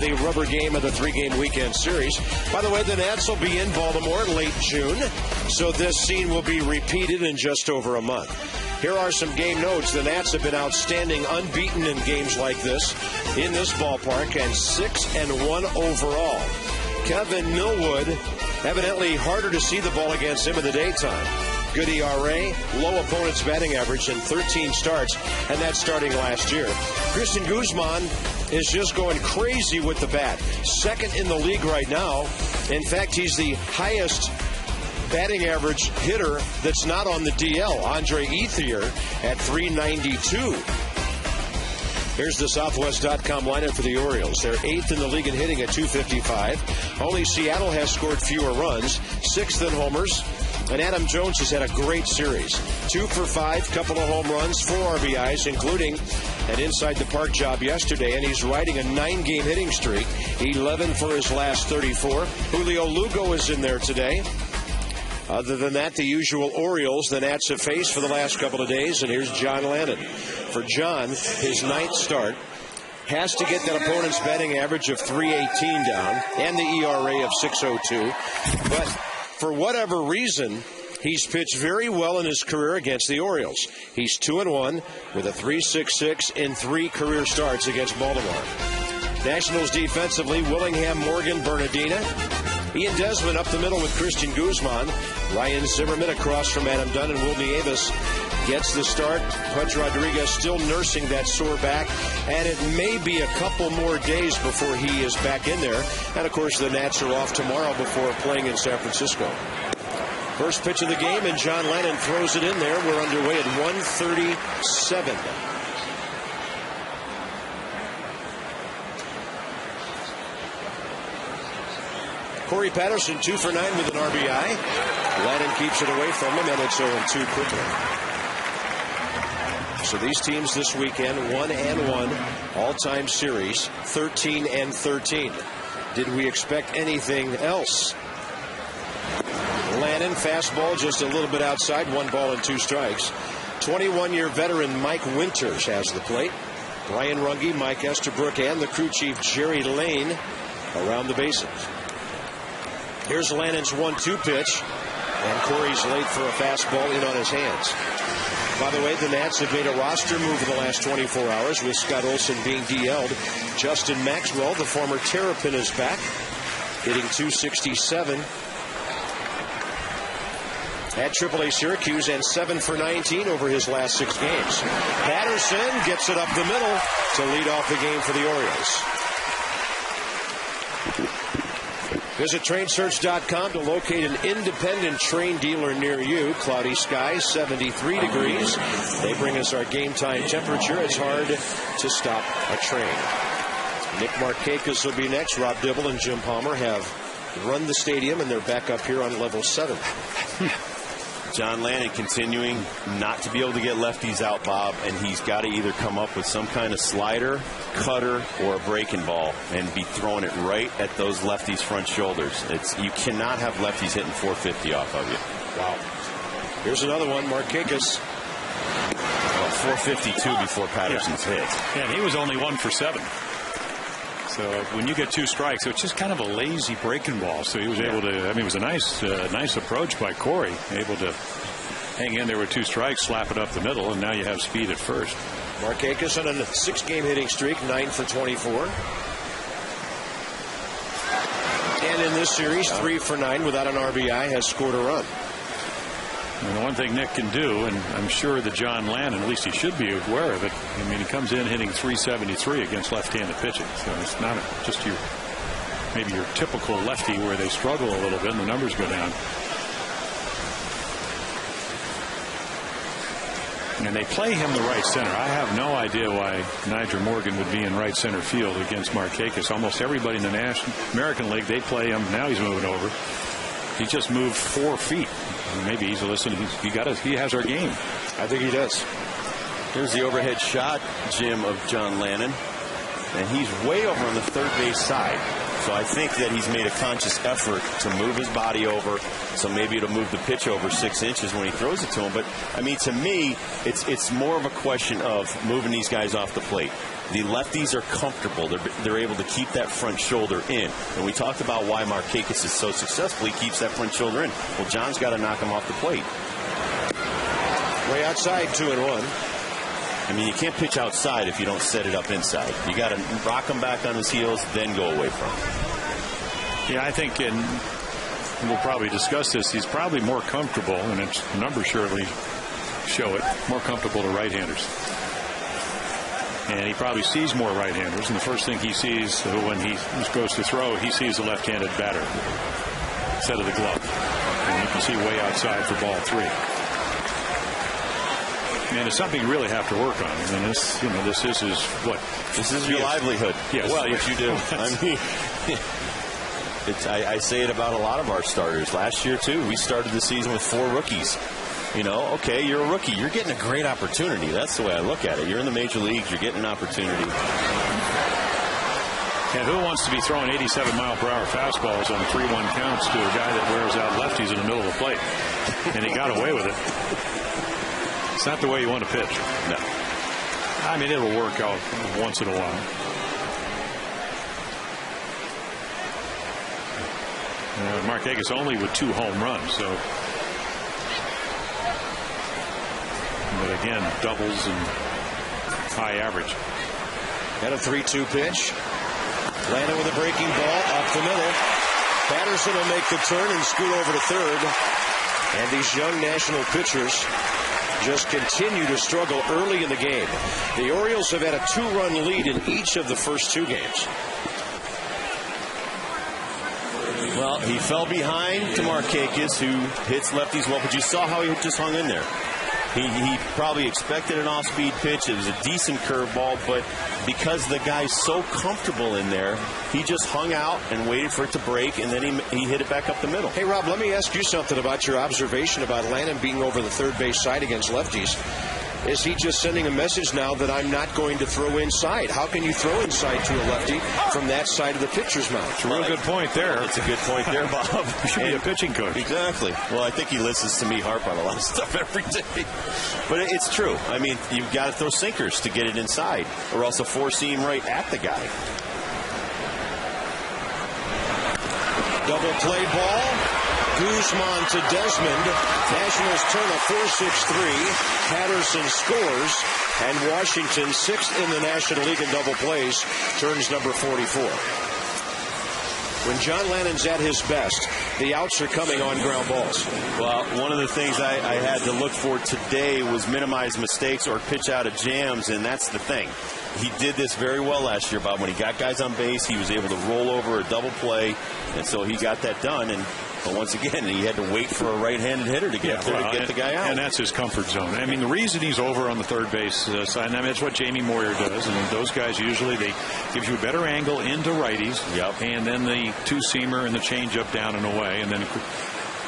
The rubber game of the three-game weekend series. By the way, the Nats will be in Baltimore late June, so this scene will be repeated in just over a month. Here are some game notes. The Nats have been outstanding, unbeaten in games like this in this ballpark, and 6-1 overall. Kevin Millwood, evidently harder to see the ball against him in the daytime. Good ERA, low opponent's batting average in 13 starts, and that's starting last year. Christian Guzman is just going crazy with the bat. Second in the league right now. In fact, he's the highest batting average hitter that's not on the DL. Andre Ethier at .392. Here's the Southwest.com lineup for the Orioles. They're 8th in the league in hitting at .255. Only Seattle has scored fewer runs, 6th in homers. And Adam Jones has had a great series. 2 for 5, couple of home runs, 4 RBIs, including an inside-the-park job yesterday. And he's riding a 9-game hitting streak, 11 for his last 34. Julio Lugo is in there today. Other than that, the usual Orioles the Nats have faced for the last couple of days. And here's John Lannon. For John, his 9th start. Has to get that opponent's batting average of .318 down and the ERA of .602. But for whatever reason, he's pitched very well in his career against the Orioles. He's 2-1 with a .366 in 3 career starts against Baltimore. Nationals defensively, Willingham, Morgan, Bernardina. Ian Desmond up the middle with Christian Guzman. Ryan Zimmerman across from Adam Dunn, and Will Nieves gets the start. Pudge Rodriguez still nursing that sore back, and it may be a couple more days before he is back in there. And, of course, the Nats are off tomorrow before playing in San Francisco. First pitch of the game, and John Lannon throws it in there. We're underway at 1:37. Corey Patterson, 2 for 9 with an RBI. Lannon keeps it away from him, and it's 0-2 quickly. So these teams this weekend, 1-1, all-time series, 13-13. Did we expect anything else? Lannon, fastball just a little bit outside, 1 ball and 2 strikes. 21-year veteran Mike Winters has the plate. Brian Runge, Mike Estabrook, and the crew chief Jerry Lane around the bases. Here's Lannon's 1-2 pitch, and Corey's late for a fastball in on his hands. By the way, the Nats have made a roster move in the last 24 hours with Scott Olson being DL'd. Justin Maxwell, the former Terrapin, is back, hitting .267 at AAA Syracuse and 7 for 19 over his last 6 games. Patterson gets it up the middle to lead off the game for the Orioles. Visit TrainSearch.com to locate an independent Train dealer near you. Cloudy skies, 73 degrees. They bring us our game time temperature. It's hard to stop a train. Nick Markakis will be next. Rob Dibble and Jim Palmer have run the stadium, and they're back up here on level 7. John Lannon continuing not to be able to get lefties out, Bob, and he's got to either come up with some kind of slider, cutter, or a breaking ball and be throwing it right at those lefties' front shoulders. You cannot have lefties hitting .450 off of you. Wow. Here's another one, Markakis. Well, .452 before Patterson's hit. Yeah, and he was only 1 for 7. So when you get 2 strikes, it's just kind of a lazy breaking ball. So he was able to, I mean, it was a nice approach by Corey, able to hang in there with 2 strikes, slap it up the middle, and now you have speed at first. Markakis on a 6-game hitting streak, 9 for 24. And in this series, 3 for 9 without an RBI, has scored a run. And the one thing Nick can do, and I'm sure that John Lannon, at least he should be aware of it, I mean, he comes in hitting .373 against left-handed pitching. So it's not just maybe your typical lefty where they struggle a little bit and the numbers go down. And they play him the right center. I have no idea why Nyjer Morgan would be in right center field against Markakis. Almost everybody in the American League, they play him. Now he's moving over. He just moved 4 feet. Maybe he's listening. He has our game. I think he does. Here's the overhead shot, Jim, of John Lannon. and he's way over on the third base side. So I think that he's made a conscious effort to move his body over, so maybe it'll move the pitch over 6 inches when he throws it to him. But, I mean, to me, it's more of a question of moving these guys off the plate. The lefties are comfortable. They're able to keep that front shoulder in. And we talked about why Markakis is so successful. He keeps that front shoulder in. Well, John's got to knock him off the plate. Way outside, 2-1. I mean, you can't pitch outside if you don't set it up inside. You got to rock him back on his heels, then go away from him. Yeah, I think, and we'll probably discuss this, he's probably more comfortable, and its numbers surely show it, more comfortable to right-handers. And he probably sees more right-handers, and the first thing he sees when he goes to throw, he sees a left-handed batter instead of the glove. And you can see way outside for ball 3. And it's something you really have to work on. I mean, this is his, what? This is your livelihood. Yes. Well, yes, you do. I mean, I say it about a lot of our starters. Last year, too, we started the season with 4 rookies. You know, okay, you're a rookie. You're getting a great opportunity. That's the way I look at it. You're in the major leagues. You're getting an opportunity. And who wants to be throwing 87-mile-per-hour fastballs on 3-1 counts to a guy that wears out lefties in the middle of the plate? And he got away with it. It's not the way you want to pitch. No. I mean, it'll work out once in a while. Markakis only with 2 home runs, so. But again, doubles and high average. Got a 3-2 pitch. Landed with a breaking ball up the middle. Patterson will make the turn and scoot over to third. And these young national pitchers just continue to struggle early in the game. The Orioles have had a 2-run lead in each of the first 2 games. Well, he fell behind to Markakis, who hits lefties well, but you saw how he just hung in there. He probably expected an off-speed pitch. It was a decent curveball, but because the guy's so comfortable in there, he just hung out and waited for it to break, and then he hit it back up the middle. Hey, Rob, let me ask you something about your observation about Lanham being over the third base side against lefties. Is he just sending a message now that I'm not going to throw inside? How can you throw inside to a lefty from that side of the pitcher's mound? It's a real good point there. It's a good point there, Bob. You should be a pitching coach. Exactly. Well, I think he listens to me harp on a lot of stuff every day. But it's true. I mean, you've got to throw sinkers to get it inside, or else a 4-seam right at the guy. Double play ball. Guzman to Desmond. Nationals turn a 4-6-3. Patterson scores. And Washington, 6th in the National League in double plays, turns number 44. When John Lannon's at his best, the outs are coming on ground balls. Well, one of the things I had to look for today was minimize mistakes or pitch out of jams, and that's the thing. He did this very well last year, Bob. When he got guys on base, he was able to roll over a double play, and so he got that done. But once again, he had to wait for a right-handed hitter to get there to get the guy out. And that's his comfort zone. I mean, the reason he's over on the third base side, I mean, that's what Jamie Moyer does. And those guys usually, they give you a better angle into righties. Yep. And then the 2-seamer and the changeup down and away. And then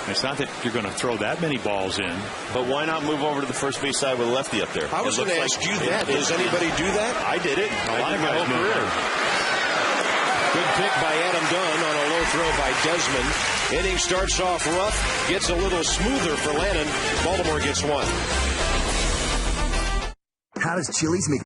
it's not that you're going to throw that many balls in. But why not move over to the first base side with a lefty up there? I was going to ask you that. Does anybody do that? I did it. A lot of my guys whole career. Good pick by Adam Dunn on a low throw by Desmond. Inning starts off rough, gets a little smoother for Lannon. Baltimore gets 1. How does Chili's make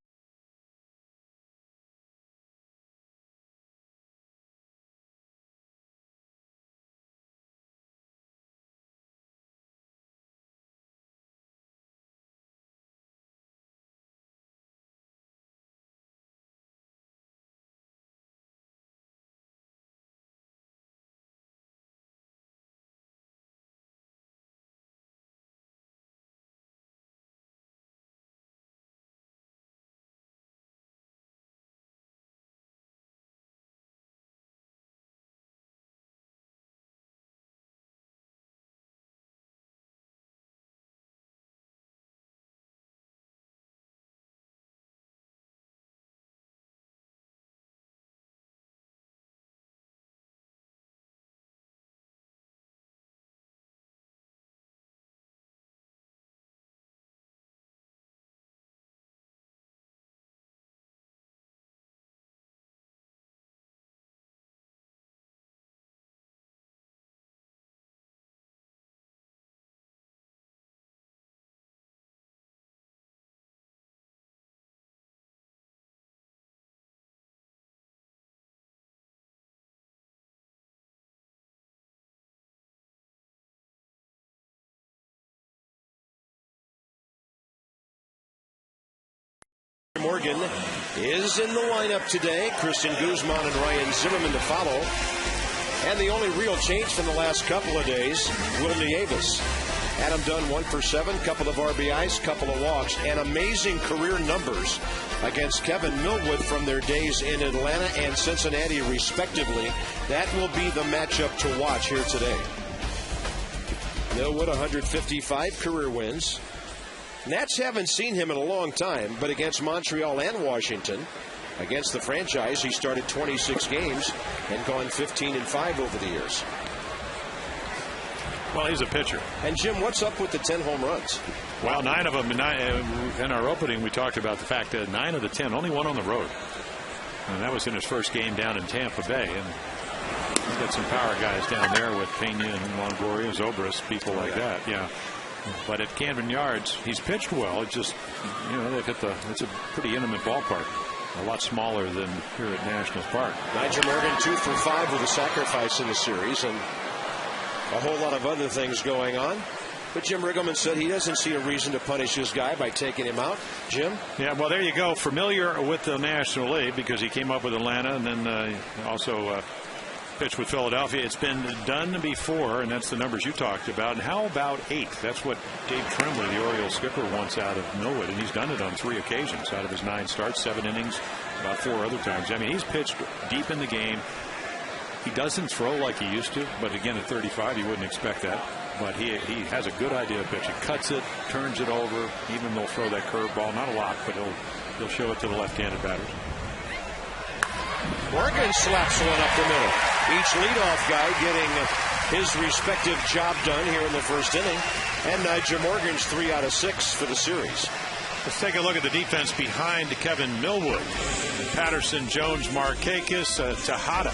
Morgan is in the lineup today. Christian Guzman and Ryan Zimmerman to follow. And the only real change from the last couple of days, Will Nieves. Adam Dunn 1 for 7, couple of RBIs, couple of walks, and amazing career numbers against Kevin Millwood from their days in Atlanta and Cincinnati, respectively. That will be the matchup to watch here today. Millwood 155 career wins. Nats haven't seen him in a long time, but against Montreal and Washington, against the franchise, he started 26 games and gone 15-5 over the years. Well, he's a pitcher. And, Jim, what's up with the 10 home runs? Well, 9 of them. In our opening, we talked about the fact that 9 of the 10, only one on the road. And that was in his first game down in Tampa Bay. And he's got some power guys down there with Pena and Longoria, Zobrist, people like that. Yeah. But at Camden Yards, he's pitched well. It's just, they've hit it's a pretty intimate ballpark. A lot smaller than here at Nationals Park. Nigel Morgan 2 for 5 with a sacrifice in the series, and a whole lot of other things going on. But Jim Riggleman said he doesn't see a reason to punish his guy by taking him out. Jim? Yeah, well, there you go. Familiar with the National League because he came up with Atlanta and then also pitched with Philadelphia. It's been done before, and that's the numbers you talked about. And how about 8? That's what Dave Tremblay, the Orioles skipper, wants out of Millwood, and he's done it on 3 occasions out of his 9 starts, 7 innings, about 4 other times. I mean, he's pitched deep in the game. He doesn't throw like he used to, but again, at 35, you wouldn't expect that. But he has a good idea of pitching. Cuts it, turns it over. Even they'll throw that curveball, not a lot, but he'll show it to the left-handed batters. Morgan slaps one up the middle. Each leadoff guy getting his respective job done here in the first inning. And Nigel Morgan's 3 out of 6 for the series. Let's take a look at the defense behind Kevin Millwood. Patterson, Jones, Markakis, Tejada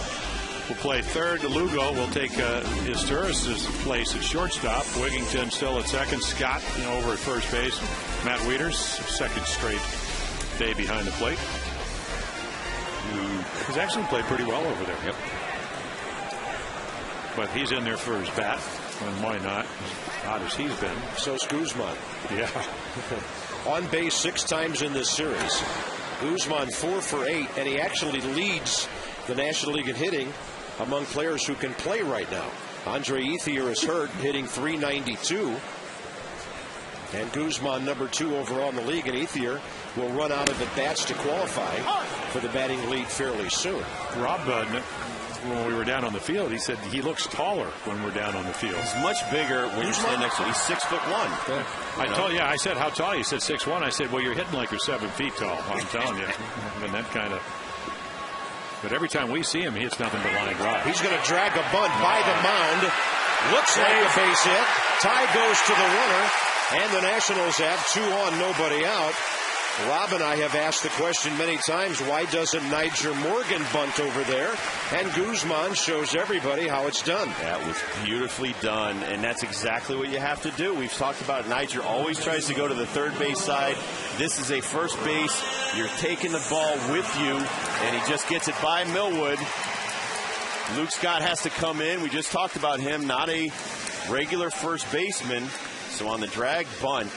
will play third. Lugo will take Izturis' place at shortstop. Wigington still at second. Scott over at first base. Matt Wieters, second straight day behind the plate. He's actually played pretty well over there. Yep. But he's in there for his bat. And why not? As hot as he's been. So's Guzman. Yeah. On base 6 times in this series. Guzman 4 for 8, and he actually leads the National League in hitting among players who can play right now. Andre Ethier is hurt, hitting .392. And Guzman number 2 overall in the league, and Ethier will run out of at bats to qualify for the batting lead fairly soon. Rob, when we were down on the field, he said he looks taller when we're down on the field. He's much bigger when you stand next to him. He's 6'1". Yeah. I said, how tall? He said 6'1". I said, well, you're hitting like you're 7 feet tall. I'm telling you. And that kind of. But every time we see him, he hits nothing but line drive. He's going to drag a bunt by the mound. Looks like a base hit. Tie goes to the runner. And the Nationals have 2 on, nobody out. Rob and I have asked the question many times, why doesn't Nigel Morgan bunt over there? And Guzman shows everybody how it's done. That was beautifully done, and that's exactly what you have to do. We've talked about Nigel always tries to go to the third base side. This is a first base. You're taking the ball with you, and he just gets it by Millwood. Luke Scott has to come in. We just talked about him, not a regular first baseman. So on the drag bunt,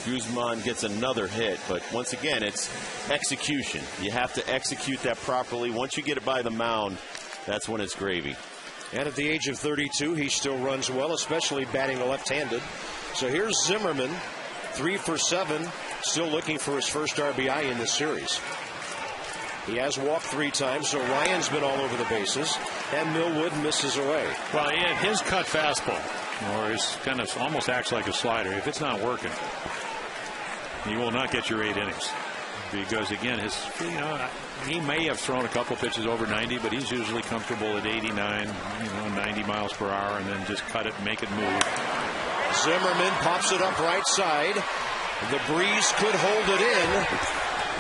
Guzman gets another hit, but once again, it's execution. You have to execute that properly. Once you get it by the mound, that's when it's gravy. And at the age of 32, he still runs well, especially batting left-handed. So here's Zimmerman, 3 for 7, still looking for his first RBI in this series. He has walked 3 times, so Ryan's been all over the bases, and Millwood misses away. Well, his cut fastball, or his kind of almost acts like a slider. If it's not working, he will not get your 8 innings, because again, he may have thrown a couple pitches over 90, but he's usually comfortable at 89, 90 miles per hour, and then just cut it and make it move. Zimmerman pops it up right side. The breeze could hold it in,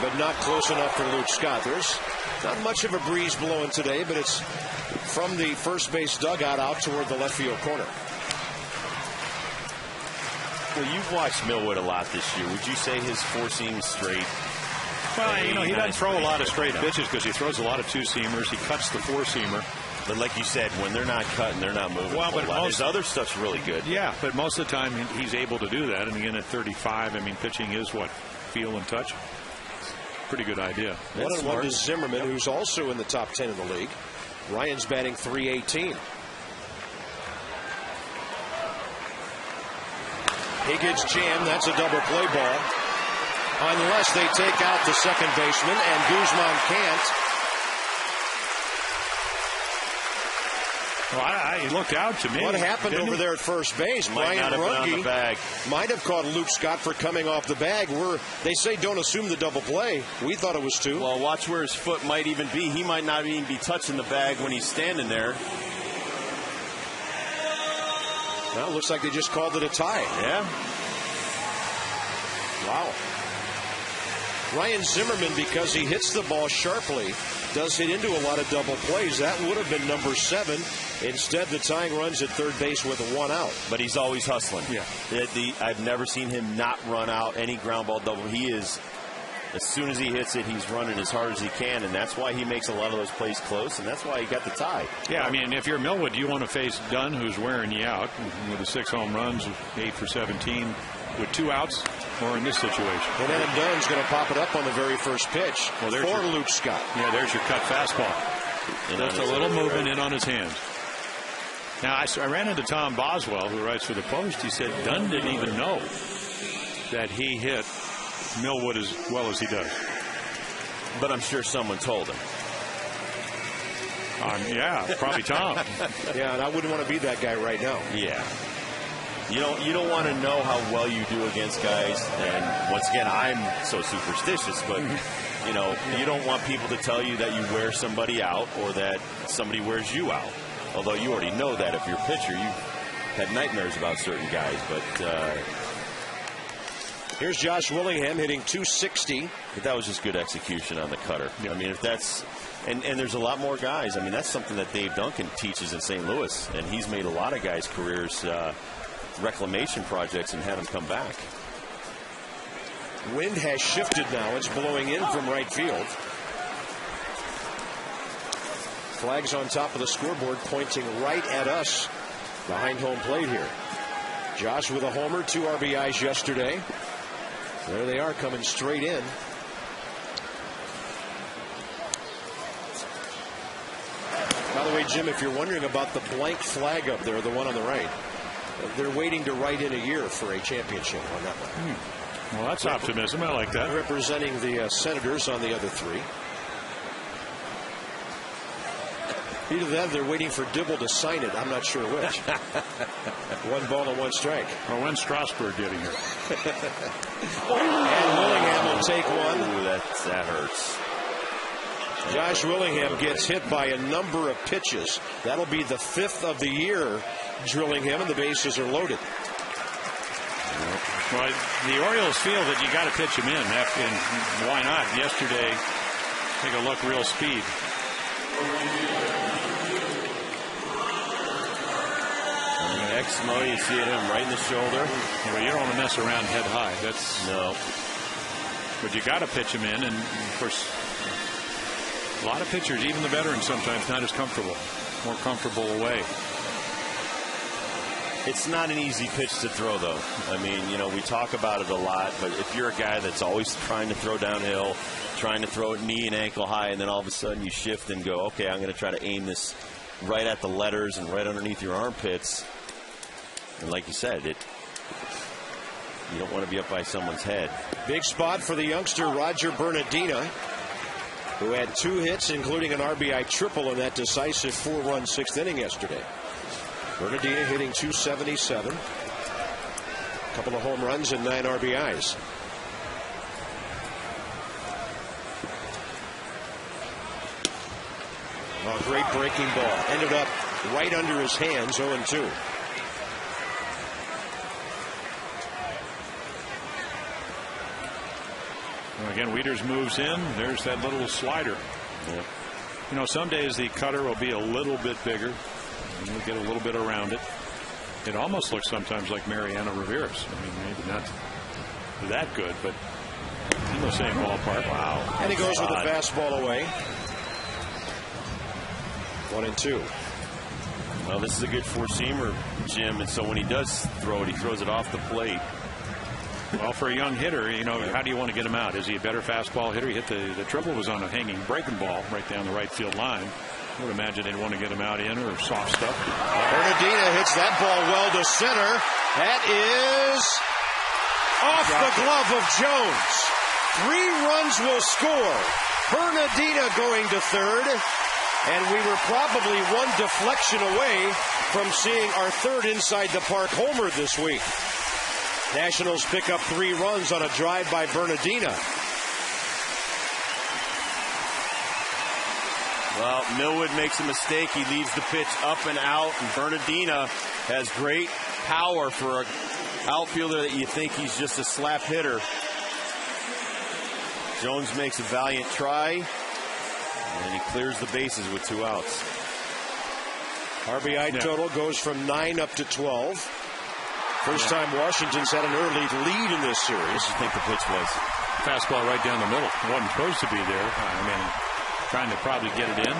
but not close enough for Luke Scott. There's not much of a breeze blowing today, but it's from the first base dugout out toward the left field corner. Well, you've watched Millwood a lot this year. Would you say his 4-seam straight? Well, he doesn't throw a lot of straight pitches because he throws a lot of 2-seamers. He cuts the 4-seamer. But like you said, when they're not cutting, they're not moving. Well, but his other stuff's really good. Yeah, but most of the time he's able to do that. And again, at 35, pitching is what? Feel and touch? pretty good idea. 1-1 to Zimmerman, who's also in the top 10 in the league. Ryan's batting .318. He gets jammed. That's a double play ball. Unless they take out the second baseman, and Guzman can't. Well, he looked out to me. What happened over there at first base? Brian Runge might have caught Luke Scott for coming off the bag. They say don't assume the double play. We thought it was two. Well, watch where his foot might even be. He might not even be touching the bag when he's standing there. Well, it looks like they just called it a tie. Yeah. Wow. Ryan Zimmerman, because he hits the ball sharply, does hit into a lot of double plays. That would have been number 7. Instead, the tying runs at third base with 1 out. But he's always hustling. Yeah. I've never seen him not run out any ground ball double. He is, as soon as he hits it, he's running as hard as he can, and that's why he makes a lot of those plays close, and that's why he got the tie. Yeah, I mean, if you're Millwood, you want to face Dunn, who's wearing you out with the 6 home runs, 8 for 17, with 2 outs, or in this situation. And Adam Dunn's going to pop it up on the very first pitch for Luke Scott. Yeah, there's your cut fastball. Just a little movement in on his hands. Now, I ran into Tom Boswell, who writes for the Post. He said Dunn didn't even know that he hit Millwood as well as he does. But I'm sure someone told him. Yeah, probably Tom. Yeah, and I wouldn't want to be that guy right now. Yeah. You don't want to know how well you do against guys. And once again, I'm so superstitious, but you don't want people to tell you that you wear somebody out or that somebody wears you out. Although you already know that if you're a pitcher, you've had nightmares about certain guys. But here's Josh Willingham hitting .260. But that was just good execution on the cutter. Yeah. I mean, if that's and there's a lot more guys. I mean, that's something that Dave Duncan teaches in St. Louis, and he's made a lot of guys' careers reclamation projects and had them come back. Wind has shifted now. It's blowing in from right field. Flags on top of the scoreboard pointing right at us behind home plate here. Josh with a homer, 2 RBIs yesterday. There they are coming straight in. By the way, Jim, if you're wondering about the blank flag up there, the one on the right, they're waiting to write in a year for a championship on that one. Well, that's optimism. I like that. Representing the Senators on the other 3. Either that, they're waiting for Dibble to sign it. I'm not sure which. 1 ball and 1 strike. Well, when's Strasburg getting here? And Willingham will take one. Ooh, that hurts. Josh Willingham gets hit by a number of pitches. That'll be the 5th of the year drilling him, and the bases are loaded. Well, the Orioles feel that you got to pitch him in. And why not? Yesterday, take a look, real speed. Next mo, you see it him right in the shoulder. Well, you don't want to mess around head high. No. But you got to pitch him in, and of course, a lot of pitchers, even the veterans, sometimes not as comfortable. More comfortable away. It's not an easy pitch to throw, though. I mean, we talk about it a lot, but if you're a guy that's always trying to throw downhill, trying to throw it knee and ankle high, and then all of a sudden you shift and go, okay, I'm going to try to aim this right at the letters and right underneath your armpits. And like you said, you don't want to be up by someone's head. Big spot for the youngster Roger Bernardina, who had 2 hits, including an RBI triple in that decisive 4-run 6th inning yesterday. Bernardina hitting .277. A couple of home runs and 9 RBIs. Oh, great breaking ball. Ended up right under his hands, 0-2. Again, Wieters moves in. There's that little slider. Yeah. Some days the cutter will be a little bit bigger. And you'll get a little bit around it. It almost looks sometimes like Mariano Rivera's. I mean, maybe not that good, but in the same ballpark. Wow. And he goes with the fastball away. 1-2. Well, this is a good four-seamer, Jim, and so when he does throw it, he throws it off the plate. Well, for a young hitter, you know, how do you want to get him out? Is he a better fastball hitter? He hit the triple was on a hanging breaking ball right down the right field line. I would imagine they'd want to get him out in or soft stuff. Bernardina hits that ball well to center. That is off the glove of Jones. 3 runs will score. Bernardina going to third. And we were probably one deflection away from seeing our third inside the park homer this week. Nationals pick up 3 runs on a drive by Bernardina. Well, Millwood makes a mistake. He leaves the pitch up and out, and Bernardina has great power for an outfielder that you think he's just a slap hitter. Jones makes a valiant try, and he clears the bases with 2 outs. RBI total goes from 9 up to 12. First time Washington's had an early lead in this series. What do you think the pitch was? Fastball right down the middle. It wasn't supposed to be there. I mean, trying to probably get it in.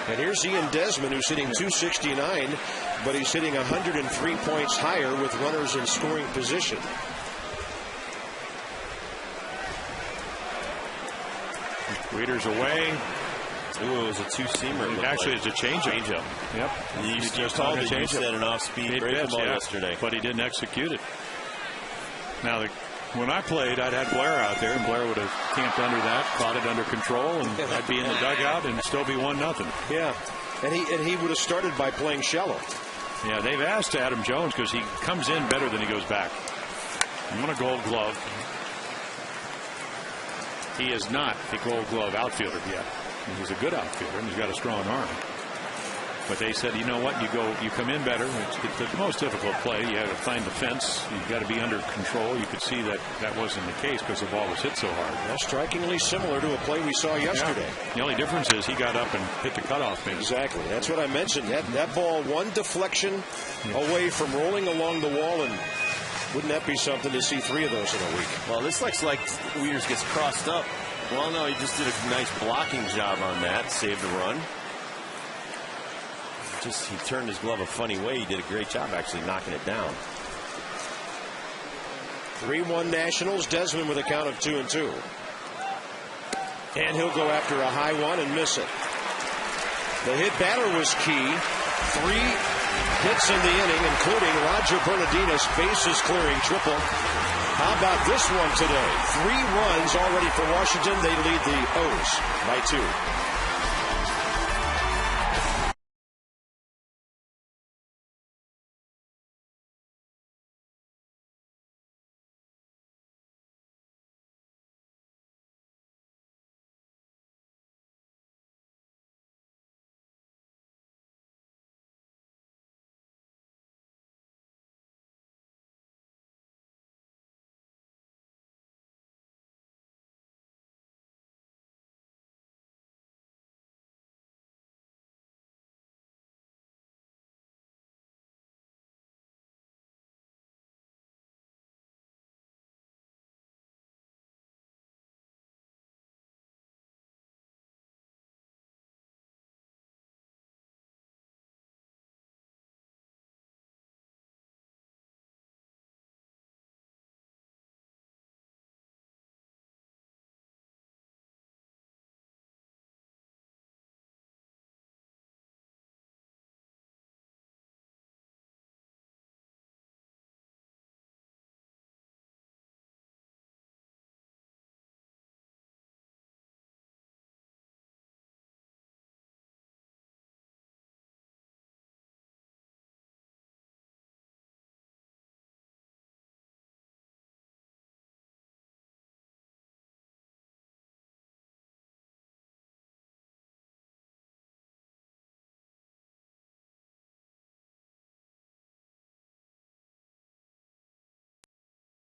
And here's Ian Desmond, who's hitting .269, but he's hitting 103 points higher with runners in scoring position. Reader's away. Ooh, it was a 2-seamer. Actually, it's a changeup. Yep. You just called it. You said an off-speed breaking ball yesterday. But he didn't execute it. Now, when I played, I'd had Blair out there, and Blair would have camped under that, caught it under control, and I'd be in the dugout and still be 1-0. Yeah, and he would have started by playing shallow. Yeah, they've asked Adam Jones because he comes in better than he goes back. He won a Gold Glove. He is not a Gold Glove outfielder yet. He's a good outfielder, and he's got a strong arm. But they said, you know what, you come in better. It's the most difficult play. You have to find the fence. You've got to be under control. You could see that wasn't the case because the ball was hit so hard. That's strikingly similar to a play we saw yesterday. Yeah. The only difference is he got up and hit the cutoff base. Exactly. That's what I mentioned. That ball, one deflection away from rolling along the wall, and wouldn't that be something to see 3 of those in a week? Well, this looks like Wieters gets crossed up. Well, no, he just did a nice blocking job on that, saved the run. He turned his glove a funny way. He did a great job actually knocking it down. 3-1 Nationals. Desmond with a count of 2-2. And he'll go after a high one and miss it. The hit batter was key. 3 hits in the inning, including Roger Bernardina's bases clearing triple. How about this one today? 3 runs already for Washington. They lead the O's by 2.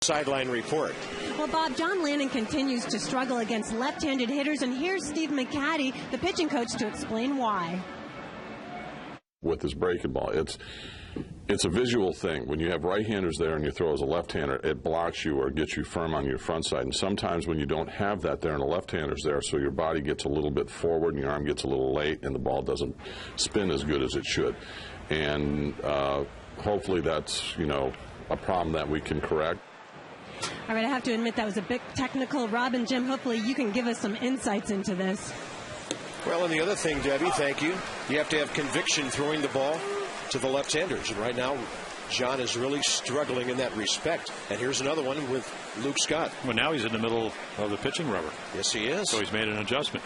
Sideline report. Well, Bob, John Lannon continues to struggle against left-handed hitters, and here's Steve McCaddy, the pitching coach, to explain why. With this breaking ball, it's a visual thing. When you have right-handers there and you throw as a left-hander, it blocks you or gets you firm on your front side. And sometimes when you don't have that there and the left-hander's there, so your body gets a little bit forward and your arm gets a little late and the ball doesn't spin as good as it should. And hopefully that's, a problem that we can correct. All right, I have to admit that was a bit technical. Rob and Jim, hopefully you can give us some insights into this. Well, and the other thing, Debbie, thank you. You have to have conviction throwing the ball to the left-handers. And right now, John is really struggling in that respect. And here's another one with Luke Scott. Well, now he's in the middle of the pitching rubber. Yes, he is. So he's made an adjustment.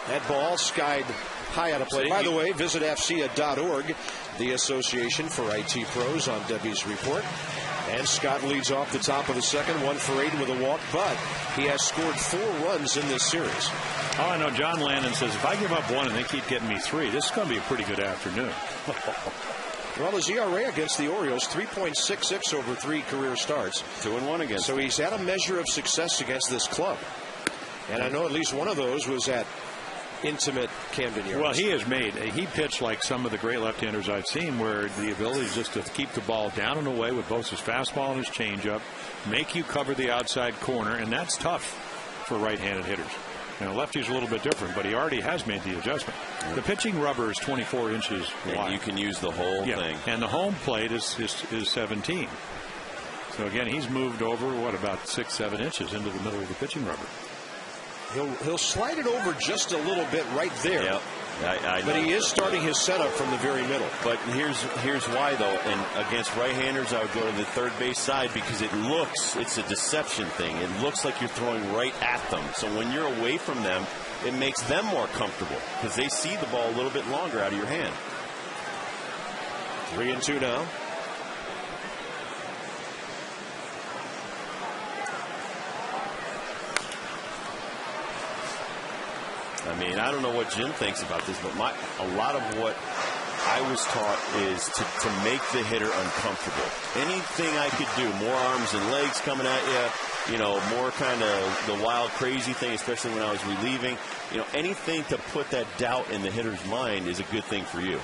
That ball skied high out of play. By the way, visit FCA.org, the Association for IT Pros, on Debbie's report. And Scott leads off the top of the second, 1 for 8 with a walk, but he has scored 4 runs in this series. Oh, I know. John Lannon says, if I give up 1 and they keep getting me 3, this is going to be a pretty good afternoon. Well, his ERA against the Orioles, 3.66 over 3 career starts. 2-1 against. So he's had a measure of success against this club. And I know at least one of those was at intimate Camden Yards. Well, he pitched like some of the great left-handers I've seen, where the ability is just to keep the ball down and away with both his fastball and his changeup, make you cover the outside corner, and that's tough for right-handed hitters. Now, lefty's a little bit different, but he already has made the adjustment. The pitching rubber is 24 inches wide. And you can use the whole thing. And the home plate is 17. So, again, he's moved over, about 6-7 inches into the middle of the pitching rubber. He'll slide it over just a little bit right there. Yep. But he is starting his setup from the very middle. But here's why, though. And against right-handers, I would go to the third base side because it's a deception thing. It looks like you're throwing right at them. So when you're away from them, it makes them more comfortable because they see the ball a little bit longer out of your hand. 3-2 now. I mean, I don't know what Jim thinks about this, but a lot of what I was taught is to make the hitter uncomfortable. Anything I could do, more arms and legs coming at you, more kind of the wild, crazy thing, especially when I was relieving. Anything to put that doubt in the hitter's mind is a good thing for you.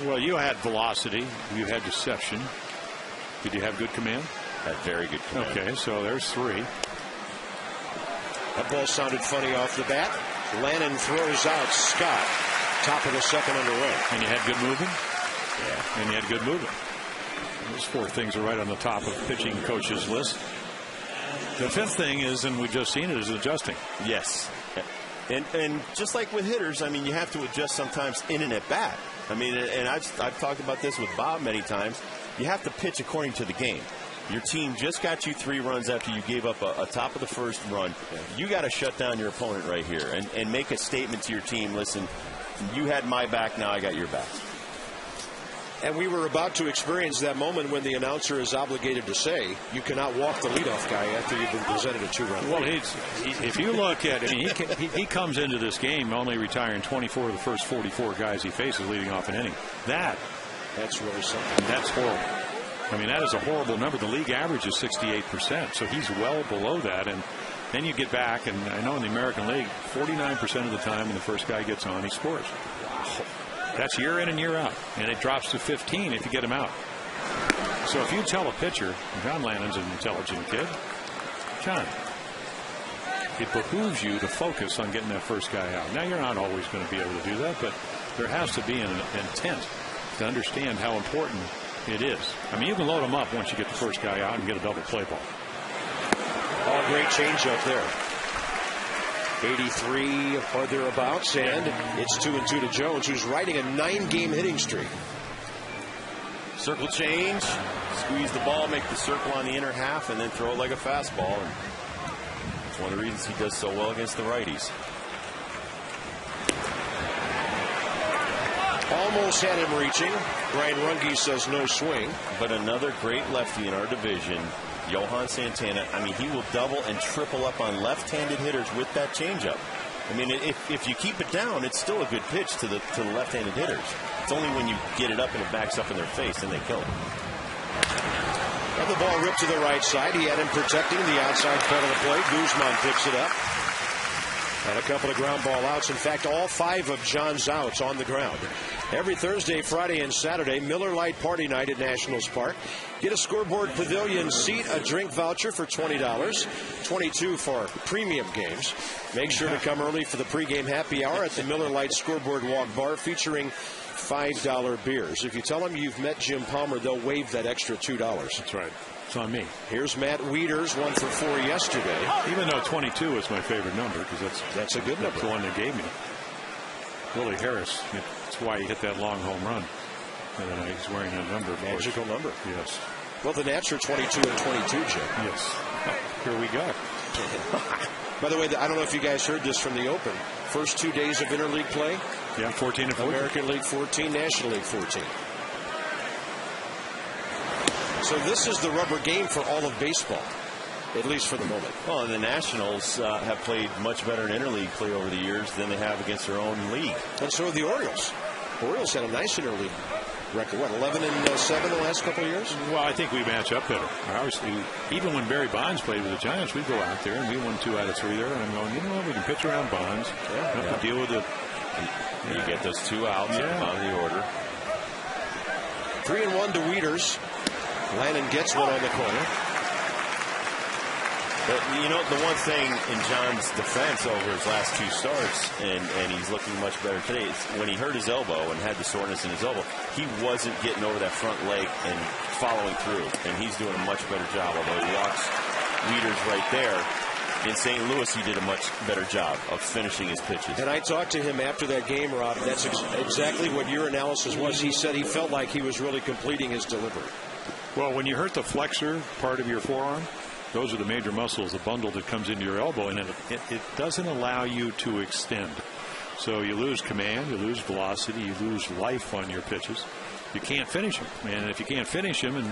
Well, you had velocity. You had deception. Did you have good command? Had very good command. Okay, so there's 3. That ball sounded funny off the bat. Lannon throws out Scott. Top of the second underway. And you had good movement? Yeah. And you had good movement. Those 4 things are right on the top of pitching coach's list. The 5th thing is, and we've just seen it, is adjusting. Yes. And just like with hitters, I mean, you have to adjust sometimes in and at bat. I mean, and I've talked about this with Bob many times. You have to pitch according to the game. Your team just got you 3 runs after you gave up a top of the first run. You got to shut down your opponent right here and make a statement to your team. Listen, you had my back, now I got your back. And we were about to experience that moment when the announcer is obligated to say, you cannot walk the leadoff guy after you've been presented a 2-run Well, lead. if you look at it, he comes into this game only retiring 24 of the first 44 guys he faces leading off an inning. That's really something. That's horrible. I mean, that is a horrible number. The league average is 68%, so he's well below that. And then you get back, and I know in the American League, 49% of the time when the first guy gets on, he scores. Wow. That's year in and year out. And it drops to 15 if you get him out. So if you tell a pitcher, John Lannon's an intelligent kid, John, it behooves you to focus on getting that first guy out. Now, you're not always going to be able to do that, but there has to be an intent to understand how important it is. I mean, you can load them up once you get the first guy out and get a double play ball. All great changeup there. 83 or thereabouts, and it's 2-2 to Jones, who's riding a 9-game hitting streak. Circle change, squeeze the ball, make the circle on the inner half, and then throw it like a fastball. And it's one of the reasons he does so well against the righties. Almost had him reaching. Brian Runge says no swing. But another great lefty in our division, Johan Santana. I mean, he will double and triple up on left-handed hitters with that changeup. I mean, if you keep it down, it's still a good pitch to the left-handed hitters. It's only when you get it up and it backs up in their face and they kill him. Got the ball ripped to the right side. He had him protecting the outside part of the plate. Guzman picks it up. And a couple of ground ball outs. In fact, all 5 of John's outs on the ground. Every Thursday, Friday, and Saturday, Miller Lite Party Night at Nationals Park. Get a Scoreboard Pavilion seat, a drink voucher for $20, $22 for premium games. Make sure to come early for the pregame happy hour at the Miller Lite Scoreboard Walk Bar featuring $5 beers. If you tell them you've met Jim Palmer, they'll waive that extra $2. That's right. It's on me. Here's Matt Wieters, 1 for 4 yesterday. Even though 22 is my favorite number, because that's a good number. That's the one they gave me. Willie Harris. That's why he hit that long home run. And he's wearing that number. Magical number. Yes. Well, the Nats are 22 and 22, Jim. Yes. Here we go. By the way, I don't know if you guys heard this from the Open. First 2 days of interleague play. Yeah, 14 and 14. American League 14, National League 14. So this is the rubber game for all of baseball, at least for the moment. Well, and the Nationals have played much better in interleague play over the years than they have against their own league. And so have the Orioles. Orioles had a nice interleague record. What, 11 and 7 the last couple of years? Well, I think we match up better. Obviously, even when Barry Bonds played with the Giants, we'd go out there and we won 2 out of 3 there. And I'm going, you know what, we can pitch around Bonds. Have to deal with it. You get those 2 outs at the bottom of the order. 3-1 to Wieters. Lannon gets one on the corner. But, you know, the one thing in John's defense over his last 2 starts, and he's looking much better today, is when he hurt his elbow and had the soreness in his elbow, he wasn't getting over that front leg and following through. And he's doing a much better job, although he walks Wieters right there. In St. Louis, he did a much better job of finishing his pitches. And I talked to him after that game, Rob. That's exactly what your analysis was. He said he felt like he was really completing his delivery. Well, when you hurt the flexor part of your forearm, those are the major muscles, the bundle that comes into your elbow, and it doesn't allow you to extend. So you lose command, you lose velocity, you lose life on your pitches. You can't finish them. And if you can't finish them, and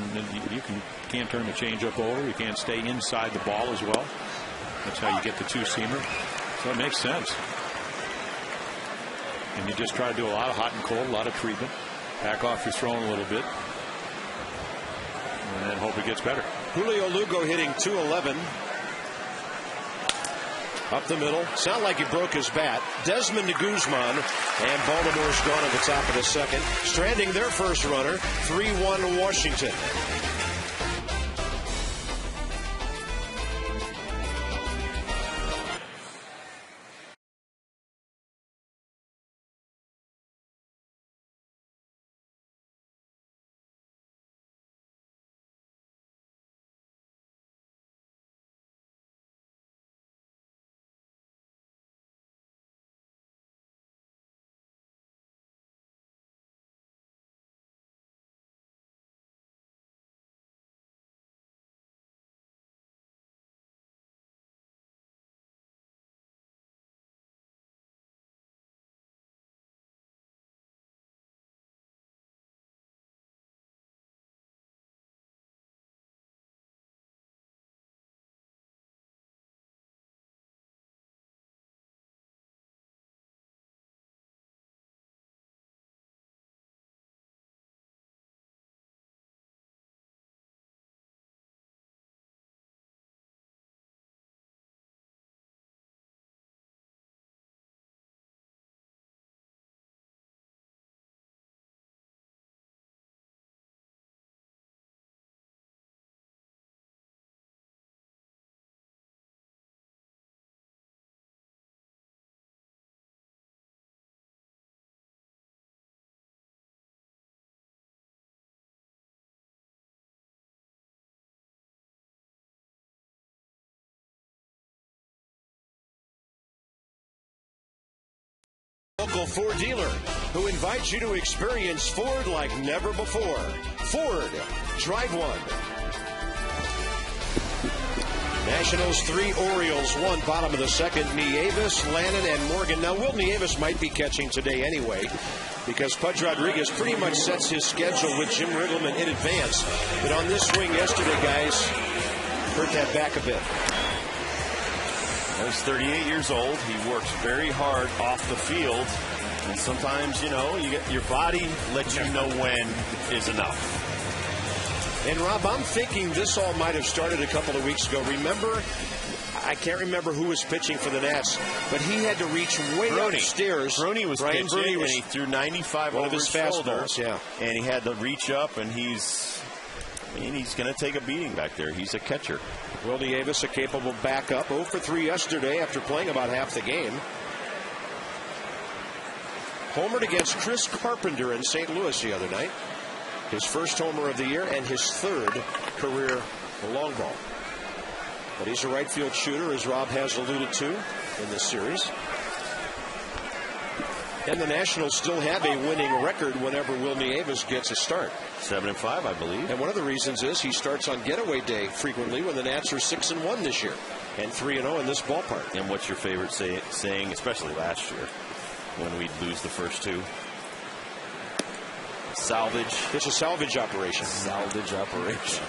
you can't turn the changeup over, you can't stay inside the ball as well. That's how you get the 2-seamer. So it makes sense. And you just try to do a lot of hot and cold, a lot of treatment. Back off your throwing a little bit. And then hope it gets better. Julio Lugo hitting .211. Up the middle. Sound like he broke his bat. Desmond to Guzman. And Baltimore's gone at the top of the second. Stranding their first runner. 3-1 Washington. Local Ford dealer who invites you to experience Ford like never before. Ford, drive one. Nationals 3, Orioles 1, bottom of the second. Nieves, Lannon, and Morgan. Now, Will Nieves might be catching today anyway, because Pudge Rodriguez pretty much sets his schedule with Jim Riggleman in advance. But on this swing yesterday, guys, hurt that back a bit. He's 38 years old. He works very hard off the field. And sometimes, you know, your body lets you know when is enough. And, Rob, I'm thinking this all might have started a couple of weeks ago. Remember, I can't remember who was pitching for the Nats, but he had to reach way upstairs. Bruni was Brian pitching, Bruni was, and he threw 95 one over of his shoulder, fastballs, yeah. And he had to reach up, and he's going to take a beating back there. He's a catcher. Will Nieves, a capable backup, 0 for 3 yesterday after playing about half the game. Homered against Chris Carpenter in St. Louis the other night. His first homer of the year and his third career long ball. But he's a right field shooter, as Rob has alluded to in this series. And the Nationals still have a winning record whenever Will Nieves gets a start. 7-5, I believe. And one of the reasons is he starts on getaway day frequently when the Nats are 6-1 this year and 3-0 in this ballpark. And what's your favorite saying, especially last year, when we'd lose the first two? Salvage. It's a salvage operation. Salvage operation.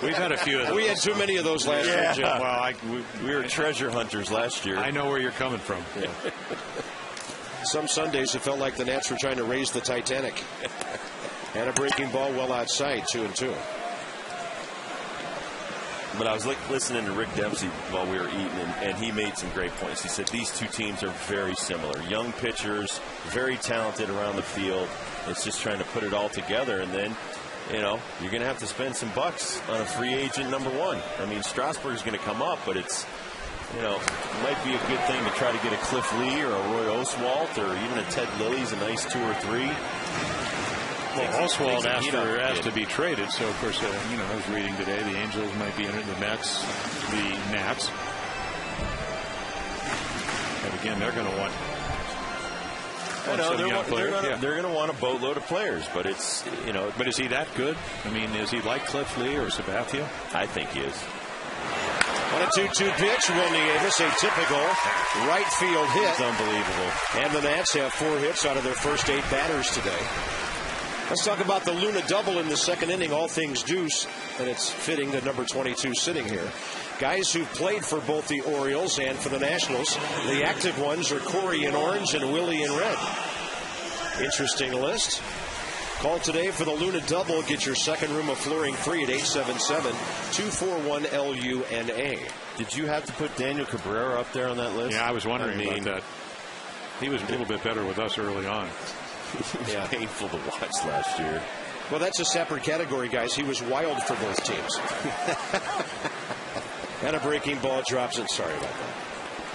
We've had a few of those. We had too many of those last year, Jim. Well, we were treasure hunters last year. I know where you're coming from. Yeah. Some Sundays it felt like the Nats were trying to raise the Titanic. And a breaking ball well outside, 2-2. But I was listening to Rick Dempsey while we were eating, and he made some great points. He said these two teams are very similar. Young pitchers, very talented around the field. It's just trying to put it all together, and then, you're going to have to spend some bucks on a free agent number one. I mean, Strasburg's going to come up, but it's, it might be a good thing to try to get a Cliff Lee or a Roy Oswalt or even a Ted Lilly's a nice 2 or 3. Well, Oswald asked to be traded, so of course, I was reading today the Angels might be in it, the Mets, the Nats. And again, they're going to want. They're going to want a boatload of players, but it's But is he that good? I mean, is he like Cliff Lee or Sabathia? I think he is. On a 2-2 pitch, Will Nieves, a typical right field hit. It's unbelievable. And the Nats have 4 hits out of their first 8 batters today. Let's talk about the Luna double in the second inning, all things deuce, and it's fitting that number 22 sitting here. Guys who've played for both the Orioles and for the Nationals. The active ones are Corey in orange and Willie in red. Interesting list. Call today for the Luna double. Get your second room of flooring free at 877-241-LUNA. Did you have to put Daniel Cabrera up there on that list? Yeah, I was wondering about that. He was a little bit better with us early on. It was painful to watch last year. Well, that's a separate category, guys. He was wild for both teams. And a breaking ball drops it. Sorry about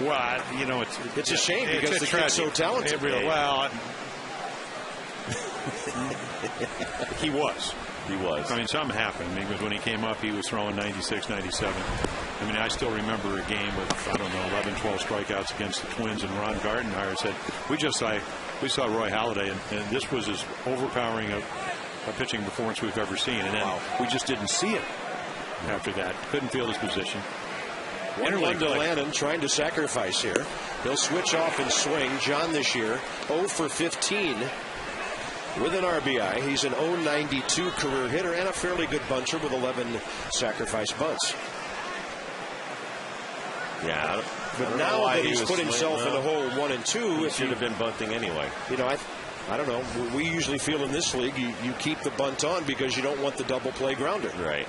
that. Well, it's a shame because the kid's so talented. Well, he was. He was. I mean, something happened because when he came up, he was throwing 96, 97. I mean, I still remember a game with, 11, 12 strikeouts against the Twins, and Ron Gardenhire said, we saw Roy Halladay, and this was as overpowering a pitching performance we've ever seen. And then we just didn't see it after that. Couldn't feel his position. One to Lannon trying to sacrifice here. He'll switch off and swing. John this year, 0 for 15 with an RBI. He's an 0.92 career hitter and a fairly good buncher with 11 sacrifice bunts. Yeah, but now that he's put himself in the hole 1 and 2, it should have been bunting anyway. I don't know. We usually feel in this league you keep the bunt on because you don't want the double play grounder. Right.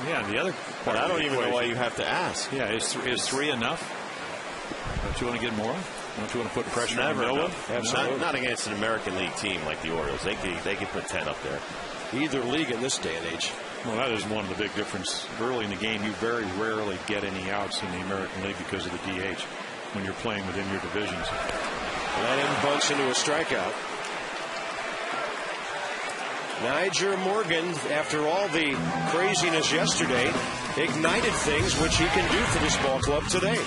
Yeah, and the other part. I don't even know why you have to ask. Yeah, is 3 enough? Don't you want to get more? Don't you want to put pressure on Noah? Not against an American League team like the Orioles. They can put 10 up there. Either league in this day and age. Well, that is one of the big differences. Early in the game, you very rarely get any outs in the American League because of the DH when you're playing within your divisions. Lennon bunts into a strikeout. Nyjer Morgan, after all the craziness yesterday, ignited things which he can do for this ball club today.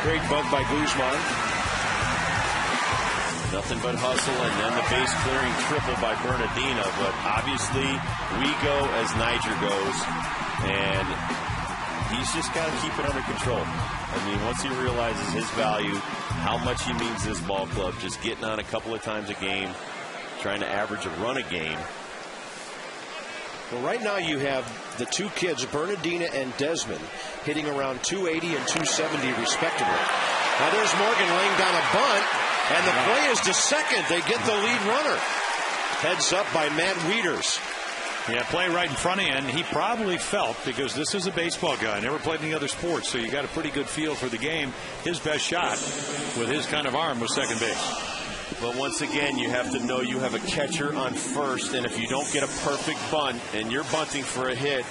Great bunt by Guzman. Nothing but hustle, and then the base clearing triple by Bernardina. But obviously, we go as Nyjer goes, and he's just got to keep it under control. I mean, once he realizes his value, how much he means to this ball club, just getting on a couple of times a game, trying to average a run a game. Well, right now you have the two kids, Bernardina and Desmond, hitting around 280 and 270 respectively. Now there's Morgan laying down a bunt, and the play is to second. They get the lead runner. Heads up by Matt Wieters. Yeah, play right in front of you, and he probably felt, because this is a baseball guy, never played any other sports, so you got a pretty good feel for the game. His best shot with his kind of arm was second base. But once again, you have to know you have a catcher on first, and if you don't get a perfect bunt and you're bunting for a hit,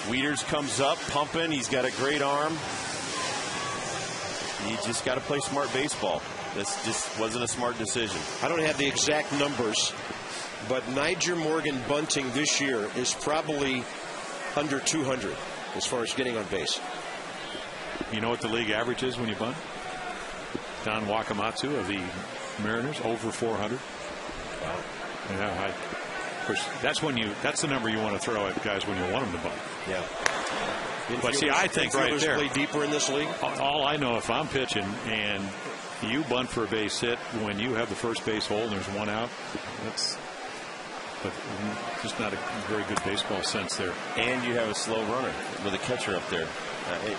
Wieters comes up, pumping. He's got a great arm. You just got to play smart baseball. This just wasn't a smart decision. I don't have the exact numbers, but Niger Morgan bunting this year is probably under 200 as far as getting on base. You know what the league average is when you bunt? Don Wakamatsu of the Mariners, over 400. Wow. Yeah, that's the number you want to throw at guys when you want them to bunt. Yeah. But see, I think right there, play deeper in this league. All I know, if I'm pitching and you bunt for a base hit when you have the first base hole and there's one out, that's just not a very good baseball sense there. And you have a slow runner with a catcher up there.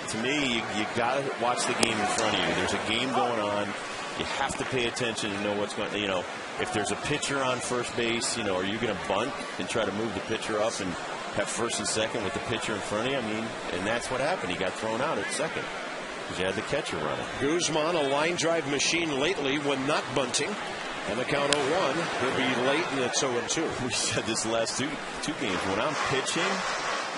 To me, you got to watch the game in front of you. There's a game going on. You have to pay attention to know what's going on. You know, if there's a pitcher on first base, you know, are you going to bunt and try to move the pitcher up and have first and second with the pitcher in front of you? I mean, and that's what happened. He got thrown out at second because you had the catcher running. Guzman, a line drive machine lately when not bunting. And the count 0-1. He'll be late, and it's 0-2. We said this the last two games. When I'm pitching,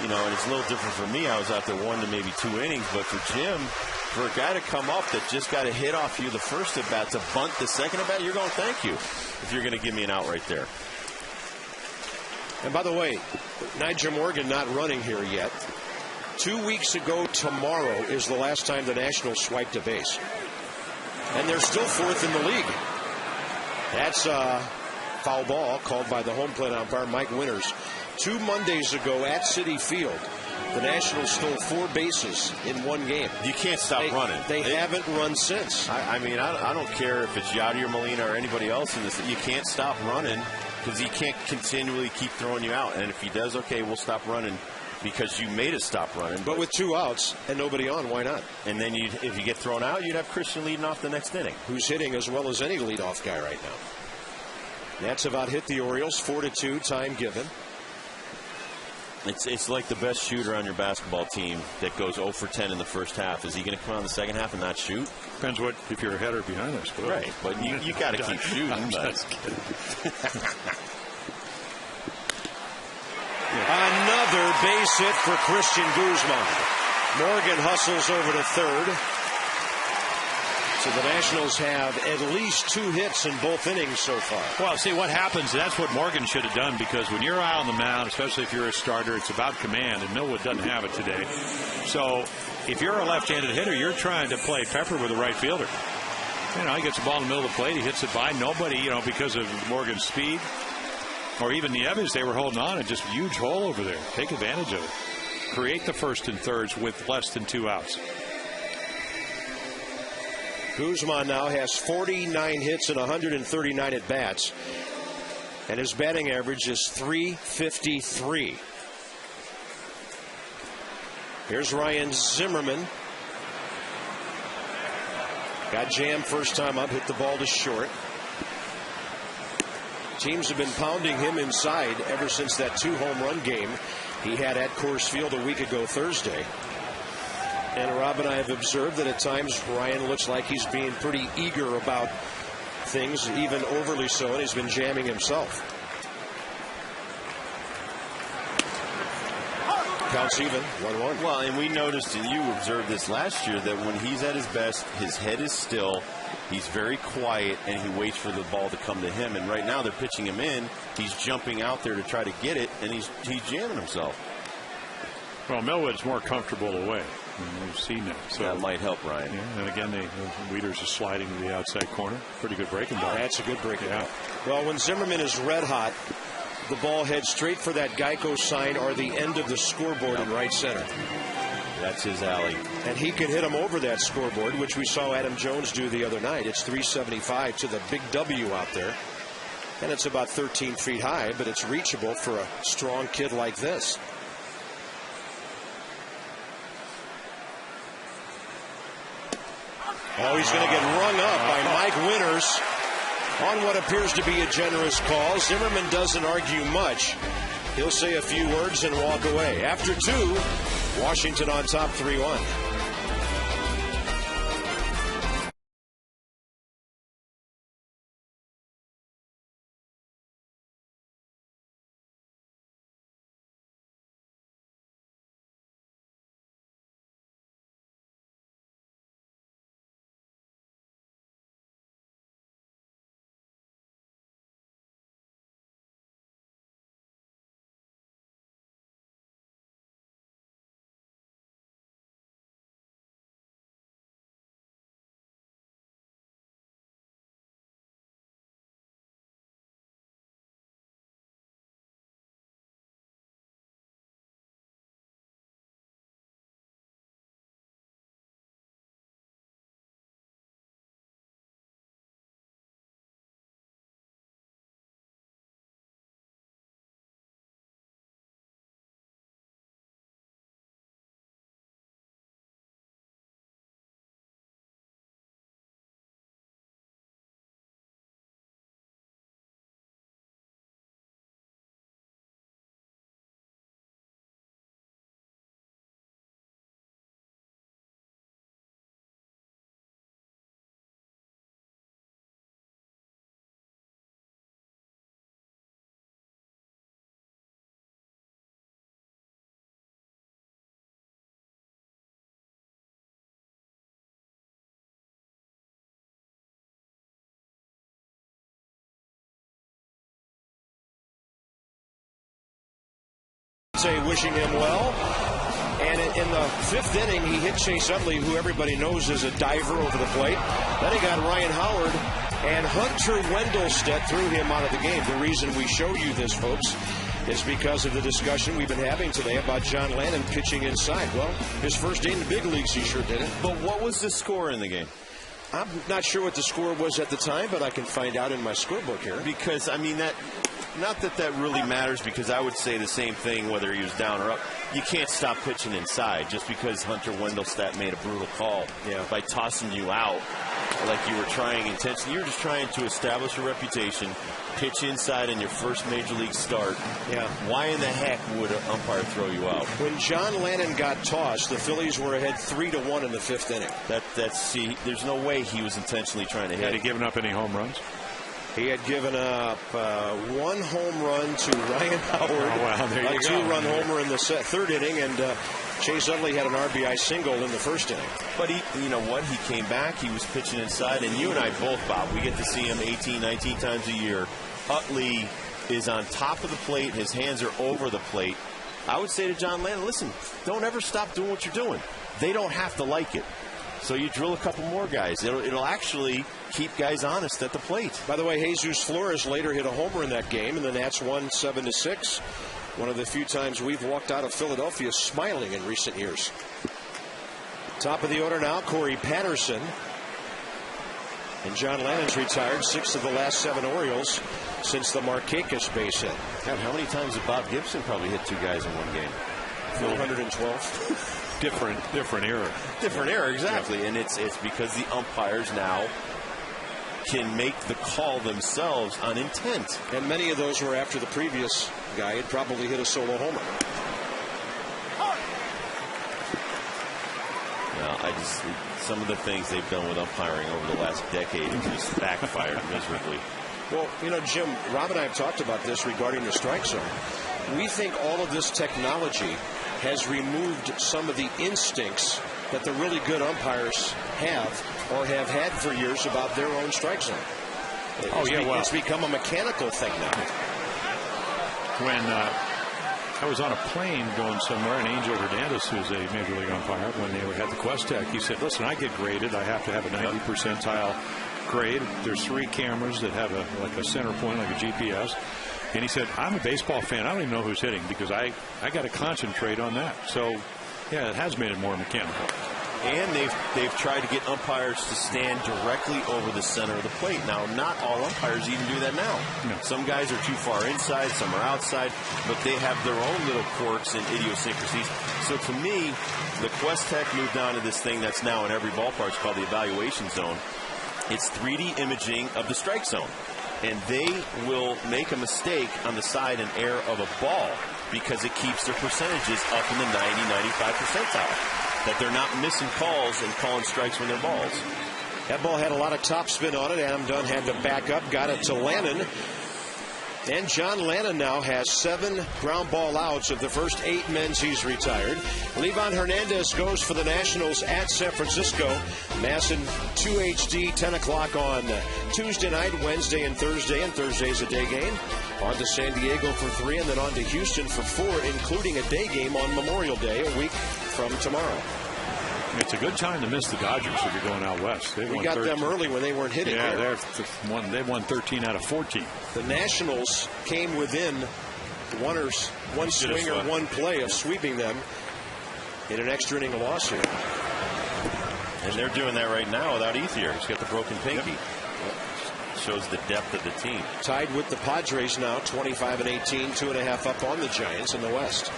you know, and it's a little different for me. I was out there 1 to maybe 2 innings. But for Jim, for a guy to come up that just got a hit off you the first at bat, to bunt the second at bat, you're going, thank you, if you're going to give me an out right there. And by the way, Niger Morgan not running here yet. 2 weeks ago tomorrow is the last time the Nationals swiped a base. And they're still 4th in the league. That's a foul ball called by the home plate umpire, Mike Winters. 2 Mondays ago at Citi Field, the Nationals stole 4 bases in 1 game. You can't stop running. They haven't run since. I mean, I don't care if it's Yadier Molina or anybody else in this. You can't stop running because he can't continually keep throwing you out. And if he does, okay, we'll stop running because you made us stop running. But with 2 outs and nobody on, why not? And then if you get thrown out, you'd have Christian leading off the next inning. Who's hitting as well as any leadoff guy right now. Nats have out hit the Orioles 4-2, time given. It's like the best shooter on your basketball team that goes 0 for 10 in the first half. Is he going to come out in the second half and not shoot? Depends if you're ahead or behind us. Right, but you got to keep shooting. Another base hit for Christian Guzman. Morgan hustles over to third. So the Nationals have at least 2 hits in both innings so far. Well, see what happens. That's what Morgan should have done, because when you're out on the mound, especially if you're a starter, it's about command, and Millwood doesn't have it today. So if you're a left-handed hitter, you're trying to play pepper with a right fielder. You know, he gets the ball in the middle of the plate, he hits it by nobody, you know, because of Morgan's speed. Or even the Evans, they were holding on, and just a huge hole over there. Take advantage of it. Create the first and thirds with less than 2 outs. Guzman now has 49 hits and 139 at bats, and his batting average is .353. Here's Ryan Zimmerman. Got jammed first time up, hit the ball to short. Teams have been pounding him inside ever since that 2 home run game he had at Coors Field a week ago Thursday. And Rob and I have observed that at times Ryan looks like he's being pretty eager about things, even overly so, and he's been jamming himself. Counts even, 1-1. Well, and we noticed, and you observed this last year, that when he's at his best, his head is still, he's very quiet, and he waits for the ball to come to him. And right now they're pitching him in. He's jumping out there to try to get it, and he's jamming himself. Well, Millwood's more comfortable away. We've seen that. So that might help Ryan. Yeah, and again, Wieters is sliding to the outside corner. Pretty good breaking ball. That's a good breaking ball. Well, when Zimmerman is red hot, the ball heads straight for that Geico sign or the end of the scoreboard in right center. That's his alley. And he can hit him over that scoreboard, which we saw Adam Jones do the other night. It's 375 to the big W out there. And it's about 13 feet high, but it's reachable for a strong kid like this. Oh, he's going to get rung up by Mike Winters on what appears to be a generous call. Zimmerman doesn't argue much. He'll say a few words and walk away. After 2, Washington on top 3-1. Wishing him well. And in the 5th inning, he hit Chase Utley, who everybody knows is a diver over the plate. Then he got Ryan Howard, and Hunter Wendelstedt threw him out of the game. The reason we show you this, folks, is because of the discussion we've been having today about John Lannon pitching inside. Well, his first day in the big leagues, he sure did it. But what was the score in the game? I'm not sure what the score was at the time, but I can find out in my scorebook here. Because, I mean, not that that really matters, because I would say the same thing whether he was down or up. You can't stop pitching inside just because Hunter Wendelstedt made a brutal call by tossing you out like you were trying intentionally. You were just trying to establish a reputation, pitch inside in your first major league start. Yeah. Why in the heck would an umpire throw you out? When John Lannon got tossed, the Phillies were ahead 3-1 in the 5th inning. There's no way he was intentionally trying to hit. Had he given up any home runs? He had given up 1 home run to Ryan Howard, a 2-run homer in the 3rd inning, and Chase Utley had an RBI single in the 1st inning. But you know what? He came back. He was pitching inside, and you and I both, Bob, we get to see him 18, 19 times a year. Utley is on top of the plate. His hands are over the plate. I would say to John Lannon, listen, don't ever stop doing what you're doing. They don't have to like it. So you drill a couple more guys. It'll actually keep guys honest at the plate. By the way, Jesus Flores later hit a homer in that game, and the Nats won 7-6. One of the few times we've walked out of Philadelphia smiling in recent years. Top of the order now, Corey Patterson. And John Lannon's retired 6 of the last 7 Orioles since the Markakis base hit. God, how many times did Bob Gibson probably hit 2 guys in one game? 412. Different era. Different era, exactly. Yeah. And it's because the umpires now can make the call themselves on intent. And many of those were after the previous guy had probably hit a solo homer. Now, some of the things they've done with umpiring over the last decade have just backfired miserably. Well, you know, Jim, Rob and I have talked about this regarding the strike zone. We think all of this technology has removed some of the instincts that the really good umpires have or have had for years about their own strike zone. It's become a mechanical thing now. When I was on a plane going somewhere, and Angel Hernandez, who's a major league umpire, when they had the Quest Tech, he said, listen, I get graded. I have to have a 90 percentile grade. There's 3 cameras that have a center point, like a GPS. And he said, I'm a baseball fan. I don't even know who's hitting because I got to concentrate on that. So, yeah, it has made it more mechanical. And they've tried to get umpires to stand directly over the center of the plate. Now, not all umpires even do that now. No. Some guys are too far inside, some are outside, but they have their own little quirks and idiosyncrasies. So to me, the Quest Tech moved on to this thing that's now in every ballpark. It's called the evaluation zone. It's 3D imaging of the strike zone. and they will make a mistake on the side and air of a ball because it keeps their percentages up in the 90-95 percentile. That they're not missing calls and calling strikes when they're balls. That ball had a lot of topspin on it. Adam Dunn had to back up, got it to Lannon. And John Lannon now has 7 ground ball outs of the first 8 men's he's retired. Livan Hernandez goes for the Nationals at San Francisco. Masson 2 HD, 10 o'clock on Tuesday night, Wednesday and Thursday's a day game. On to San Diego for 3, and then on to Houston for 4, including a day game on Memorial Day, a week from tomorrow. It's a good time to miss the Dodgers if you're going out west. We got them early when they weren't hitting. Yeah, they won 13 out of 14. The Nationals came within one swing or one play of sweeping them in an extra inning loss here. And they're doing that right now without Ethier. He's got the broken pinky. Yep. Shows the depth of the team. Tied with the Padres now, 25-18, 2.5 up on the Giants in the West.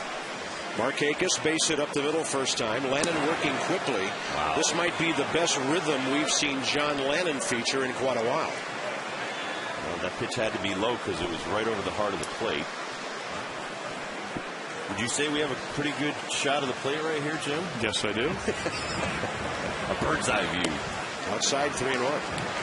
Markakis base hit up the middle first time. Lannon working quickly. Wow. This might be the best rhythm we've seen John Lannon feature in quite a while. Well, that pitch had to be low because it was right over the heart of the plate. Would you say we have a pretty good shot of the plate right here, Jim? Yes, I do. A bird's eye view. Outside 3-1.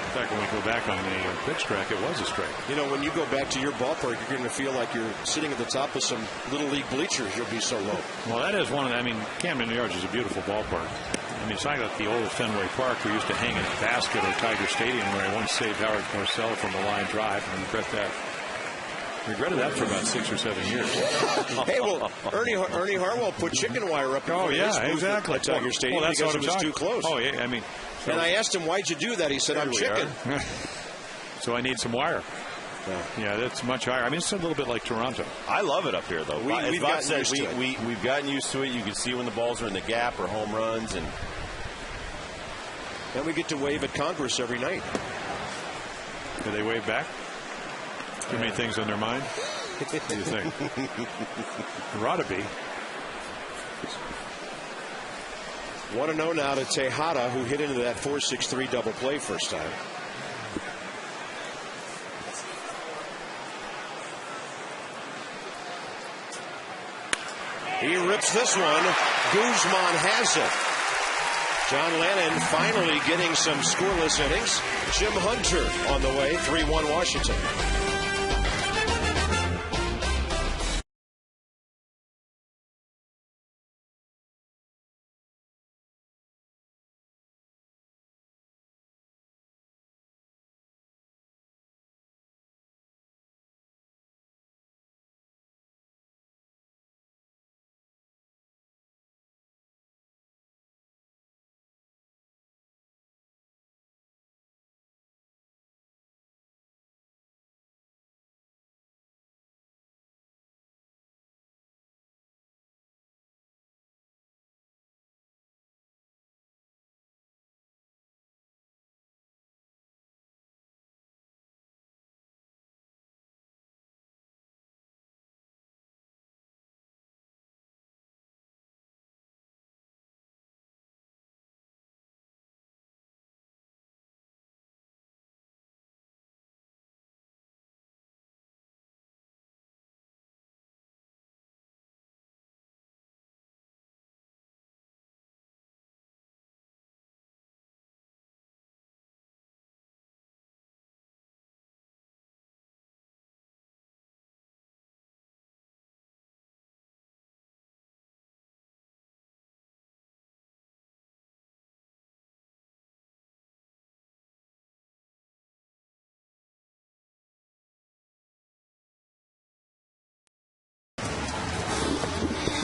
In fact, when we go back on the pitch track, it was a strike. You know, when you go back to your ballpark, you're going to feel like you're sitting at the top of some Little League bleachers. You'll be so low. Well, that is one of the, I mean, Camden Yards is a beautiful ballpark. I mean, it's like the old Fenway Park. We used to hang in a basket at Tiger Stadium where I once saved Howard Porcel from a line drive, and regretted that for about 6 or 7 years. Hey, well, Ernie Harwell put chicken wire up. Oh, yeah, exactly. At Tiger Stadium because it was too close. Oh, yeah, I mean. So, and I asked him, why'd you do that? He said, I'm chicken. So I need some wire. Yeah, that's much higher. I mean, it's a little bit like Toronto. I love it up here, though. We've gotten used to it. You can see when the balls are in the gap or home runs. And we get to wave at Congress every night. Do they wave back? Too many things on their mind? What do you think? There ought to be. 1-0 now to Tejada, who hit into that 4-6-3 double play first time. He rips this one. Guzman has it. John Lannon finally getting some scoreless innings. Jim Hunter on the way, 3-1 Washington.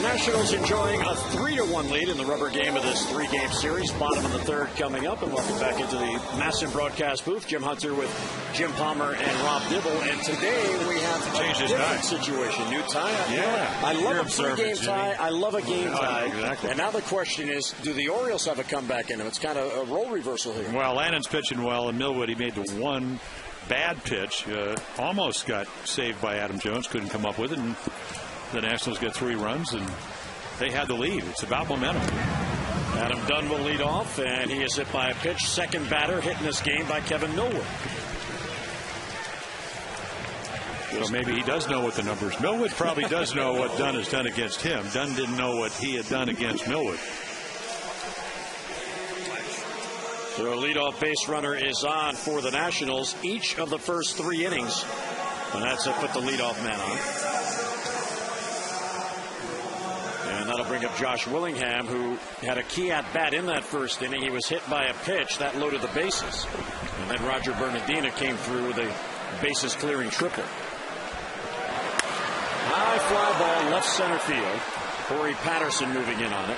Nationals enjoying a 3-1 lead in the rubber game of this 3-game series. Bottom of the third coming up, and welcome back into the Masson broadcast booth. Jim Hunter with Jim Palmer and Rob Dibble. And today we have a different situation. New tie. Yeah. I love a 3-game tie. I love a game tie. Exactly. And now the question is, do the Orioles have a comeback in them? It's kind of a role reversal here. Well, Lannon's pitching well, and Millwood, he made the one bad pitch. Almost got saved by Adam Jones. Couldn't come up with it. And the Nationals get 3 runs, and they had the lead. It's about momentum. Adam Dunn will lead off, and he is hit by a pitch. Second batter hit in this game by Kevin Millwood. So maybe he does know what the numbers. Millwood probably does know what Dunn has done against him. Dunn didn't know what he had done against Millwood. So a leadoff base runner is on for the Nationals each of the first 3 innings. And that's put the leadoff man on. And that'll bring up Josh Willingham, who had a key at bat in that first inning. He was hit by a pitch that loaded the bases. And then Roger Bernardina came through with a bases clearing triple. High fly ball left center field. Corey Patterson moving in on it.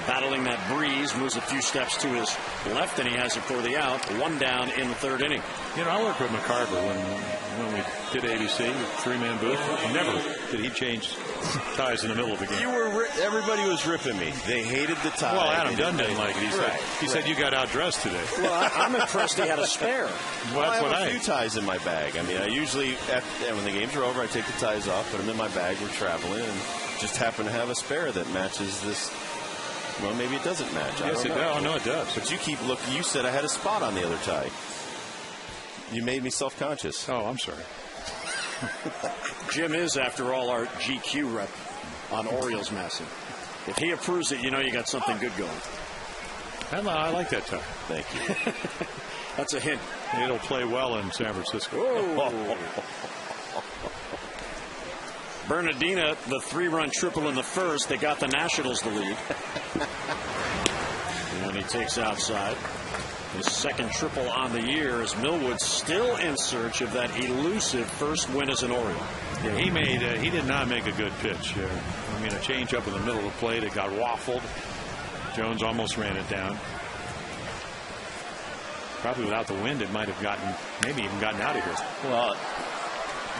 Battling that breeze, moves a few steps to his left, and he has it for the out. 1 down in the 3rd inning. You know, I worked with McCarver when we did ABC, 3-man booth. Never did he change ties in the middle of the game. Everybody was ripping me. They hated the tie. Well, Adam Dunn didn't like it. He said you got outdressed today. Well, I'm impressed he had a spare. Well, I have a few ties in my bag. I mean, I usually, when the games are over, I take the ties off, put them in my bag. We're traveling, and just happen to have a spare that matches this. Well, maybe it doesn't match. Yes, it does. Oh, no, it does. But you keep looking. You said I had a spot on the other tie. You made me self-conscious. Oh, I'm sorry. Jim is, after all, our GQ rep on Orioles Massing. If he approves it, you know you got something good going. I like that tie. Thank you. That's a hint. It'll play well in San Francisco. Bernardina, the 3-run triple in the first. They got the Nationals the lead. And he takes outside. His 2nd triple on the year as Millwood still in search of that elusive first win as an Oriole. Yeah, he did not make a good pitch. I mean, a change up in the middle of the plate. It got waffled. Jones almost ran it down. Probably without the wind, it might have maybe even gotten out of here. Well,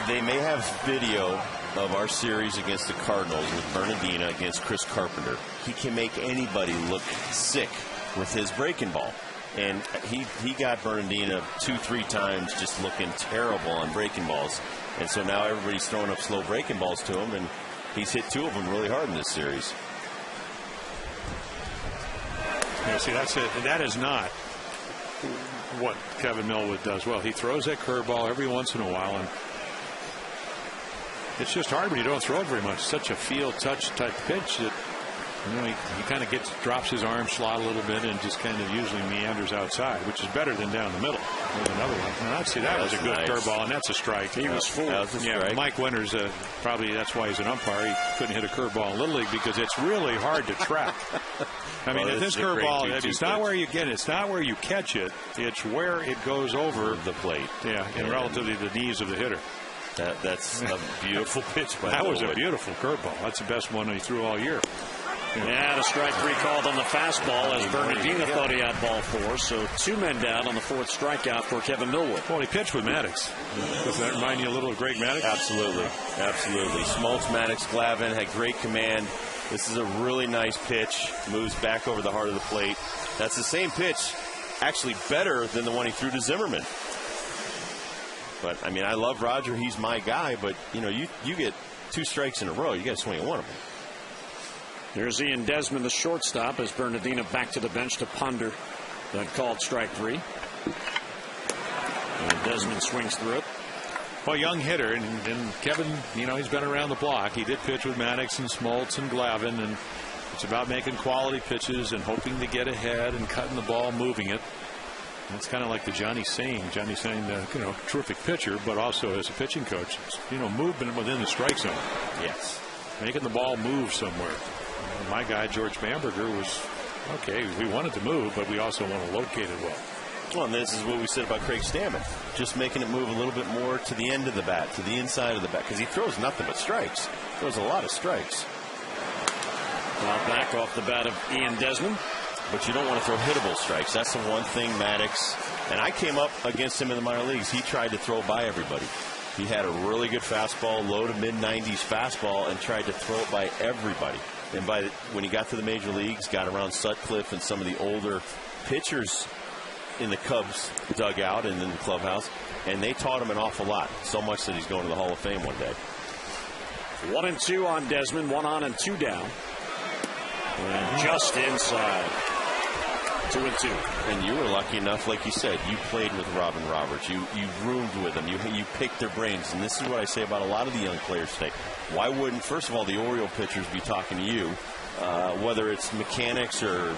they may have video of our series against the Cardinals with Bernardina against Chris Carpenter. He can make anybody look sick with his breaking ball. And he got Bernardina 2-3 times just looking terrible on breaking balls. And so now everybody's throwing up slow breaking balls to him, and he's hit 2 of them really hard in this series. Yeah, see, that's it. That is not what Kevin Millwood does well. He throws that curveball every once in a while, and it's just hard when you don't throw it very much. Such a feel touch type pitch that he kind of drops his arm slot a little bit and just kind of usually meanders outside, which is better than down the middle. There's another one. Now, see, that was a good curveball, and that's a strike. He was fooled. Yeah, Mike Winters, probably that's why he's an umpire. He couldn't hit a curveball in Little League because it's really hard to track. I mean, if this curveball, it's not where you get it. It's not where you catch it. It's where it goes over the plate. Yeah, and relatively the knees of the hitter. That's a beautiful pitch by That was a beautiful curveball. That's the best one he threw all year. Yeah, a strike 3 called on the fastball as Bernardina thought he had ball 4. So 2 men down on the 4th strikeout for Kevin Millwood. Well, he pitched with Maddox. Does that remind you a little of Greg Maddox? Absolutely. Absolutely. Smoltz, Maddox, Glavin had great command. This is a really nice pitch. Moves back over the heart of the plate. That's the same pitch, actually better than the one he threw to Zimmerman. But, I mean, I love Roger. He's my guy. But, you get 2 strikes in a row. You got to swing at one of them. There's Ian Desmond, the shortstop, as Bernardina back to the bench to ponder that called strike 3. And Desmond swings through it. Well, young hitter, and Kevin, he's been around the block. He did pitch with Maddox and Smoltz and Glavin, and it's about making quality pitches and hoping to get ahead and cutting the ball, moving it. It's kind of like the Johnny Sain, terrific pitcher, but also as a pitching coach, movement within the strike zone. Yes. Making the ball move somewhere. My guy, George Bamberger, was okay. We wanted to move, but we also want to locate it well. Well, and this is what we said about Craig Stammen. Just making it move a little bit more to the end of the bat, to the inside of the bat, because he throws nothing but strikes. Throws a lot of strikes. Now back off the bat of Ian Desmond. But you don't want to throw hittable strikes. That's the one thing Maddox, and I came up against him in the minor leagues. He tried to throw by everybody. He had a really good fastball, low to mid-90s fastball, and tried to throw it by everybody. And when he got to the major leagues, got around Sutcliffe and some of the older pitchers in the Cubs dugout and in the clubhouse, and they taught him an awful lot, so much that he's going to the Hall of Fame one day. 1-2 on Desmond, 1 on and 2 down. And just inside. 2-2. And you were lucky enough, like you said, you played with Robin Roberts. You roomed with them. You picked their brains. And this is what I say about a lot of the young players today. Why wouldn't, first of all, the Oriole pitchers be talking to you, whether it's mechanics or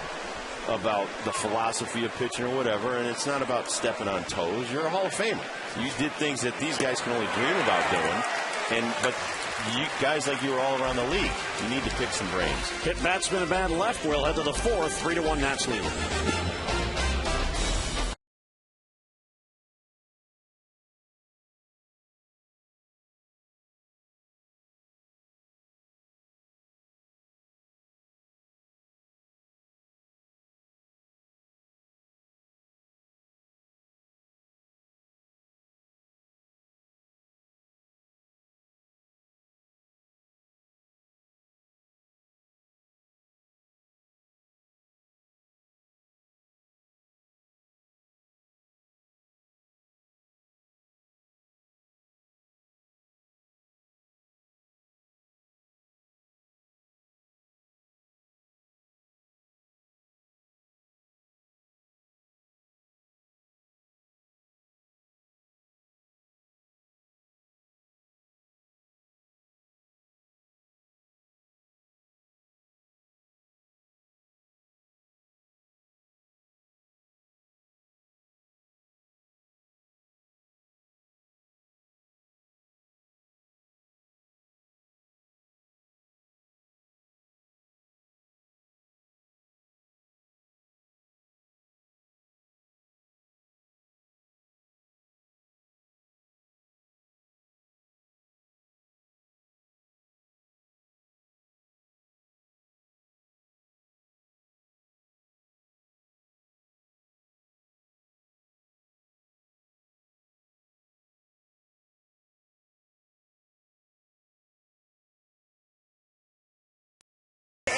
about the philosophy of pitching or whatever, and it's not about stepping on toes. You're a Hall of Famer. You did things that these guys can only dream about doing, but you guys like you are all around the league. You need to pick some brains. Hit batsman and bad left. We'll head to the fourth. 3-1 Nats lead.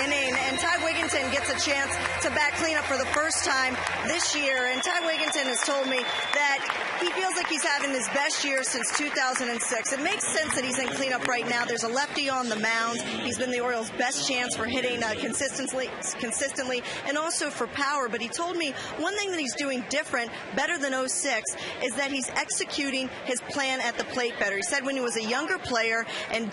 And Ty Wigginton gets a chance to bat cleanup for the first time this year. And Ty Wigginton has told me that he feels like he's having his best year since 2006. It makes sense that he's in cleanup right now. There's a lefty on the mound. He's been the Orioles' best chance for hitting consistently, and also for power. But he told me one thing that he's doing different, better than 06, is that he's executing his plan at the plate better. He said when he was a younger player and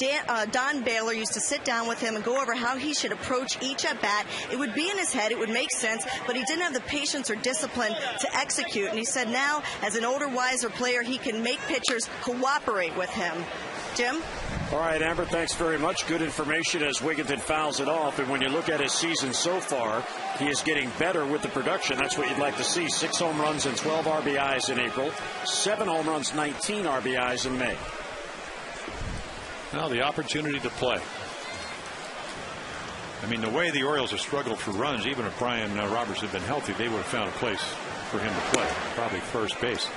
Don Baylor used to sit down with him and go over how he should approach each at bat, it would be in his head, it would make sense, but he didn't have the patience or discipline to execute. And he said now, as an older, wiser player, he can make pitchers cooperate with him. Jim? All right, Amber, thanks very much. Good information as Wigginton fouls it off. And when you look at his season so far, he is getting better with the production. That's what you'd like to see. 6 home runs and 12 RBIs in April. 7 home runs, 19 RBIs in May. Now the opportunity to play. I mean, the way the Orioles have struggled for runs, even if Brian Roberts had been healthy, they would have found a place for him to play, probably first base.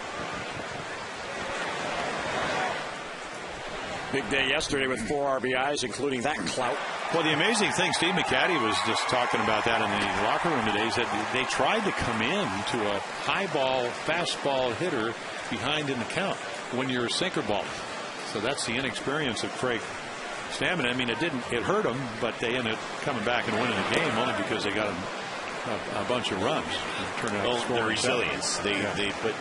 Big day yesterday with 4 RBIs, including that clout. Well, the amazing thing, Steve McCatty was just talking about that in the locker room today, is that they tried to come in to a high ball, fastball hitter behind in the count when you're a sinker ball. So that's the inexperience of Craig Stammen. I mean, it hurt them, but they ended up coming back and winning the game only because they got a bunch of runs. Their resilience. But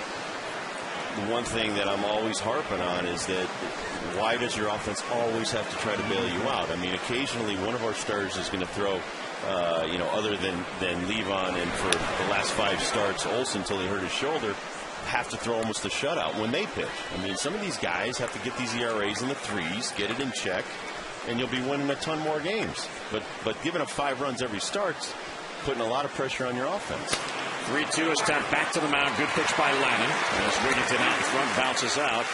the one thing that I'm always harping on is that why does your offense always have to try to bail you out? I mean, occasionally one of our starters is going to throw, other than Levon, and for the last 5 starts, Olsen, until he hurt his shoulder, have to throw almost a shutout when they pitch. I mean, some of these guys have to get these ERAs in the 3s, get it in check, and you'll be winning a ton more games. But giving up 5 runs every start's putting a lot of pressure on your offense. 3-2 is tapped back to the mound. Good pitch by Lannon. As Wigginton out in front bounces out.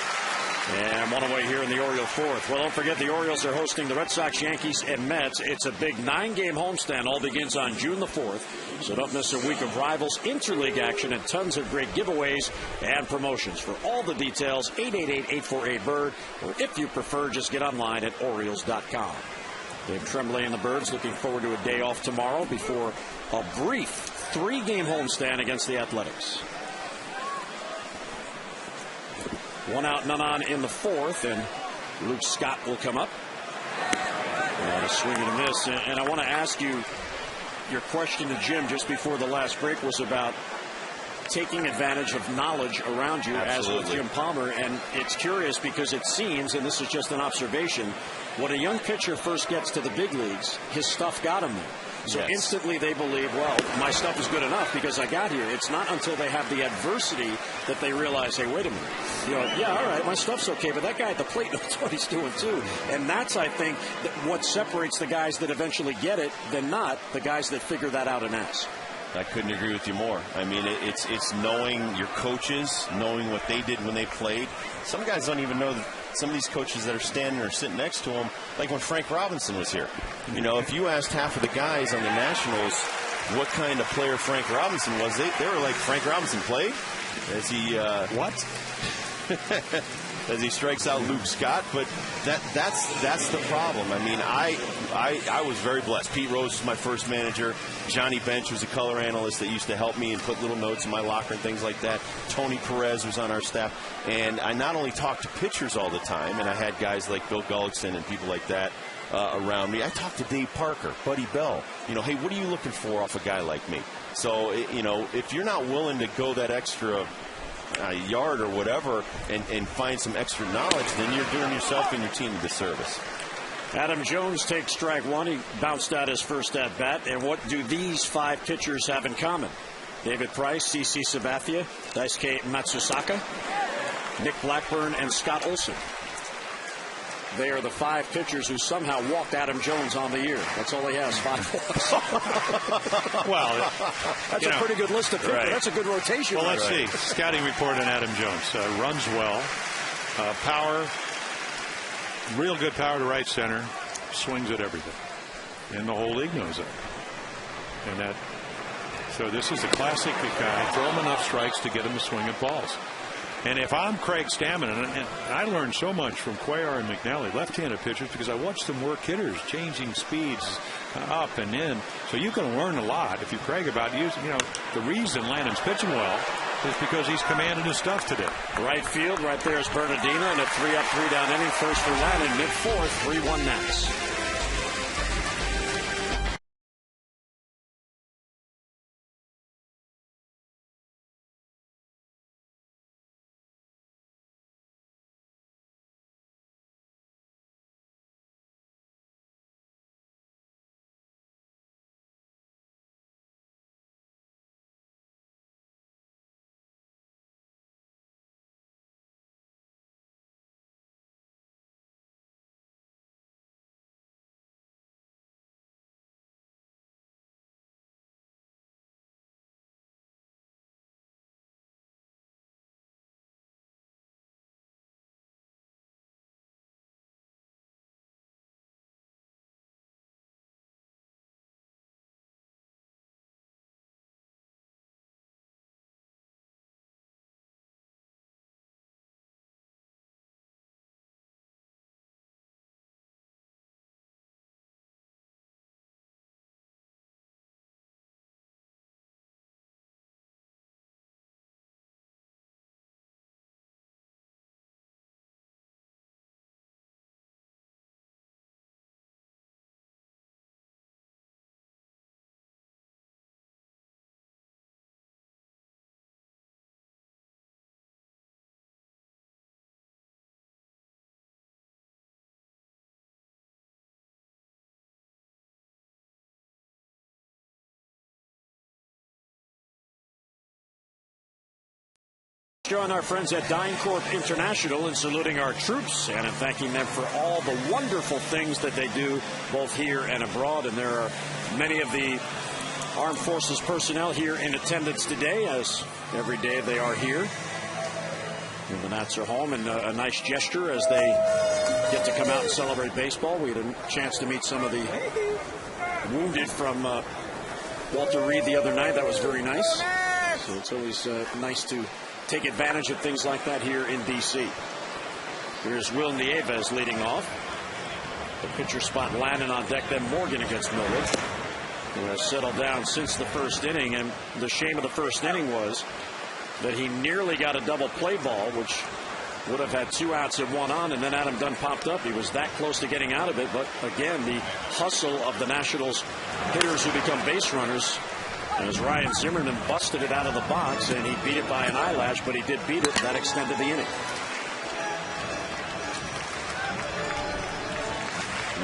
And one away here in the Oriole fourth. Well, don't forget the Orioles are hosting the Red Sox, Yankees, and Mets. It's a big 9-game homestand. All begins on June the 4th. So don't miss a week of rivals, interleague action, and tons of great giveaways and promotions. For all the details, 888-848-BIRD. Or if you prefer, just get online at Orioles.com. Dave Tremblay and the Birds looking forward to a day off tomorrow before a brief 3-game homestand against the Athletics. 1 out, none on in the 4th, and Luke Scott will come up. And a swing and a miss. And I want to ask you, your question to Jim just before the last break was about taking advantage of knowledge around you. Absolutely. As with Jim Palmer. And it's curious because it seems, and this is just an observation, when a young pitcher first gets to the big leagues, his stuff got him there. So yes. Instantly they believe, well, my stuff is good enough because I got here. It's not until they have the adversity that they realize, hey, wait a minute. Yeah, all right, my stuff's okay, but that guy at the plate knows what he's doing too. And that's, I think, what separates the guys that eventually get it than not the guys that figure that out and ask. I couldn't agree with you more. I mean, it's knowing your coaches, knowing what they did when they played. Some guys don't even know that some of these coaches that are standing or sitting next to them, like when Frank Robinson was here. If you asked half of the guys on the Nationals what kind of player Frank Robinson was, they were like, Frank Robinson played? As he what? As he strikes out Luke Scott, but that's the problem. I mean, I was very blessed. Pete Rose was my first manager. Johnny Bench was a color analyst that used to help me and put little notes in my locker and things like that. Tony Perez was on our staff, and I not only talked to pitchers all the time, and I had guys like Bill Gullickson and people like that around me. I talked to Dave Parker, Buddy Bell. Hey, what are you looking for off a guy like me? So, if you're not willing to go that extra yard or whatever and find some extra knowledge, then you're doing yourself and your team a disservice. Adam Jones takes strike one. He bounced out his first at bat. And what do these 5 pitchers have in common? David Price, C.C. Sabathia, Daisuke Matsusaka, Nick Blackburn, and Scott Olson. They are the 5 pitchers who somehow walked Adam Jones on the year. That's all he has, 5 Well, that's a pretty good list of pitchers. Right. That's a good rotation. Well, let's see. Scouting report on Adam Jones. Runs well. Power. Real good power to right center. Swings at everything. And the whole league knows it. So this is a classic guy. Throw him enough strikes to get him to swing at balls. And if I'm Craig Stammen, and I learned so much from Cuellar and McNally, left-handed pitchers, because I watched them work hitters, changing speeds up and in. So you can learn a lot if you're Craig about using, the reason Lannon's pitching well is because he's commanding his stuff today. Right field, right there is Bernardino, and a 3-up, 3-down inning. First for Lannon, mid-4th, 3-1 Nats. Join our friends at DynCorp International in saluting our troops and in thanking them for all the wonderful things that they do both here and abroad. And there are many of the Armed Forces personnel here in attendance today, as every day they are here. And the Nats are home, and a nice gesture as they get to come out and celebrate baseball. We had a chance to meet some of the wounded from Walter Reed the other night. That was very nice. So it's always nice to take advantage of things like that here in D.C. Here's Will Nieves leading off. The pitcher spot Lannon on deck, then Morgan against Millwood, who has settled down since the first inning. And the shame of the first inning was that he nearly got a double play ball, which would have had 2 outs and 1 on, and then Adam Dunn popped up. He was that close to getting out of it, but again, the hustle of the Nationals hitters who become base runners. As Ryan Zimmerman busted it out of the box, and he beat it by an eyelash, but he did beat it. That extended the inning.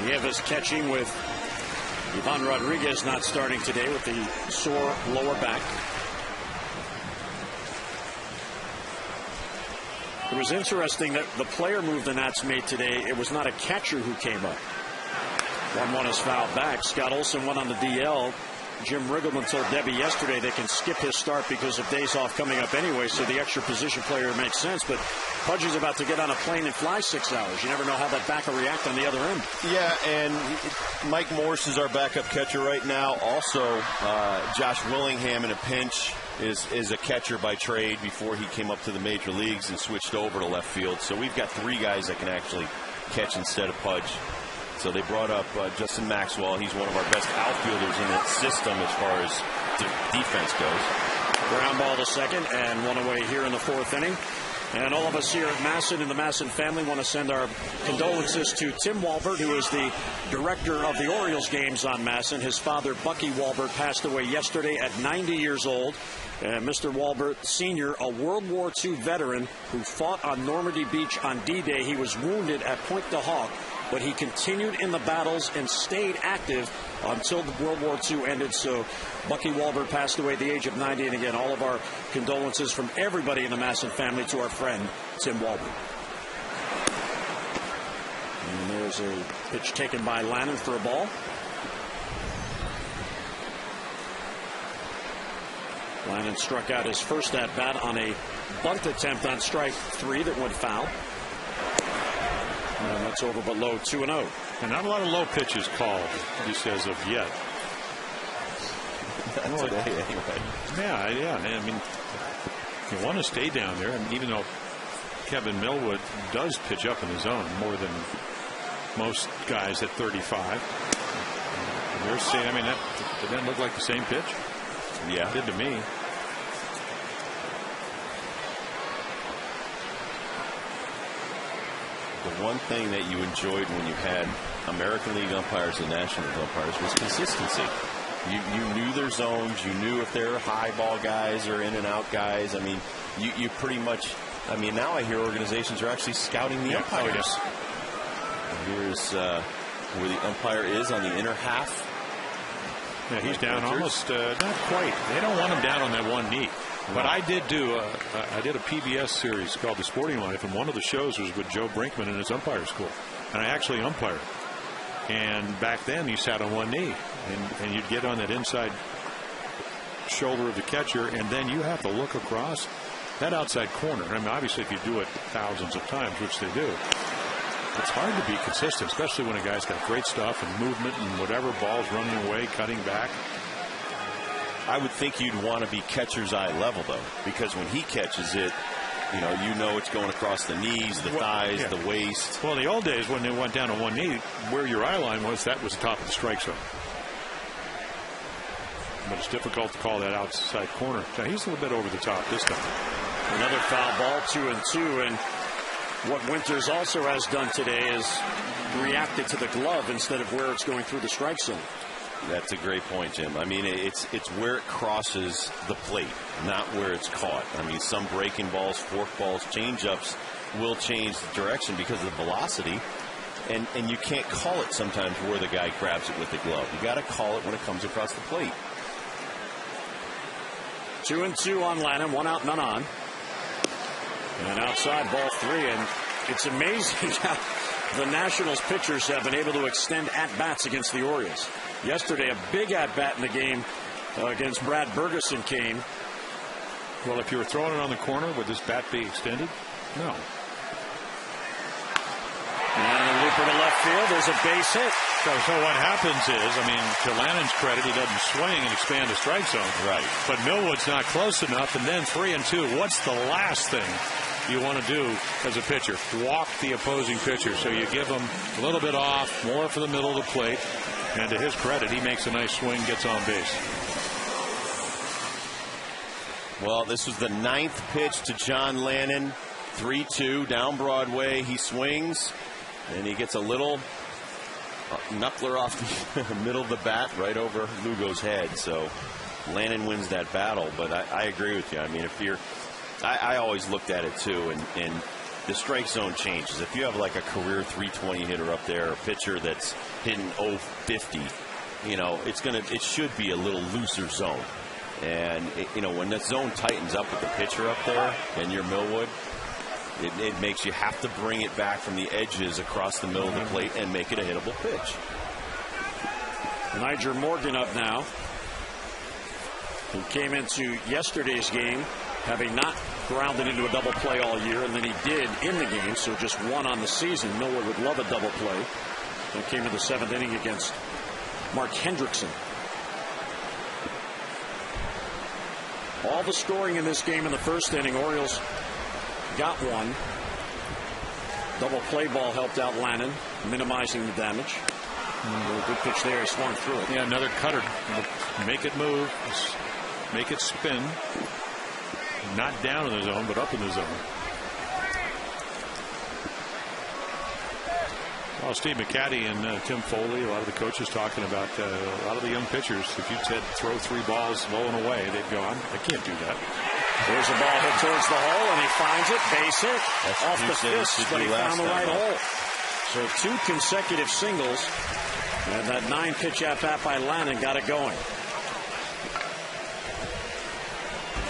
Nieves catching with Ivan Rodriguez not starting today with the sore lower back. It was interesting that the player move the Nats made today, it was not a catcher who came up. 1-1 is fouled back. Scott Olson went on the DL. Jim Riggleman told Debbie yesterday they can skip his start because of days off coming up anyway, so the extra position player makes sense. But Pudge is about to get on a plane and fly 6 hours. You never know how that back will react on the other end. Yeah, and Mike Morse is our backup catcher right now. Also, Josh Willingham in a pinch is a catcher by trade before he came up to the major leagues and switched over to left field. So we've got 3 guys that can actually catch instead of Pudge. So they brought up Justin Maxwell. He's one of our best outfielders in that system as far as defense goes. Ground ball to second and 1 away here in the 4th inning. And all of us here at Masson and the Masson family want to send our condolences to Tim Walbert, who is the director of the Orioles games on Masson. His father, Bucky Walbert, passed away yesterday at 90 years old. And Mr. Walbert, Sr., a World War II veteran who fought on Normandy Beach on D-Day. He was wounded at Pointe du Hoc, but he continued in the battles and stayed active until the World War II ended. So Bucky Walbert passed away at the age of 90. And again, all of our condolences from everybody in the Masson family to our friend, Tim Walbert. And there's a pitch taken by Lannon for a ball. Lannon struck out his first at-bat on a bunt attempt on strike 3 that went foul. And that's over but low, 2-0. And not a lot of low pitches called, he says, of yet. That's today, anyway. Yeah. I mean, you want to stay down there, and even though Kevin Millwood does pitch up in the zone more than most guys at 35. And they're saying, I mean, did that look like the same pitch? Yeah. It did to me. The one thing that you enjoyed when you had American League umpires and National League umpires was consistency. You knew their zones. You knew if they're high ball guys or in and out guys. I mean, you pretty much. I mean, now I hear organizations are actually scouting the umpires. Here's where the umpire is on the inner half. Yeah, he's down almost, not quite. They don't want him down on that one knee. But I did do a PBS series called The Sporting Life, and one of the shows was with Joe Brinkman in his umpire school. And I actually umpired. And back then, you sat on one knee, and you'd get on that inside shoulder of the catcher, and then you have to look across that outside corner. I mean, obviously, if you do it thousands of times, which they do, it's hard to be consistent, especially when a guy's got great stuff and movement and whatever, balls running away, cutting back. I would think you'd want to be catcher's eye level, though, because when he catches it, you know it's going across the knees, the thighs, the waist. Well, in the old days, when they went down on one knee, where your eye line was, that was the top of the strike zone. But it's difficult to call that outside corner. Now, he's a little bit over the top this time. Another foul ball, 2-2, and what Winters also has done today is reacted to the glove instead of where it's going through the strike zone. That's a great point, Jim. I mean, it's where it crosses the plate, not where it's caught. I mean, some breaking balls, fork balls, change-ups will change the direction because of the velocity, and you can't call it sometimes where the guy grabs it with the glove. You got to call it when it comes across the plate. 2-2 on Lannon, 1 out, none on. And outside, ball 3, and it's amazing how the Nationals pitchers have been able to extend at-bats against the Orioles. Yesterday, a big at-bat in the game against Brad Bergeson came. Well, if you were throwing it on the corner, would this bat be extended? No. And a looper to left field. There's a base hit. So what happens is, I mean, to Lannon's credit, he doesn't swing and expand the strike zone. Right. But Millwood's not close enough, and then 3-2. What's the last thing you want to do as a pitcher? Walk the opposing pitcher. So you give him a little bit off, more for the middle of the plate. And to his credit, he makes a nice swing, gets on base. Well, this was the 9th pitch to John Lannon. 3-2 down Broadway. He swings, and he gets a little knuckler off the middle of the bat right over Lugo's head. So Lannon wins that battle. But I agree with you. I mean, if you're, I always looked at it too, and the strike zone changes. If you have like a career 320 hitter up there, a pitcher that's hitting 050, you know, it should be a little looser zone. And when that zone tightens up with the pitcher up there, and you're Millwood, it makes you have to bring it back from the edges across the middle of the plate and make it a hittable pitch. Niger Morgan up now, who came into yesterday's game having not grounded into a double play all year, and then he did in the game, so just one on the season. Millwood would love a double play. That came in the 7th inning against Mark Hendrickson. All the scoring in this game in the first inning, Orioles got one. Double play ball helped out Lannon, minimizing the damage. A good pitch there. He swung through it. Yeah, another cutter. Make it move. Make it spin. Not down in the zone, but up in the zone. Well, Steve McCaddy and Tim Foley, a lot of the coaches talking about a lot of the young pitchers. If you said throw 3 balls low and away, they'd go, I can't do that. There's a ball hit towards the hole, and he finds it. Base hit. That's off the fist, but he found the right hole. So 2 consecutive singles, and that 9-pitch at-bat by Lannon got it going.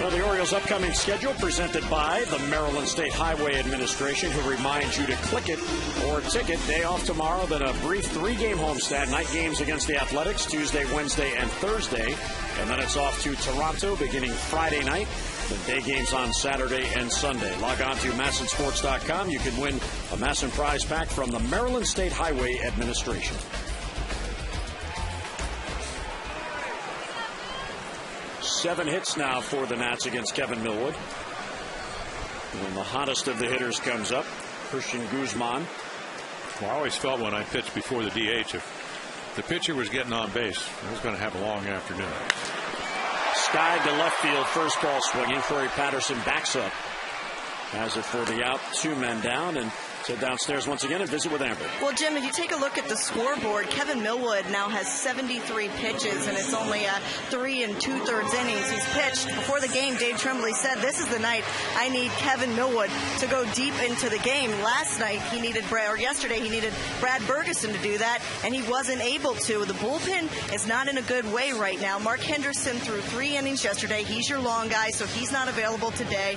Well, the Orioles' upcoming schedule presented by the Maryland State Highway Administration, who reminds you to click it or ticket. Day off tomorrow, then a brief 3-game homestand. Night games against the Athletics Tuesday, Wednesday, and Thursday. And then it's off to Toronto beginning Friday night. The day games on Saturday and Sunday. Log on to MASNsports.com. You can win a Masson prize pack from the Maryland State Highway Administration. Seven hits now for the Nats against Kevin Millwood. And the hottest of the hitters comes up, Christian Guzman. Well, I always felt when I pitched before the DH, if the pitcher was getting on base, I was going to have a long afternoon. Sky to left field, first ball swinging. Corey Patterson backs up. Has it for the out, 2 men down, and so downstairs once again and visit with Amber. Well, Jim, if you take a look at the scoreboard, Kevin Millwood now has 73 pitches, and it's only 3 2/3 innings he's pitched. Before the game, Dave Tremblay said, this is the night I need Kevin Millwood to go deep into the game. Last night, yesterday, he needed Brad Bergeson to do that, and he wasn't able to. The bullpen is not in a good way right now. Mark Henderson threw 3 innings yesterday. He's your long guy, so he's not available today.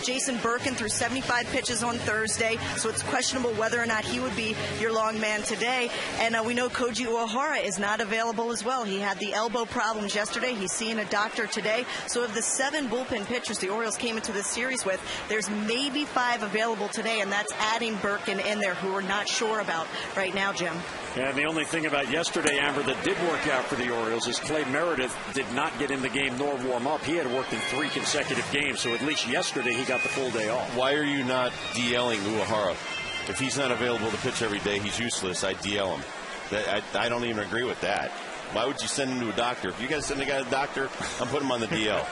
Jason Birkin threw 75 pitches on Thursday, so it's questionable whether or not he would be your long man today. And we know Koji Uehara is not available as well. He had the elbow problems yesterday. He's seeing a doctor today. So of the 7 bullpen pitchers the Orioles came into this series with, there's maybe 5 available today, and that's adding Birkin in there, who we're not sure about right now, Jim. And the only thing about yesterday, Amber, that did work out for the Orioles is Clay Meredith did not get in the game nor warm up. He had worked in 3 consecutive games, so at least yesterday he got the full day off. Why are you not DLing Uehara? If he's not available to pitch every day, he's useless. I DL him. I don't even agree with that. Why would you send him to a doctor? If you guys send a guy to a doctor, I'm putting him on the DL.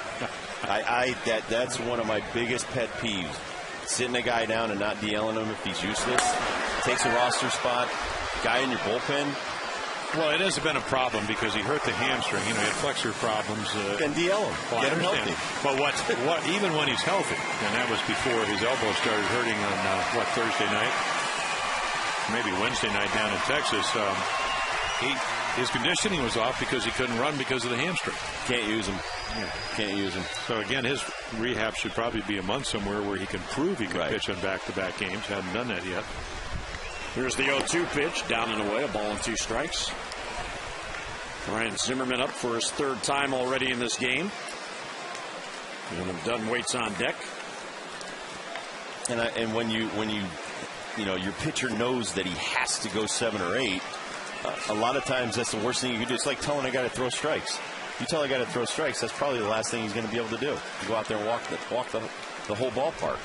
That's one of my biggest pet peeves. Sitting a guy down and not DLing him if he's useless. Takes a roster spot. Guy in your bullpen. Well, it has been a problem because he hurt the hamstring. He had flexor problems. And DL him. Well, get him healthy. But what? Even when he's healthy, and that was before his elbow started hurting on Thursday night, maybe Wednesday night down in Texas. His conditioning was off because he couldn't run because of the hamstring. Can't use him. Yeah. Can't use him. So again, his rehab should probably be a month somewhere where he can prove he can pitch on back-to-back games. Hasn't done that yet. Here's the 0-2 pitch, down and away, a ball and 2 strikes. Ryan Zimmerman up for his 3rd time already in this game. And Dunn waits on deck. And when you your pitcher knows that he has to go 7 or 8, a lot of times that's the worst thing you can do. It's like telling a guy to throw strikes. You tell a guy to throw strikes, that's probably the last thing he's going to be able to do. You go out there and walk the whole ballpark.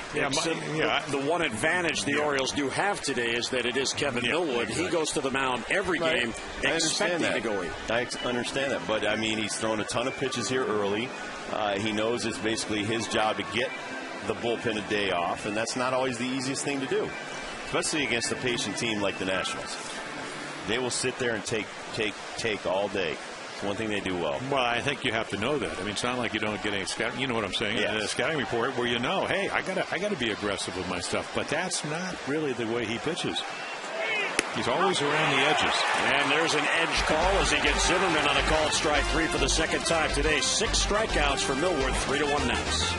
The one advantage the Orioles do have today is that it is Kevin Millwood. Exactly. He goes to the mound every game expecting to go 8. I understand that, but I mean, he's thrown a ton of pitches here early. He knows it's basically his job to get the bullpen a day off, and that's not always the easiest thing to do, especially against a patient team like the Nationals. They will sit there and take all day. It's one thing they do well. Well, I think you have to know that. I mean, it's not like you don't get any scouting. You know what I'm saying? Yes. A scouting report where you know, hey, I gotta be aggressive with my stuff. But that's not really the way he pitches. He's always around the edges. And there's an edge call as he gets Zimmerman on a called strike 3 for the second time today. 6 strikeouts for Millward, 3-1 Nats.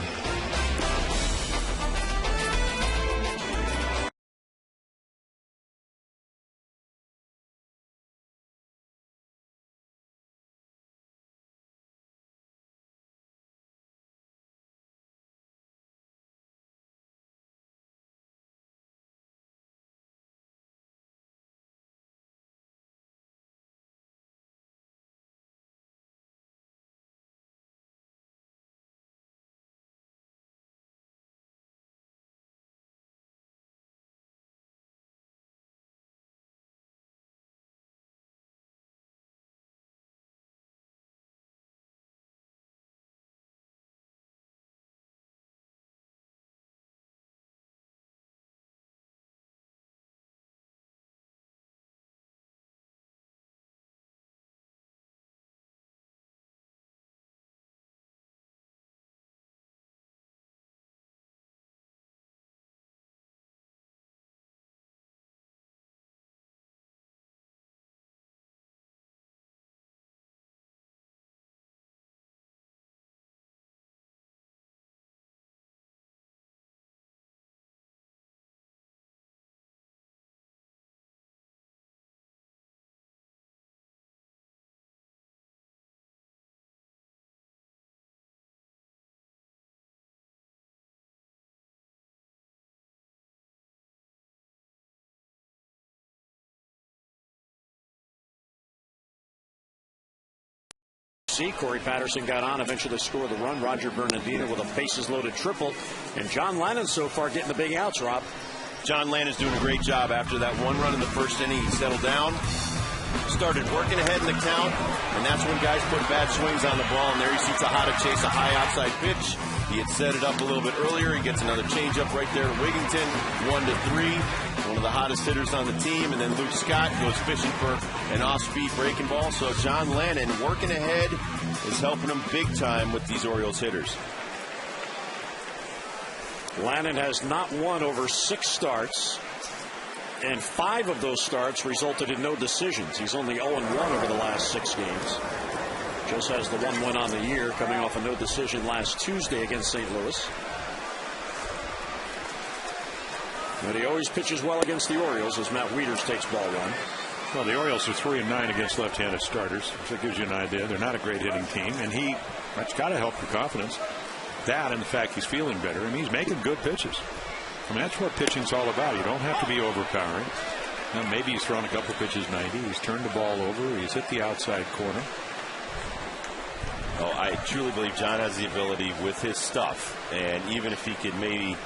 Corey Patterson got on, eventually scored the run. Roger Bernardino with a bases-loaded triple. And John Lannon so far getting the big outs, Rob. John Lannon's doing a great job after that 1 run in the first inning. He settled down, started working ahead in the count, and that's when guys put bad swings on the ball. And there he sees Tejada chase a high outside pitch. He had set it up a little bit earlier. He gets another changeup right there to Wigington, 1-3. One of the hottest hitters on the team. And then Luke Scott goes fishing for an off-speed breaking ball. So John Lannon working ahead is helping him big time with these Orioles hitters. Lannon has not won over 6 starts, and 5 of those starts resulted in no decisions. He's only 0-1 over the last 6 games. Just has the 1 win on the year, coming off a no decision last Tuesday against St. Louis. But he always pitches well against the Orioles as Matt Wieters takes ball 1. Well, the Orioles are 3-9 against left-handed starters. So that gives you an idea. They're not a great hitting team, and that's got to help your confidence. That and the fact he's feeling better. I mean, he's making good pitches. I mean, that's what pitching's all about. You don't have to be overpowering. Now, maybe he's thrown a couple pitches 90. He's turned the ball over. He's hit the outside corner. Oh, I truly believe John has the ability with his stuff, and even if he could maybe,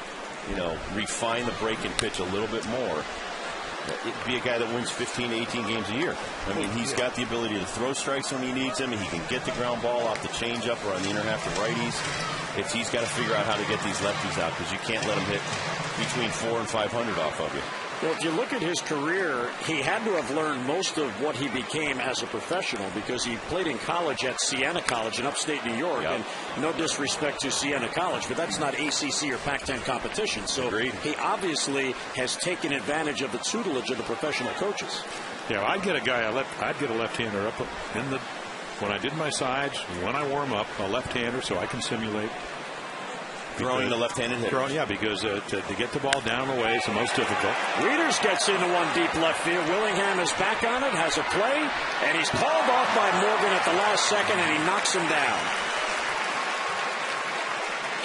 refine the break and pitch a little bit more, it'd be a guy that wins 15 to 18 games a year. I mean, he's got the ability to throw strikes when he needs them, and he can get the ground ball off the changeup or on the inner half of righties. He's got to figure out how to get these lefties out, because you can't let him hit between 400 and 500 off of you. Well, if you look at his career, he had to have learned most of what he became as a professional, because he played in college at Siena College in upstate New York. Yep. And no disrespect to Siena College, but that's not ACC or Pac-10 competition. So Agreed. He obviously has taken advantage of the tutelage of the professional coaches. Yeah, I'd get a guy, I'd get a left-hander up in the, when I did my sides, when I warm up, a left-hander so I can simulate. Throwing the left-handed hitter. Yeah, because to get the ball down the way is the most difficult. Wieters gets into one deep left field. Willingham is back on it, has a play, and he's called off by Morgan at the last second, and he knocks him down.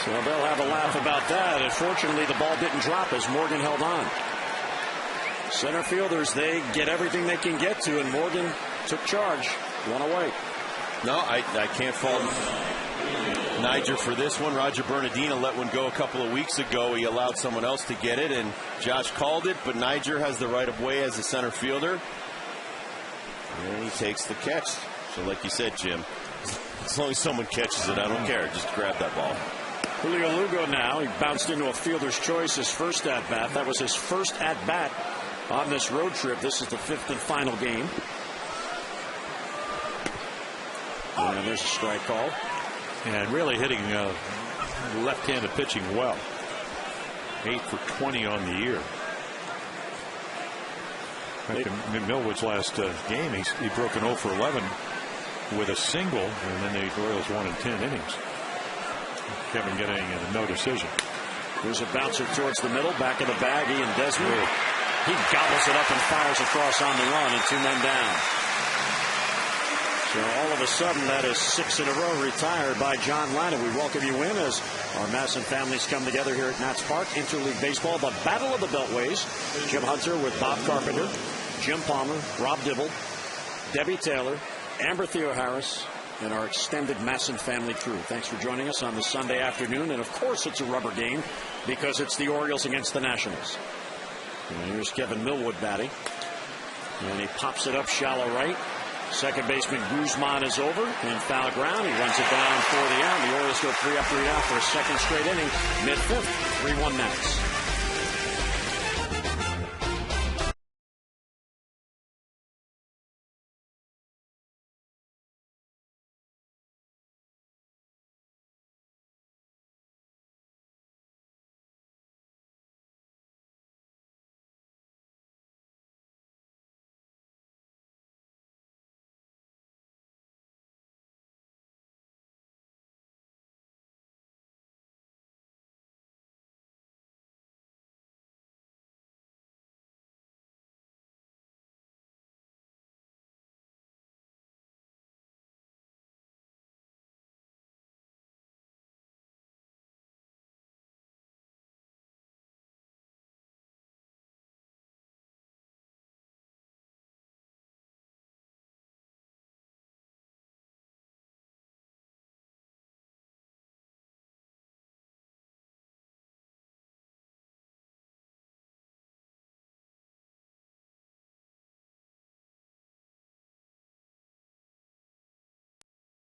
So they'll have a laugh about that. Unfortunately, the ball didn't drop as Morgan held on. Center fielders, they get everything they can get to, and Morgan took charge. 1 away. No, I can't fault Niger for this one. Roger Bernardino let one go a couple of weeks ago. He allowed someone else to get it, and Josh called it, but Niger has the right of way as a center fielder. And he takes the catch. So like you said, Jim, as long as someone catches it, I don't care. Just grab that ball. Julio Lugo now. He bounced into a fielder's choice his first at-bat. That was his first at-bat on this road trip. This is the 5th and final game. And there's a strike call. And really hitting left-handed pitching well. 8 for 20 on the year. In Millwood's last game, he broke an 0 for 11 with a single, and then the Orioles won in 10 innings. Kevin getting a no decision. There's a bouncer towards the middle, back of the bag. Ian Desmond. He gobbles it up and fires across on the run, and 2 men down. So all of a sudden, that is 6 in a row retired by John Lannan. We welcome you in as our Masson families come together here at Nats Park. Interleague Baseball, the Battle of the Beltways. Jim Hunter with Bob Carpenter, Jim Palmer, Rob Dibble, Debbie Taylor, Amber Theo-Harris, and our extended Masson family crew. Thanks for joining us on this Sunday afternoon. And, of course, it's a rubber game because it's the Orioles against the Nationals. And here's Kevin Millwood batting. And he pops it up shallow right. Second baseman Guzman is over and foul ground. He runs it down for the out. The Orioles go 3 up, 3 down for a second straight inning. Mid-5th, 3-1 Nats.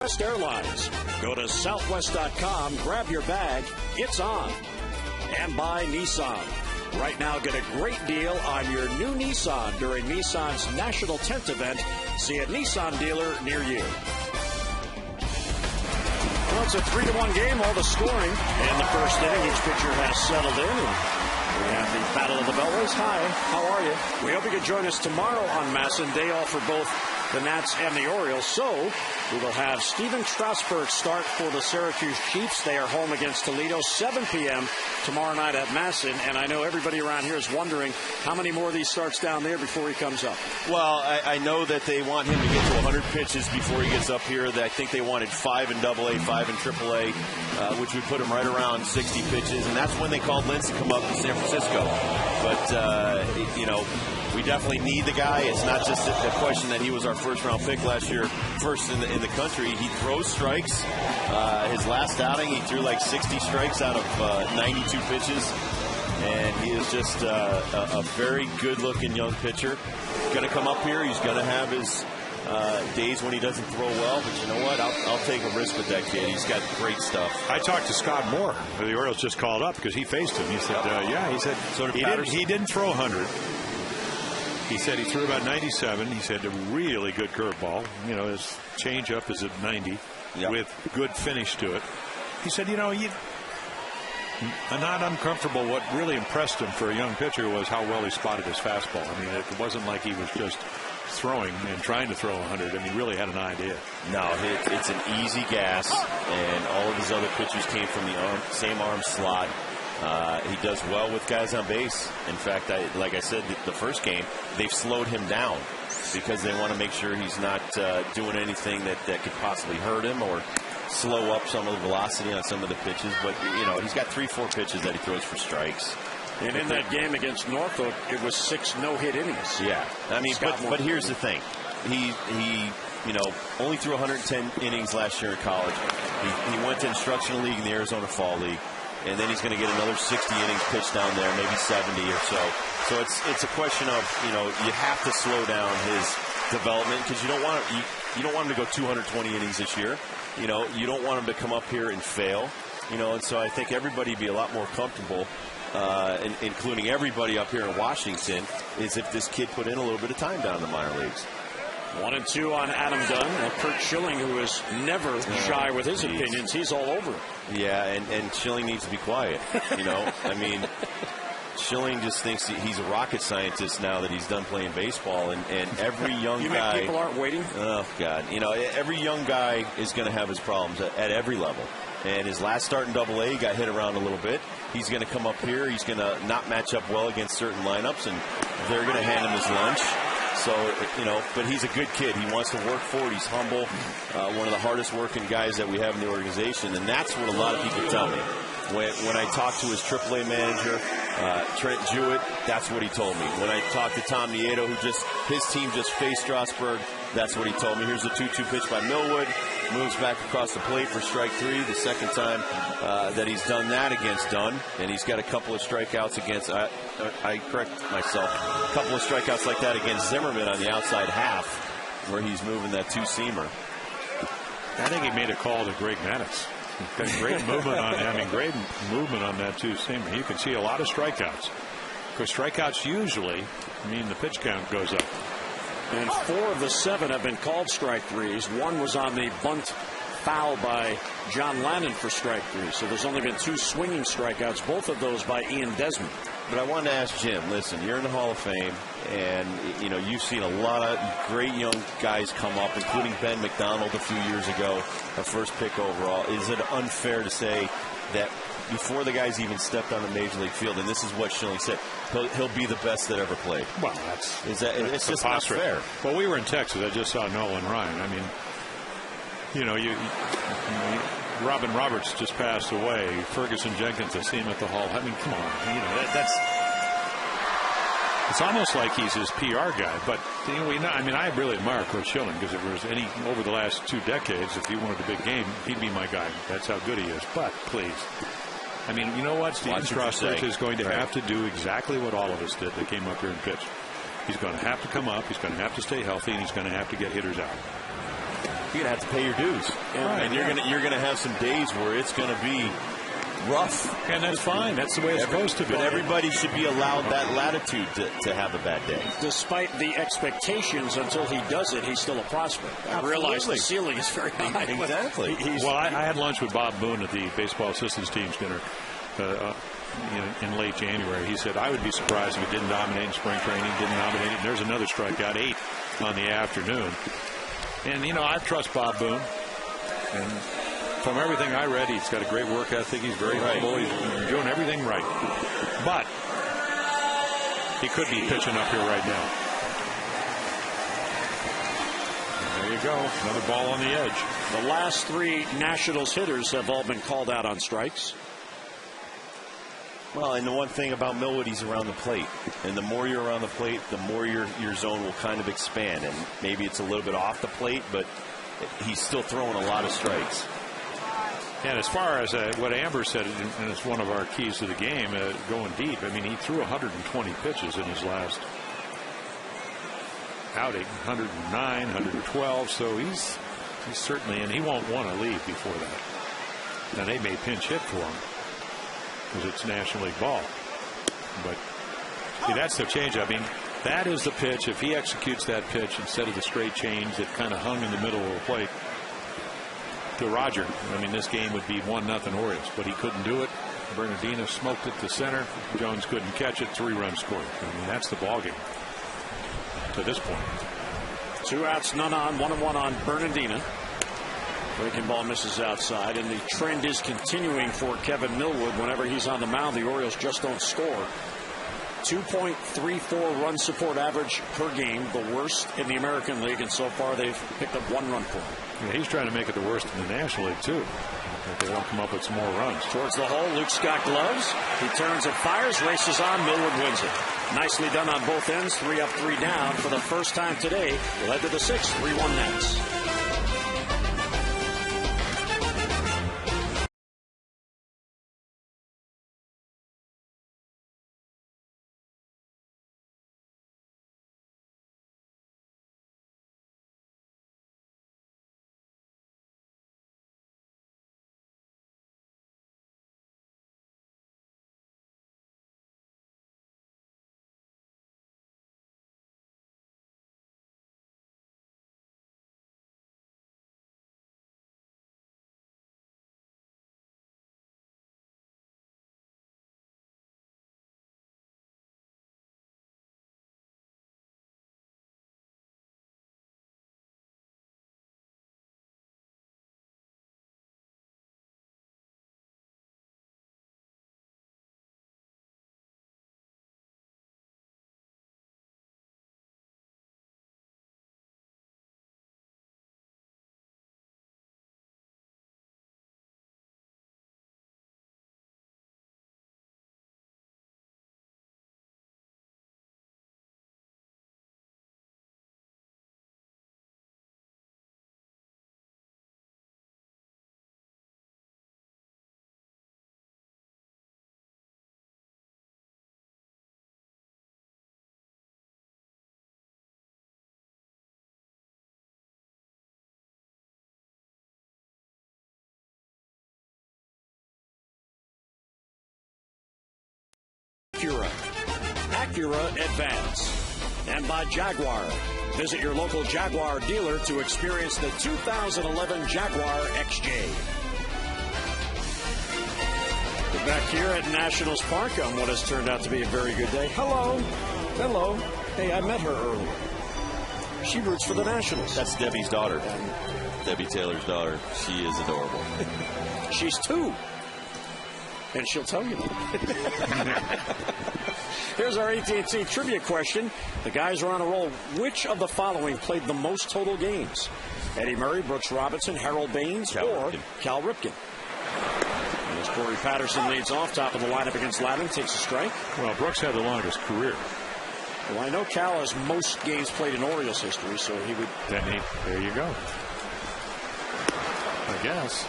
Southwest Airlines. Go to southwest.com, grab your bag, it's on. And by Nissan. Right now, get a great deal on your new Nissan during Nissan's National Tent Event. See a Nissan dealer near you. Well, it's a 3-1 game, all the scoring. And the first inning, each pitcher has settled in. And we have the Battle of the Beltways. Hi, how are you? We hope you can join us tomorrow on Masson. Day off for both the Nats and the Orioles. So we will have Steven Strasburg start for the Syracuse Chiefs. They are home against Toledo, 7 p.m. tomorrow night at Masson. And I know everybody around here is wondering how many more of these starts down there before he comes up. Well, I know that they want him to get to 100 pitches before he gets up here. I think they wanted 5 in AA, 5 in AAA, which would put him right around 60 pitches. And that's when they called Lentz to come up to San Francisco. But, we definitely need the guy. It's not just a question that he was our first-round pick last year, first in the country. He throws strikes. His last outing, he threw like 60 strikes out of 92 pitches. And he is just a very good-looking young pitcher. Going to come up here. He's going to have his days when he doesn't throw well. But you know what? I'll take a risk with that kid. He's got great stuff. I talked to Scott Moore, who the Orioles just called up because he faced him. He said, he said so he didn't throw 100. He said he threw about 97. He said a really good curveball. You know, his changeup is at 90 with good finish to it. He said, I'm not uncomfortable. What really impressed him for a young pitcher was how well he spotted his fastball. I mean, it wasn't like he was just throwing and trying to throw 100. I mean, he really had an idea. No, it's an easy gas, and all of his other pitches came from the same arm slot. He does well with guys on base. In fact, like I said, the first game, they've slowed him down because they want to make sure he's not doing anything that could possibly hurt him or slow up some of the velocity on some of the pitches. But, he's got 3-4 pitches that he throws for strikes. And in that game against Norfolk, it was 6 no-hit innings. Yeah. I mean, but here's the thing. He only threw 110 innings last year in college. He went to Instructional League in the Arizona Fall League. And then he's going to get another 60 innings pitched down there, maybe 70 or so. So it's a question of, you have to slow down his development because you don't want him to go 220 innings this year. You don't want him to come up here and fail. And so I think everybody would be a lot more comfortable, including everybody up here in Washington, is if this kid put in a little bit of time down in the minor leagues. 1-2 on Adam Dunn. And Kurt Schilling, who is never shy with his opinions, he's all over it. Yeah, and Schilling needs to be quiet. I mean, Schilling just thinks he's a rocket scientist now that he's done playing baseball, and every young guy. People aren't waiting? Oh, God. Every young guy is going to have his problems at every level. And his last start in Double-A, he got hit around a little bit. He's going to come up here. He's going to not match up well against certain lineups, and they're going to hand him his lunch. So, but he's a good kid. He wants to work for it. He's humble. One of the hardest working guys that we have in the organization. And that's what a lot of people tell me. When I talk to his AAA manager, Trent Jewett, that's what he told me. When I talked to Tom Nieto, his team just faced Strasburg, that's what he told me. Here's a 2-2 pitch by Millwood. Moves back across the plate for strike 3, the second time that he's done that against Dunn. And he's got a couple of strikeouts against, I correct myself, a couple of strikeouts like that against Zimmerman on the outside half, where he's moving that two-seamer. I think he made a call to Greg Maddux. Got great movement on that two-seamer. You can see a lot of strikeouts. Because strikeouts usually mean the pitch count goes up. And 4 of the 7 have been called strike 3s. One was on the bunt foul by John Lannon for strike 3. So there's only been 2 swinging strikeouts, both of those by Ian Desmond. But I wanted to ask Jim, listen, you're in the Hall of Fame, and, you've seen a lot of great young guys come up, including Ben McDonald a few years ago, a first pick overall. Is it unfair to say that before the guys even stepped on the major league field, and this is what Schilling said, he'll be the best that ever played? Well, it's just not fair. Well, we were in Texas. I just saw Nolan Ryan. I mean, Robin Roberts just passed away. Ferguson Jenkins, I see him at the Hall. I mean, come on. It's almost like he's his PR guy. But I really admire Coach Schilling, because if there was over the last 2 decades, if he wanted a big game, he'd be my guy. That's how good he is. But please. I mean, you know what? Steven Strasburg is going to have to do exactly what all of us did that came up here and pitched. He's going to have to come up. He's going to have to stay healthy, and he's going to have to get hitters out. You're going to have to pay your dues. And you're going to have some days where it's going to be rough. And that's fine. That's the way it's supposed to be. But everybody should be allowed that latitude to have a bad day. Despite the expectations, until he does it, he's still a prospect. I realize the ceiling is very high. Exactly. I had lunch with Bob Boone at the baseball assistants team's dinner in late January. He said, I would be surprised if he didn't dominate in spring training, didn't dominate it. There's another strikeout, 8 on the afternoon. And, I trust Bob Boone. And from everything I read, he's got a great work ethic. He's very humble. He's doing everything right. But he could be pitching up here right now. And there you go. Another ball on the edge. The last 3 Nationals hitters have all been called out on strikes. Well, and the one thing about Millwood, he's around the plate. And the more you're around the plate, the more your zone will kind of expand. And maybe it's a little bit off the plate, but he's still throwing a lot of strikes. And as far as what Amber said, and it's one of our keys to the game, going deep, I mean, he threw 120 pitches in his last outing, 109, 112. So he's certainly, and he won't want to leave before that. Now, they may pinch hit for him because it's National League ball. But see, that's the change. I mean, that is the pitch. If he executes that pitch instead of the straight change that kind of hung in the middle of the plate to Roger, I mean, this game would be 1-0 Orioles, but he couldn't do it. Bernardino smoked it to center. Jones couldn't catch it. 3-run scored. I mean, that's the ball game to this point. 2 outs, none on, 1-1 on Bernardino. Breaking ball misses outside, and the trend is continuing for Kevin Millwood. Whenever he's on the mound, the Orioles just don't score. 2.34 run support average per game, the worst in the American League, and so far they've picked up 1 run for him. Yeah, he's trying to make it the worst in the National League, too. If they don't come up with some more runs. Towards the hole, Luke Scott gloves. He turns and fires, races on. Millwood wins it. Nicely done on both ends. 3 up, 3 down for the first time today. Led to the 6th, 3-1 Nats. Acura Advance. And by Jaguar. Visit your local Jaguar dealer to experience the 2011 Jaguar XJ. We're back here at Nationals Park on what has turned out to be a very good day. Hello. Hello. Hey, I met her earlier. She roots for the Nationals. That's Debbie's daughter. Debbie Taylor's daughter. She is adorable. She's 2. And she'll tell you that. Here's our AT&T trivia question. The guys are on a roll. Which of the following played the most total games? Eddie Murray, Brooks Robinson, Harold Baines, Cal Ripken? And as Corey Patterson leads off, top of the lineup against Lavin, takes a strike. Well, Brooks had the longest career. Well, I know Cal has most games played in Orioles history, so he would... There you go. I guess.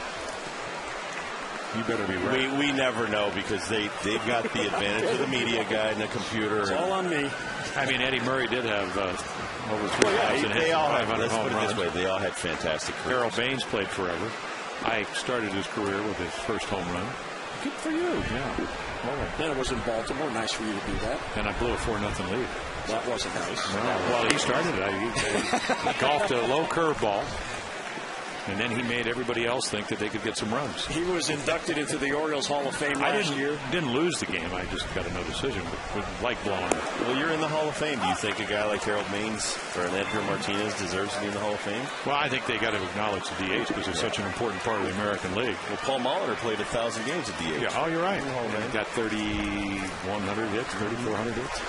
You better be right. We never know because they've got the advantage of the media guide and the computer. It's all on me. I mean, Eddie Murray did have over 3,000 hits. Let's put it this way. They all had fantastic careers. Harold Baines played forever. I started his career with his first home run. Good for you. Yeah. Then it was in Baltimore. Nice for you to do that. And I blew a 4-0 lead. That wasn't nice. No. Well, he started it. He golfed a low curveball. And then he made everybody else think that they could get some runs. He was inducted into the Orioles Hall of Fame last year. Didn't lose the game. I just got no decision. But like blowing it. Well, you're in the Hall of Fame. Do you think a guy like Harold Baines or an Edgar Martinez deserves to be in the Hall of Fame? Well, I think they got to acknowledge the DH because it's such an important part of the American League. Well, Paul Molitor played 1,000 games at DH. Yeah, you're right. He got 3,100 hits, 3,400 hits.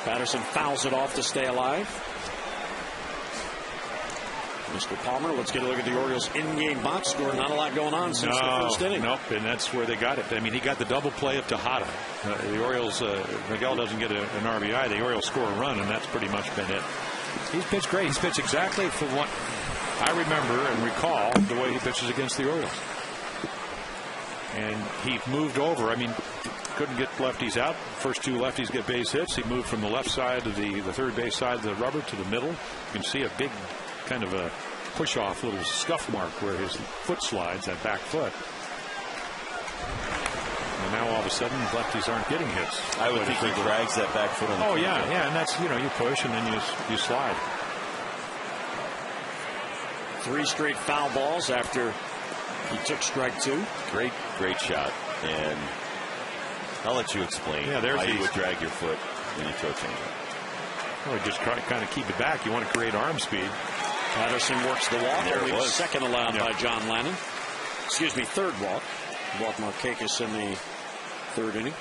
Patterson fouls it off to stay alive. Mr. Palmer, let's get a look at the Orioles' in-game box score. Not a lot going on since the first inning. Nope, and that's where they got it. I mean, he got the double play of Tejada. The Orioles, Miguel doesn't get an RBI. The Orioles score a run, and that's pretty much been it. He's pitched great. He's pitched exactly for what I remember and recall the way he pitches against the Orioles. And he moved over. I mean, couldn't get lefties out. First 2 lefties get base hits. He moved from the left side of the third base side of the rubber to the middle. You can see a big kind of a push-off little scuff mark where his foot slides, that back foot. And now all of a sudden lefties aren't getting hits. I would think he drags that back foot on the field. Yeah, and that's, you push and then you slide. 3 straight foul balls after he took strike 2. Great shot. And I'll let you explain why you would drag your foot when you throw changeup. Well, just kind of keep it back. You want to create arm speed. Patterson works the walk. There it was. Second allowed by John Lannon. Excuse me, third walk. Walk Markakis in the 3rd inning.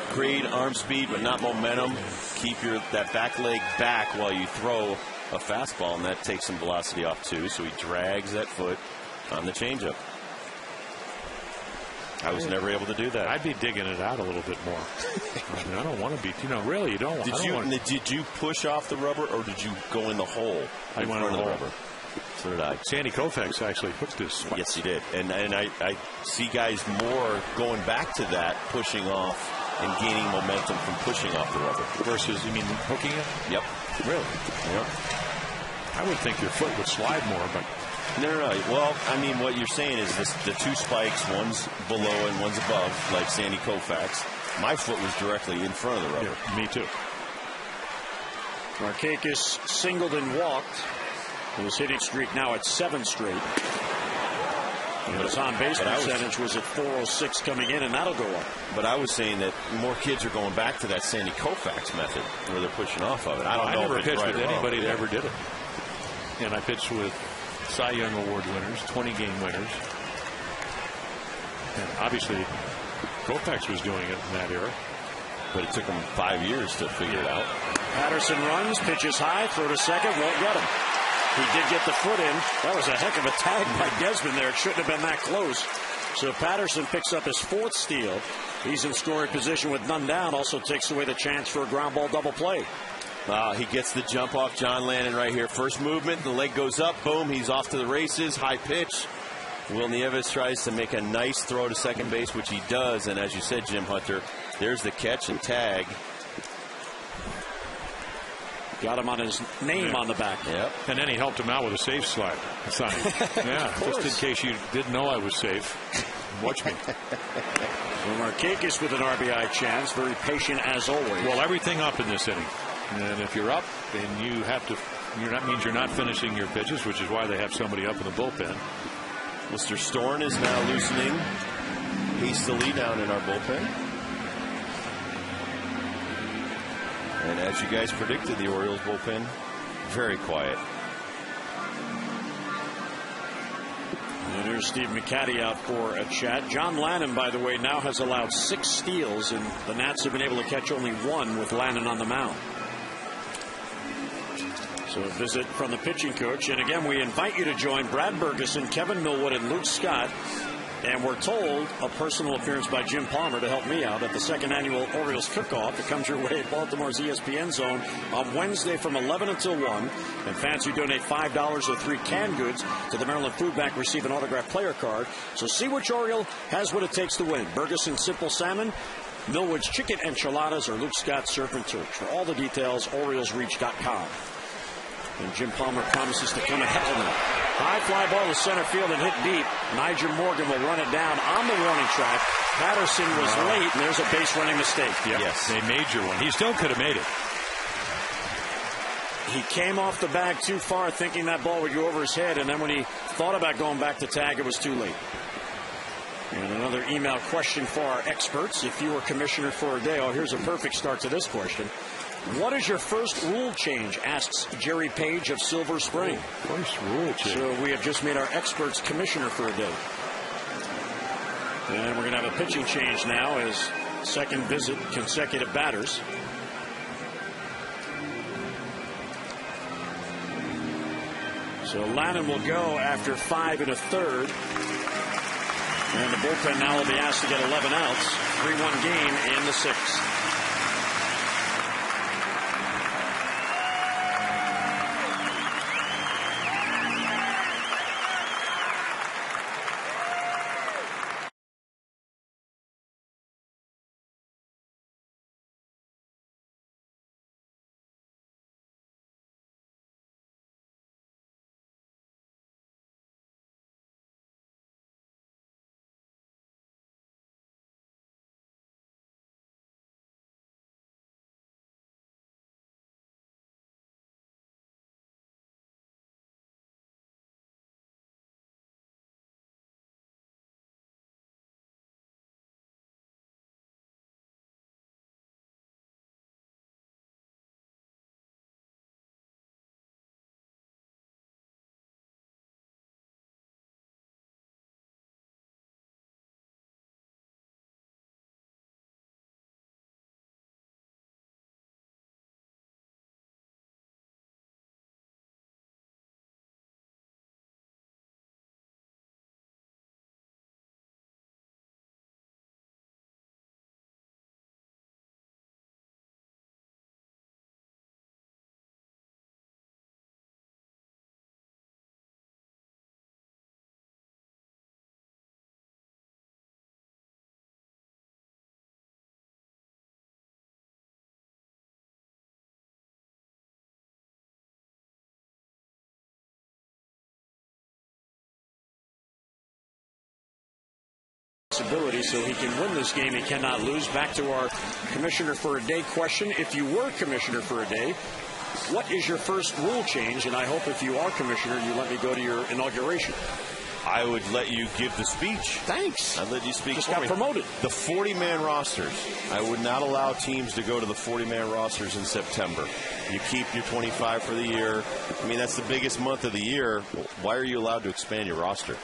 Create arm speed, but not momentum. Keep that back leg back while you throw a fastball, and that takes some velocity off too. So he drags that foot on the changeup. I was never able to do that. I'd be digging it out a little bit more. I mean, I don't want to be, really, you don't. Did you push off the rubber, or did you go in the hole? I went in the rubber. So did I. Sandy Koufax actually hooked his spike. Yes, he did. And I see guys more going back to that, pushing off and gaining momentum from pushing off the rubber. Versus, you mean hooking it? Yep. Really? Yep. I would think your foot would slide more, but... No. Well, I mean, what you're saying is the 2 spikes, one's below and one's above, like Sandy Koufax. My foot was directly in front of the rubber. Yeah, me too. Markakis singled and walked. His hitting streak now at 7 straight. His on-base percentage was at .406 coming in, and that'll go up. But I was saying that more kids are going back to that Sandy Koufax method where they're pushing off of it. I never pitched with anybody that ever did it. And I pitched with Cy Young Award winners, 20-game winners. And obviously, Koufax was doing it in that era. But it took him 5 years to figure it out. Patterson runs, pitches high, throw to second, won't get him. He did get the foot in. That was a heck of a tag by Desmond there. It shouldn't have been that close. So Patterson picks up his 4th steal. He's in scoring position with none down. Also takes away the chance for a ground ball double play. He gets the jump off John Lannon right here. First movement, the leg goes up, boom, he's off to the races, high pitch. Will Nieves tries to make a nice throw to second base, which he does, and as you said, Jim Hunter, there's the catch and tag. Got him on his name on the back. Yep. And then he helped him out with a safe sign. Yeah, just in case you didn't know I was safe. Watch me. So Markakis with an RBI chance, very patient as always. Well, everything up in this inning. And if you're up, then you have to, means you're not finishing your pitches, which is why they have somebody up in the bullpen. Mr. Storn is now loosening hastily down in our bullpen. And as you guys predicted, the Orioles bullpen, very quiet. And there's Steve McCatty out for a chat. John Lannon, by the way, now has allowed 6 steals, and the Nats have been able to catch only 1 with Lannon on the mound. So a visit from the pitching coach. And again, we invite you to join Brad Bergeson, Kevin Millwood, and Luke Scott. And we're told a personal appearance by Jim Palmer to help me out at the 2nd annual Orioles Cook-Off that comes your way at Baltimore's ESPN Zone on Wednesday from 11 until 1. And fans who donate $5 or 3 canned goods to the Maryland Food Bank receive an autographed player card. So see which Oriole has what it takes to win. Bergeson Simple Salmon, Millwood's Chicken Enchiladas, or Luke Scott's Surf and Turf. For all the details, OriolesReach.com. And Jim Palmer promises to come ahead of them. High fly ball to center field and hit deep. Niger Morgan will run it down on the warning track. Patterson was late, and there's a base running mistake. Yep. Yes. A major one. He still could have made it. He came off the bag too far, thinking that ball would go over his head, and then when he thought about going back to tag, it was too late. And another email question for our experts. If you were commissioner for a day, here's a perfect start to this question. What is your first rule change? Asks Jerry Page of Silver Spring. First rule change. So we have just made our experts commissioner for a day. And we're going to have a pitching change now as second visit consecutive batters. So Lannon will go after 5 1/3. And the bullpen now will be asked to get 11 outs. 3-1 game in the 6th. So he can win this game. He cannot lose. Back to our commissioner for a day question. If you were commissioner for a day, what is your first rule change? And I hope if you are commissioner, you let me go to your inauguration. I would let you give the speech. Thanks. I'd let you speak. Just got promoted. The 40-man rosters. I would not allow teams to go to the 40-man rosters in September. You keep your 25 for the year. I mean, that's the biggest month of the year. Why are you allowed to expand your roster?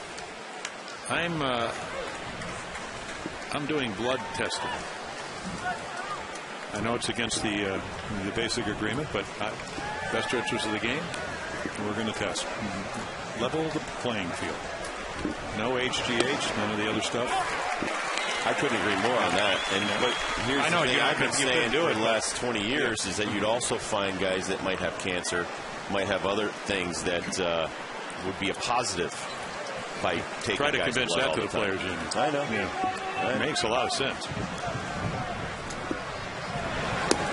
I'm doing blood testing. I know it's against the basic agreement, but best interest of the game, we're going to test. Level the playing field. No HGH, none of the other stuff. I couldn't agree more on that. But here's the thing I've been saying for the last 20 years is that you'd also find guys that might have cancer, might have other things that would be a positive by taking Try to guys' convince blood that all to the the time. players union. I know. Yeah. It makes a lot of sense.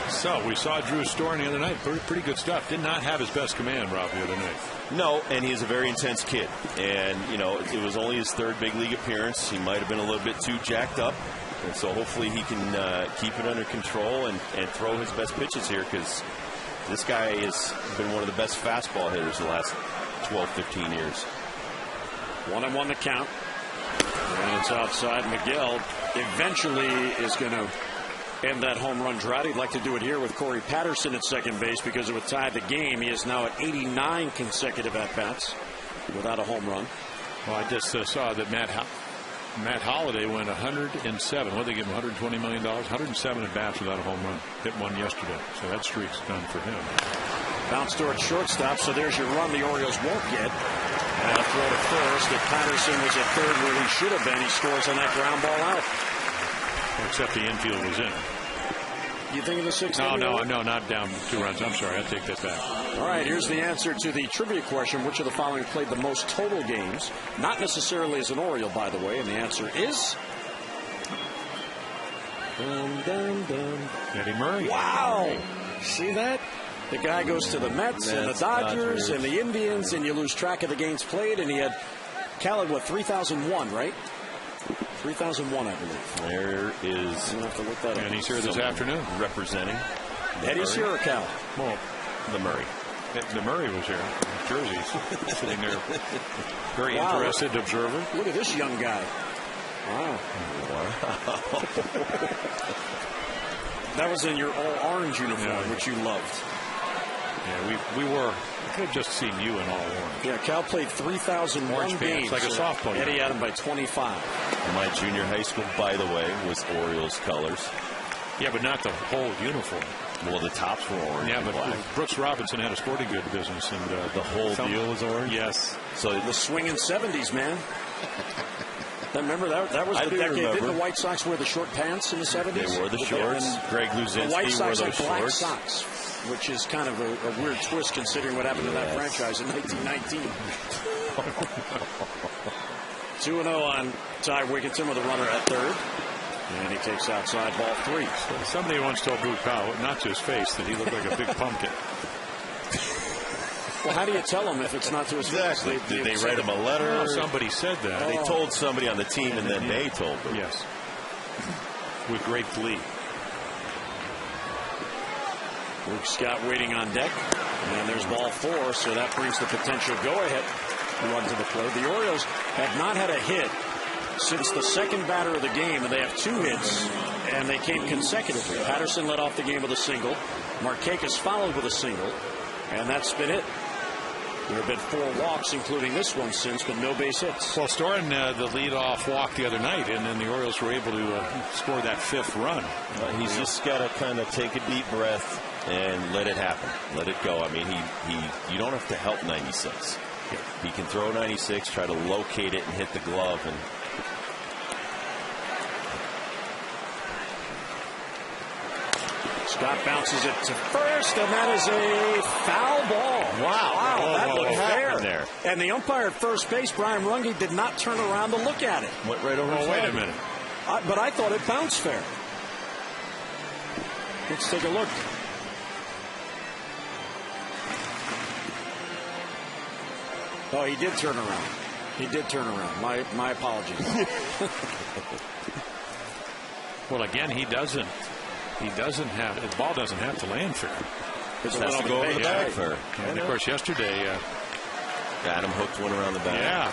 So we saw Drew Storen the other night. Pretty good stuff. Did not have his best command, Rob, the other night. No, and he's a very intense kid. And, you know, it was only his third big league appearance. He might have been a little bit too jacked up. And so hopefully he can keep it under control and throw his best pitches here, because this guy has been one of the best fastball hitters the last 12, 15 years. 1-1 the count. And it's outside. Miguel eventually is going to end that home run drought. He'd like to do it here with Corey Patterson at second base, because it would tie the game. He is now at 89 consecutive at-bats without a home run. Well, I just saw that Matt Holliday went 107. What did they give him, $120 million? 107 at-bats without a home run. Hit one yesterday. So that streak's done for him. Bounce towards shortstop, so there's your run the Orioles won't get. Throw to first. If Patterson was at third where he should have been, he scores on that ground ball out. Except the infield was in. You think of the 6? No, not down 2 runs. I'm sorry, I take that back. All right, here's the answer to the trivia question. Which of the following played the most total games? Not necessarily as an Oriole, by the way, and the answer is... Eddie Murray. Wow! See that? The guy goes to the Mets and the Dodgers and the Indians, and you lose track of the games played, and he had Cal had, 3,001, right? 3,001, I believe. There is. You'll have to look that up. And he's here this afternoon. Representing. Eddie's here or Cal? Well, the Murray. The Murray was here. Jersey, sitting there. Very interested observer. Look at this young guy. Wow. That was in your all-orange uniform, which you loved. Yeah, we were. I could have just seen you in all orange. Yeah, Cal played 3,001 games. Like a softball. Eddie had him by 25. My junior high school, by the way, was Orioles colors. Yeah, but not the whole uniform. Well, the tops were orange. Yeah, but Brooks Robinson had a sporting good business, and the whole deal was orange. Yes. So the swinging 70s, man. Remember that was the decade. Didn't the White Sox wear the short pants in the 70s? They wore the shorts. Greg Luzinski the White Sox wore had those black shorts. socks, which is kind of a weird twist considering what happened to that franchise in 1919. 2-0 on Ty Wigginton with a runner at third. And he takes outside ball 3. Somebody once told Blue Cow, not to his face, that he looked like a big pumpkin. Well, how do you tell him if it's not to his face? Did they write him a letter? No, somebody said that. They told somebody on the team, and then they told them. Yes. With great glee. Luke Scott waiting on deck. And there's ball 4, so that brings the potential go-ahead run to the plate. The Orioles have not had a hit since the second batter of the game, and they have 2 hits, and they came consecutively. Patterson led off the game with a single. Markakis followed with a single, and that's been it. There have been 4 walks, including this one since, but no base hits. Well, Storen, the leadoff walk the other night, and then the Orioles were able to score that 5th run. He's just got to kind of take a deep breath and let it happen. Let it go. I mean, you don't have to help 96. He can throw 96, try to locate it and hit the glove, and Scott bounces it to first, and that is a foul ball. Wow, that looked fair. There. And the umpire at first base, Brian Runge, did not turn around to look at it. Went right over his head. Wait a minute. But I thought it bounced fair. Let's take a look. Oh, he did turn around. He did turn around. My apologies. Well, again, he doesn't have, the ball doesn't have to land fair. It has to go over the back fair. And of course, yesterday, Adam hooked one around the back. Yeah.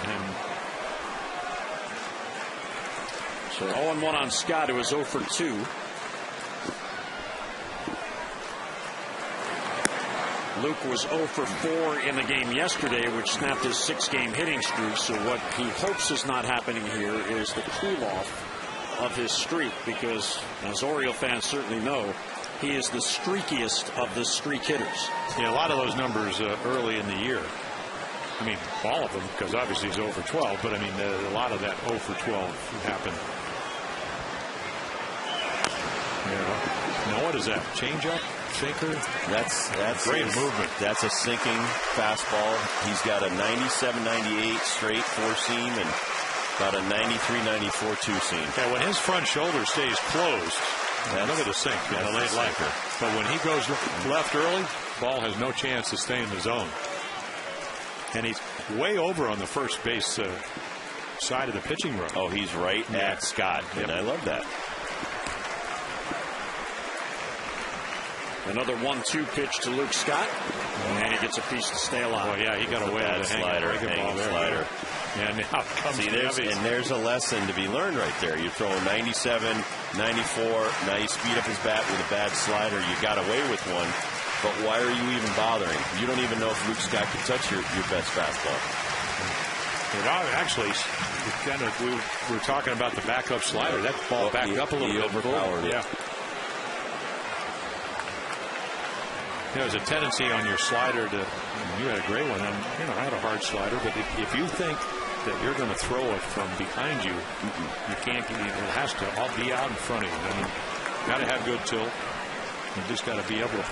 So 0-1 on Scott, who was 0 for 2. Luke was 0 for 4 in the game yesterday, which snapped his 6-game hitting streak. So what he hopes is not happening here is the cool-off of his streak, because, as Oriole fans certainly know, he is the streakiest of the streak hitters. Yeah, a lot of those numbers early in the year. I mean, all of them, because obviously he's 0 for 12, but I mean, a lot of that 0 for 12 happened. Yeah. Now, what is that? Changeup? Sinker? That's great movement. That's a sinking fastball. He's got a 97-98 straight 4-seam and about a 93-94 2-seam. Yeah, when his front shoulder stays closed, Look at the sink. Yeah, the late lifer. But when he goes left early, ball has no chance to stay in the zone. And he's way over on the first base side of the pitching row. Oh, he's right at Scott. And I love that. Another 1-2 pitch to Luke Scott. And he gets a piece to stay alive. Well, yeah, he got away with a hanging slider. And now comes there's a lesson to be learned right there. You throw a 97, 94, now you speed up his bat with a bad slider. You got away with one, but why are you even bothering? You don't even know if Luke Scott can touch your best fastball. Actually, we were talking about the backup slider. That ball backed up a little bit. Overpowered it. Yeah. There's a tendency on your slider to, you had a great one, and I had a hard slider, but if you think that you're going to throw it from behind you, you can't. It has to all be out in front of you. I mean, got to have good tilt. You just got to be able to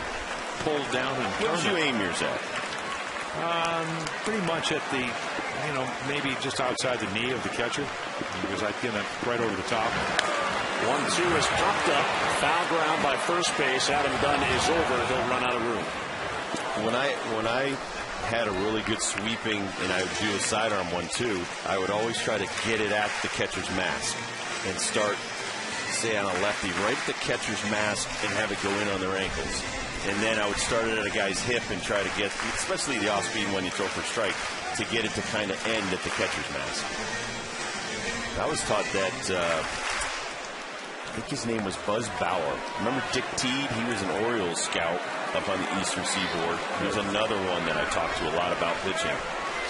pull down and turn. Where did you aim yours at? Pretty much at the, maybe just outside the knee of the catcher, because I get it right over the top. 1-2 is popped up. Foul ground by first base. Adam Dunn is over. He'll run out of room. When I had a really good sweeping and I would do a sidearm 1-2, I would always try to get it at the catcher's mask and start, say, on a lefty, right at the catcher's mask and have it go in on their ankles. And then I would start it at a guy's hip and try to get, especially the off-speed one you throw for strike, to get it to kind of end at the catcher's mask. I was taught that, I think his name was Buzz Bauer. Remember Dick Teed? He was an Orioles scout up on the Eastern Seaboard. He was another one that I talked to a lot about pitching.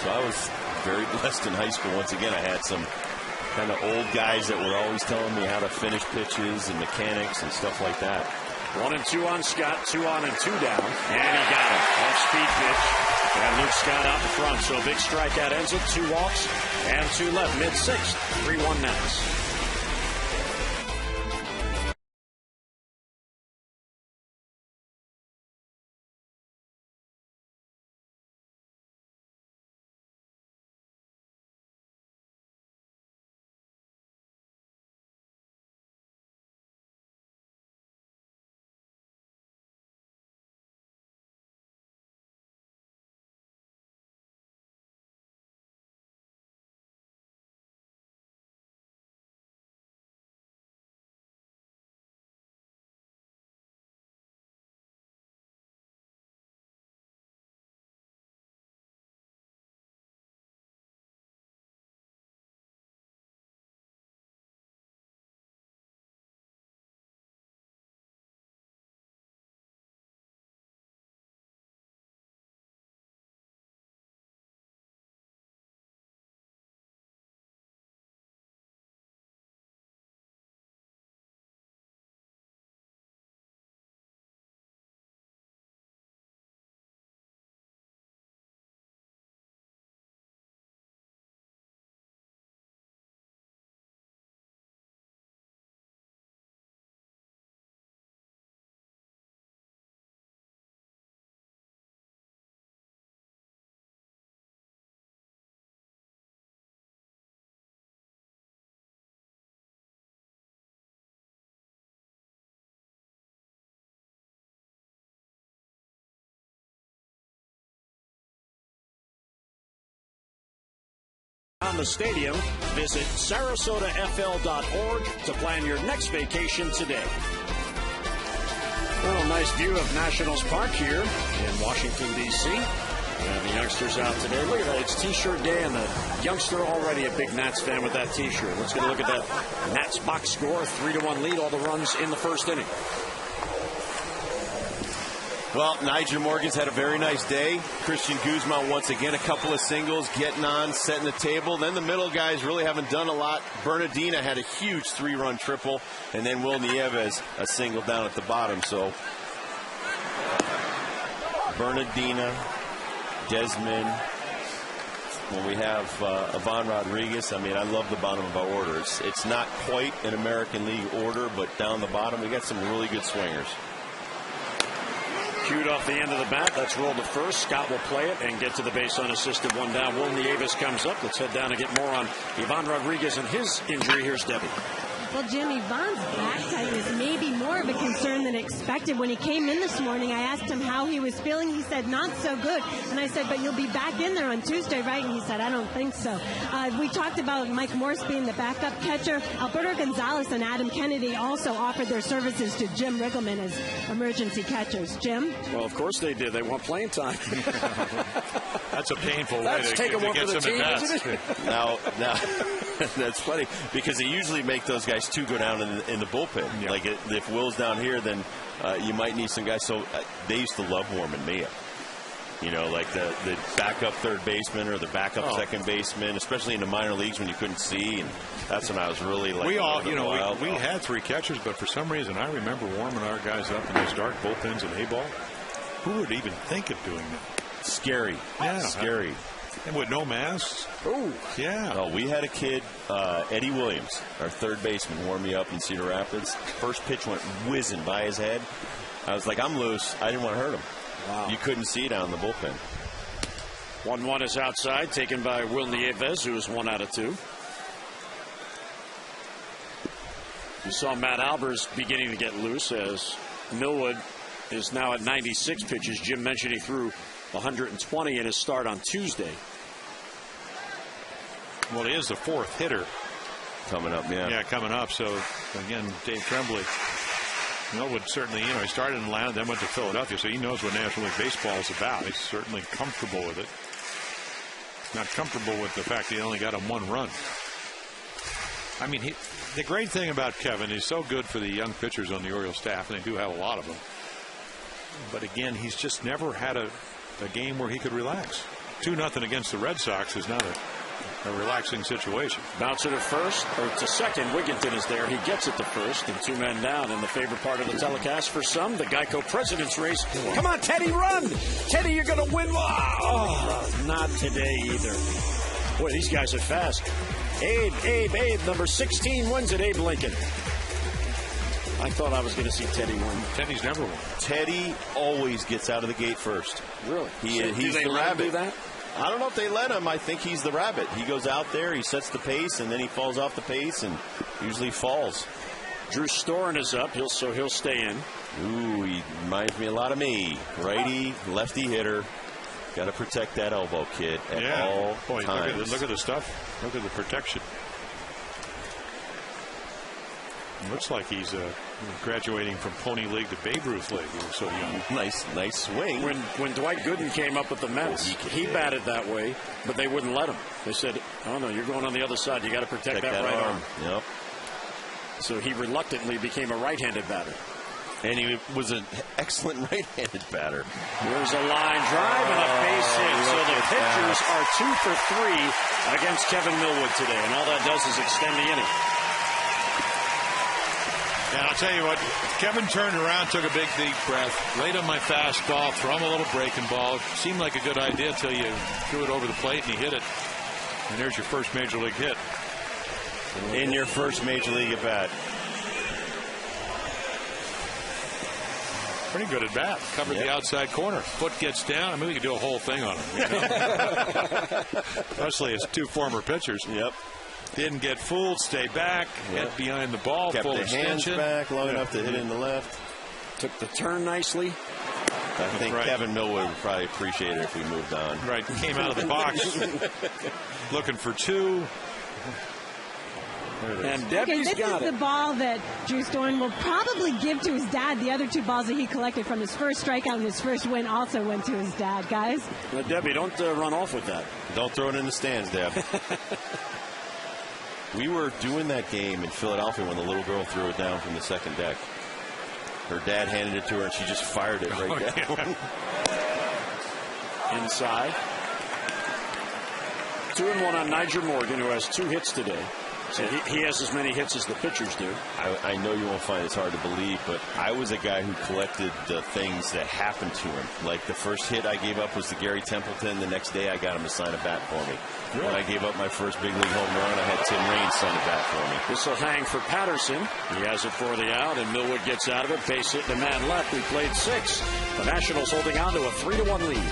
So I was very blessed in high school. Once again, I had some kind of old guys that were always telling me how to finish pitches and mechanics and stuff like that. 1-2 on Scott, 2 on and 2 down. And he got it. Off-speed pitch. And Luke Scott out in front. So a big strikeout ends it. 2 walks and 2 left. Mid-6th. 3-1 Nats. On the stadium, visit SarasotaFL.org to plan your next vacation today. Well, nice view of Nationals Park here in Washington, D.C. And the youngsters out today. Look at that. It's T-shirt day, and the youngster already a big Nats fan with that T-shirt. Let's get a look at that Nats box score. 3-1 lead, all the runs in the first inning. Well, Nigel Morgan's had a very nice day. Christian Guzman, once again, a couple of singles, getting on, setting the table. Then the middle guys really haven't done a lot. Bernardina had a huge 3-run triple, and then Will Nieves a single down at the bottom. So Bernardina, Desmond, when we have Ivan Rodriguez, I mean, I love the bottom of our order. It's not quite an American League order, but down the bottom, we got some really good swingers. Cued off the end of the bat. That's rolled to first. Scott will play it and get to the base unassisted. 1 down. Will Nieves comes up. Let's head down and get more on Ivan Rodriguez and his injury. Here's Debbie. Well, Jim, Yvonne's back tightness may be more of a concern than expected. When he came in this morning, I asked him how he was feeling. He said, not so good. And I said, but you'll be back in there on Tuesday, right? And he said, I don't think so. We talked about Mike Morse being the backup catcher. Alberto Gonzalez and Adam Kennedy also offered their services to Jim Riggleman as emergency catchers. Jim? Well, of course they did. They want playing time. That's a painful way That's to taking one get for the some team, at-bats. isn't it? Now, that's funny because they usually make those guys two go down in the bullpen. Yeah. Like if Will's down here, then you might need some guys. So they used to love warming me up. You know, like the backup third baseman or the backup second baseman, especially in the minor leagues when you couldn't see. And that's when I was really like, we all, you know, we had three catchers, but for some reason I remember warming our guys up in those dark bullpens in A-ball. Who would even think of doing that? Scary. Yeah. Scary. And with no masks. Oh, yeah. Oh, we had a kid, Eddie Williams, our third baseman, warm me up in Cedar Rapids. First pitch went whizzing by his head. I was like, I'm loose. I didn't want to hurt him. wow. You couldn't see down in the bullpen. 1-1 is outside, taken by Will Nieves, who is 1 out of 2. You saw Matt Albers beginning to get loose as Millwood is now at 96 pitches. Jim mentioned he threw 120 in his start on Tuesday. Well, he is the fourth hitter Coming up, yeah. Yeah, coming up. So, again, Dave Tremblay, Millwood certainly, you know, he started in Atlanta, then went to Philadelphia, so he knows what National League Baseball is about. He's certainly comfortable with it. Not comfortable with the fact that he only got him 1 run. I mean, the great thing about Kevin, he's so good for the young pitchers on the Orioles staff, and they do have a lot of them. But again, he's just never had a game where he could relax. 2-0 against the Red Sox is not a relaxing situation. Bouncer to first, or to second. Wigginton is there. He gets it to first, and 2 men down. And the favorite part of the telecast for some, the Geico President's Race. Come on, Teddy, run! Teddy, you're going to win. Oh, not today either. Boy, these guys are fast. Abe, number 16 wins it, Abe Lincoln. I thought I was going to see Teddy win. Teddy's never won. Teddy always gets out of the gate first. Really? He's the rabbit. Do that? I don't know if they let him. I think he's the rabbit. He goes out there, he sets the pace, and then he falls off the pace and usually falls. Drew Storen is up, so he'll stay in. Ooh, he reminds me a lot of me. Righty, lefty hitter. Got to protect that elbow, kid, at all times. Look at the stuff. Look at the protection. It looks like he's graduating from Pony League to Babe Ruth League. He was so young. Nice swing. When Dwight Gooden came up with the Mets, he batted that way, but they wouldn't let him. They said, oh, no, you're going on the other side. You got to protect that right arm. Yep. So he reluctantly became a right-handed batter. And he was an excellent right-handed batter. There's a line drive and a base hit. So the pitchers are 2 for 3 against Kevin Millwood today, and all that does is extend the inning. And I'll tell you what, Kevin turned around, took a big deep breath, laid on my fastball, throw him a little breaking ball. Seemed like a good idea until you threw it over the plate and you hit it. And there's your first major league hit. In your first major league at bat. Pretty good at bat. Covered the outside corner. Foot gets down. I mean, we could do a whole thing on him. You know? Especially as 2 former pitchers. Yep. Didn't get fooled. Stay back. Head behind the ball. Kept full the hands extension. back long enough to hit in the left. Took the turn nicely. I think Kevin Millwood would probably appreciate it if we moved on. Right. Came out of the box looking for 2. And Debbie's this got is it. the ball that Drew Storen will probably give to his dad. The other 2 balls that he collected from his first strikeout and his first win also went to his dad, guys. Now, Debbie, don't run off with that. Don't throw it in the stands, Deb. We were doing that game in Philadelphia when the little girl threw it down from the second deck. Her dad handed it to her, and she just fired it right down. Inside. 2-1 on Niger Morgan, who has 2 hits today. So he has as many hits as the pitchers do. I know you won't find this hard to believe, but I was a guy who collected the things that happened to him. Like the first hit I gave up was to Gary Templeton. The next day I got him to sign a bat for me. Really? When I gave up my first big league home run, I had Tim Raines sign a bat for me. This will hang for Patterson. He has it for the out, and Millwood gets out of it. Base hit, the man left. We played 6. The Nationals holding on to a 3-1 lead.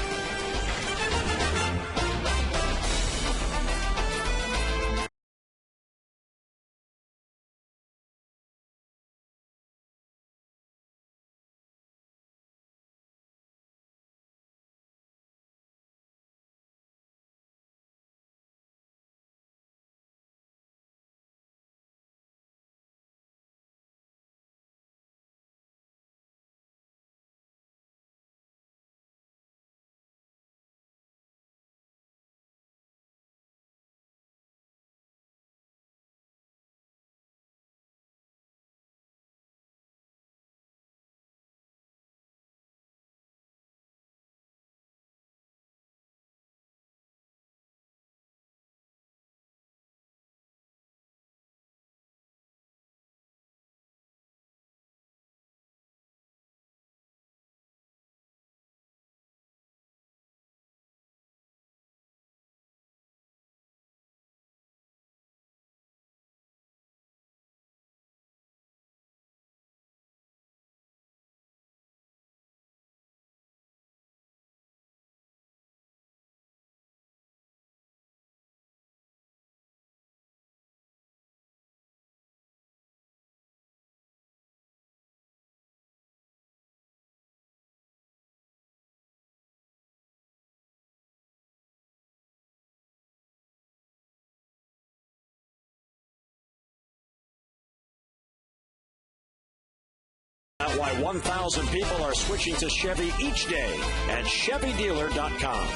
why 1,000 people are switching to Chevy each day at ChevyDealer.com.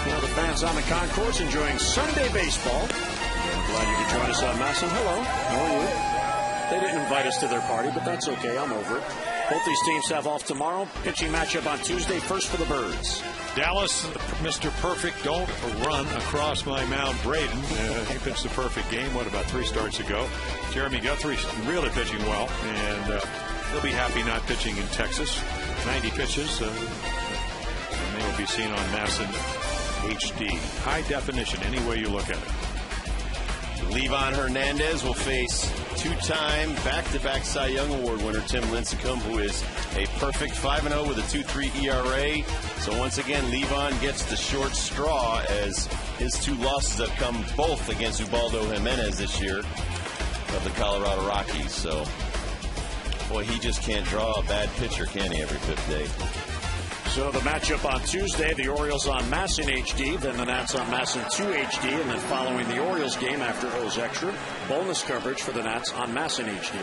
Well, the fans on the concourse enjoying Sunday baseball. I'm glad you could join us on Masson. Hello, how are you? They didn't invite us to their party, but that's okay. I'm over it. Both these teams have off tomorrow. Pitching matchup on Tuesday. First for the Birds. Dallas, Mr. Perfect, don't run across my mound. Braden, he pitched the perfect game, about 3 starts ago. Jeremy Guthrie's really pitching well, and he'll be happy not pitching in Texas. 90 pitches, and they will be seen on Masson HD. High definition, any way you look at it. Levon Hernandez will face 2-time back-to-back Cy Young Award winner Tim Lincecum, who is a perfect 5-0 with a 2.3 ERA. So once again, Levon gets the short straw as his 2 losses have come both against Ubaldo Jimenez this year of the Colorado Rockies. So, boy, he just can't draw a bad pitcher, can he, every 5th day? So the matchup on Tuesday, the Orioles on Masson HD, then the Nats on Masson 2 HD, and then following the Orioles game after O's Extra, bonus coverage for the Nats on Masson HD.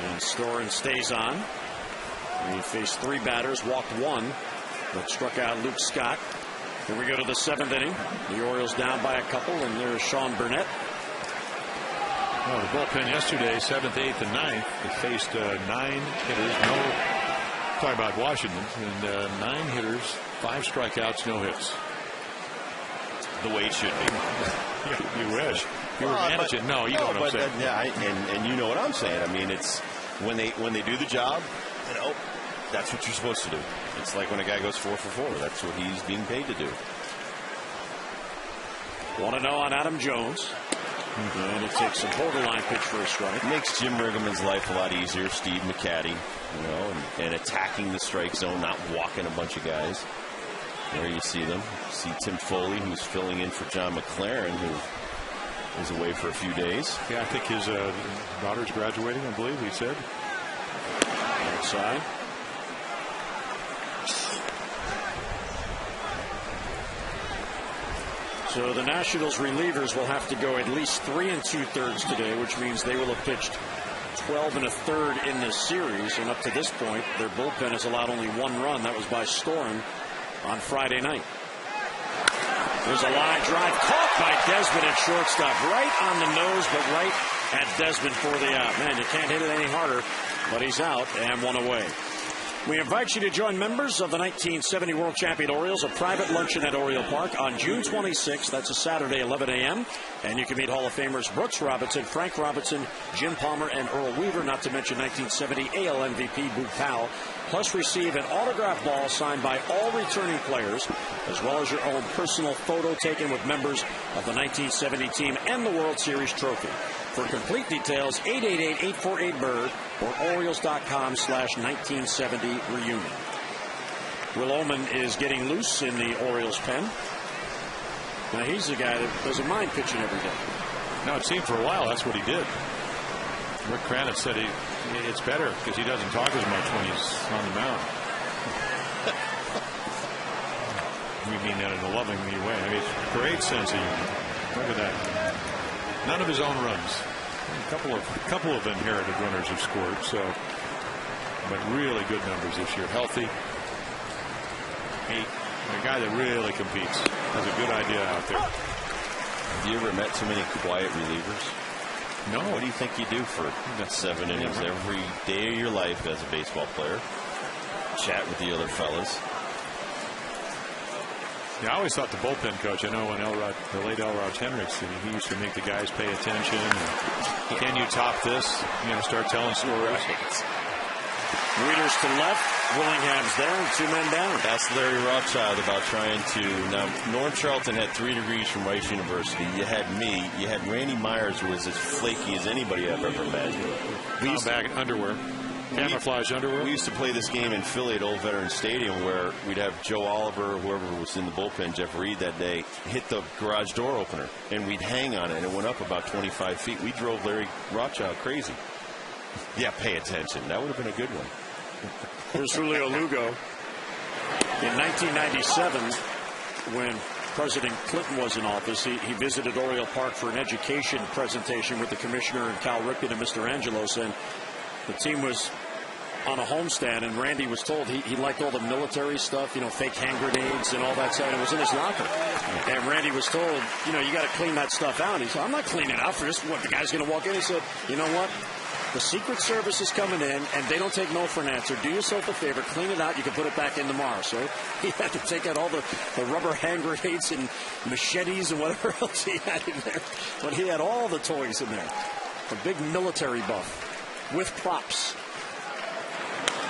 And Storen stays on. He faced 3 batters, walked 1, but struck out Luke Scott. Here we go to the 7th inning. The Orioles down by a couple, and there's Sean Burnett. Well, the bullpen yesterday, 7th, 8th, and 9th, they faced 9 hitters. Talking about Washington, and 9 hitters, 5 strikeouts, no hits. The way it should be. You wish. You were managing. No, you know what I'm saying. And you know what I'm saying. I mean, it's when they do the job, that's what you're supposed to do. It's like when a guy goes 4 for 4. That's what he's being paid to do. 1-0 on Adam Jones. And it takes a borderline pitch for a strike. Makes Jim Riggleman's life a lot easier. Steve McCaddy, and attacking the strike zone, not walking a bunch of guys. There you see them. You see Tim Foley, who's filling in for John McLaren, who is away for a few days. Yeah, I think his daughter's graduating, I believe he said. Outside. So the Nationals relievers will have to go at least 3 2/3 today, which means they will have pitched 12 1/3 in this series. And up to this point, their bullpen has allowed only 1 run. That was by Storen on Friday night. There's a line drive caught by Desmond at shortstop, right on the nose, but right at Desmond for the out. Man, you can't hit it any harder, but he's out and 1 away. We invite you to join members of the 1970 World Champion Orioles, a private luncheon at Oriole Park on June 26th. That's a Saturday, 11 a.m. And you can meet Hall of Famers Brooks Robinson, Frank Robinson, Jim Palmer, and Earl Weaver, not to mention 1970 AL MVP Boog Powell. Plus receive an autographed ball signed by all returning players, as well as your own personal photo taken with members of the 1970 team and the World Series trophy. For complete details, 888-848-BIRD or Orioles.com/1970-reunion. Will Oman is getting loose in the Orioles pen. Now he's the guy that doesn't mind pitching every day. No, it seemed for a while that's what he did. Rick Cranitz said it's better because he doesn't talk as much when he's on the mound. We mean that in a loving way. I mean, it's a great sense of humor. Look at that. None of his own runs. A couple of inherited runners have scored, but really good numbers this year. Healthy. A guy that really competes. Has a good idea out there. Have you ever met too many quiet relievers? No. What do you think you do for 7 innings every day of your life as a baseball player? Chat with the other fellas. Yeah, I always thought the bullpen coach, I know when the late Elrod Hendricks, he used to make the guys pay attention. Can you top this? Start telling stories. Right. Readers to left, Willingham's there, and 2 men down. That's Larry Rothschild about trying to. Now, Norm Charlton had 3 degrees from Rice University. You had me. You had Randy Myers, who was as flaky as anybody I've ever met. We used back in underwear. Camouflage underwear. We used to play this game in Philly at Old Veterans Stadium where we'd have Joe Oliver, whoever was in the bullpen, Jeff Reed that day, hit the garage door opener, and we'd hang on it, and it went up about 25 feet. We drove Larry Rothschild crazy. Yeah, pay attention. That would have been a good one. Here's Julio Lugo. In 1997, when President Clinton was in office, he visited Oriole Park for an education presentation with the commissioner and Cal Ripken and Mr. Angelos, and the team was on a homestand, and Randy was told he liked all the military stuff, fake hand grenades and all that stuff. It was in his locker. And Randy was told, you got to clean that stuff out. And he said, I'm not cleaning it out for this. What, the guy's going to walk in? He said, you know what? The Secret Service is coming in, and they don't take no for an answer. Do yourself a favor, clean it out. You can put it back in tomorrow. So he had to take out all the rubber hand grenades and machetes and whatever else he had in there. But he had all the toys in there. A big military buff with props.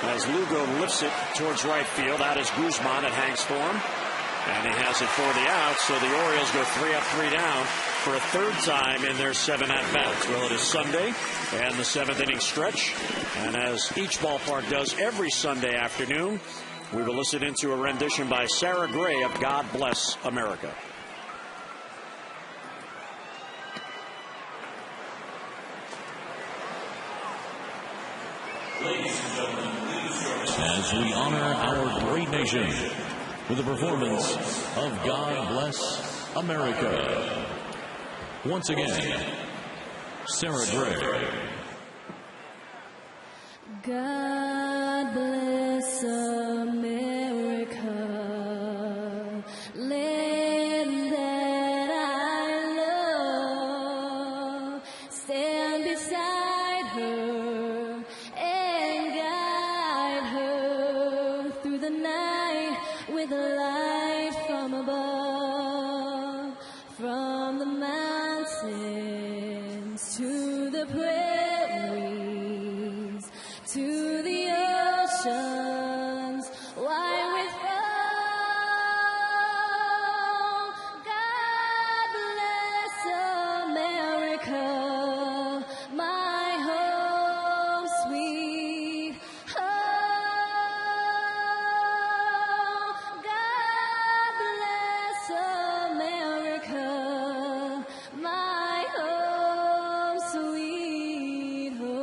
As Lugo lifts it towards right field, out is Guzman. It hangs for him, and he has it for the out. So the Orioles go 3 up, 3 down for a third time in their 7 at-bats. Well, it is Sunday and the 7th inning stretch, and as each ballpark does every Sunday afternoon, we will listen into a rendition by Sarah Gray of God Bless America. Ladies and gentlemen, as we honor our great nation with a performance of God Bless America. Once again, Sarah Gray. God bless America, land that I love, stand beside her and guide her through the night with a light from above, from the mountains to the prairies, to the oceans, wide with foam. God bless America, my home sweet home. God bless America, my home sweet home.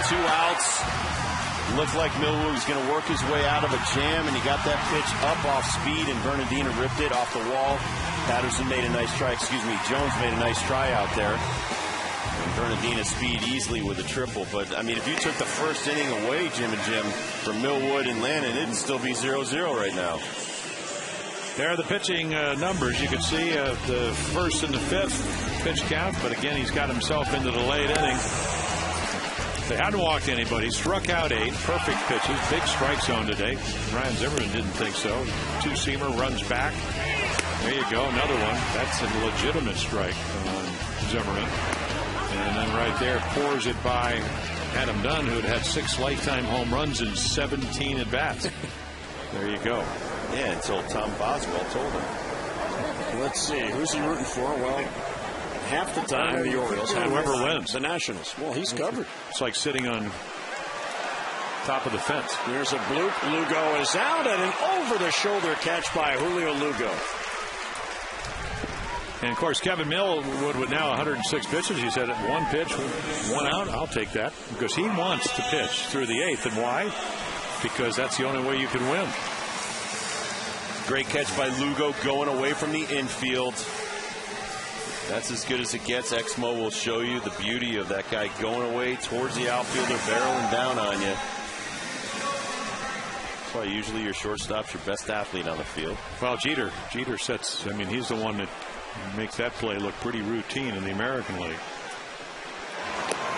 Two outs. Looked like Millwood was going to work his way out of a jam, and he got that pitch up off speed, and Bernardino ripped it off the wall. Patterson made a nice try. Jones made a nice try out there. And Bernardino speed easily with a triple. But, I mean, if you took the first inning away, Jim, from Millwood and Lannon, it'd still be 0-0 right now. There are the pitching numbers. You can see the first and the fifth pitch count, but again, he's got himself into the late inning. They hadn't walked anybody. Struck out 8. Perfect pitches. Big strike zone today. Ryan Zimmerman didn't think so. Two-seamer runs back. There you go. Another one. That's a legitimate strike on Zimmerman. And then right there pours it by Adam Dunn, who had 6 lifetime home runs in 17 at-bats. There you go. Yeah, until Tom Boswell told him. Let's see. Who's he rooting for? Well, half the time the Orioles, whoever wins. The Nationals. Well, he's covered. It's like sitting on top of the fence. There's a bloop. Lugo is out, and an over-the-shoulder catch by Julio Lugo. And, of course, Kevin Millwood with now 106 pitches. He said, one pitch, one out, I'll take that. Because he wants to pitch through the 8th. And why? Because that's the only way you can win. Great catch by Lugo going away from the infield. That's as good as it gets. Exmo will show you the beauty of that guy going away towards the outfielder, barreling down on you. That's why usually your shortstop's your best athlete on the field. Well, Jeter sets, I mean, he's the one that makes that play look pretty routine in the American League.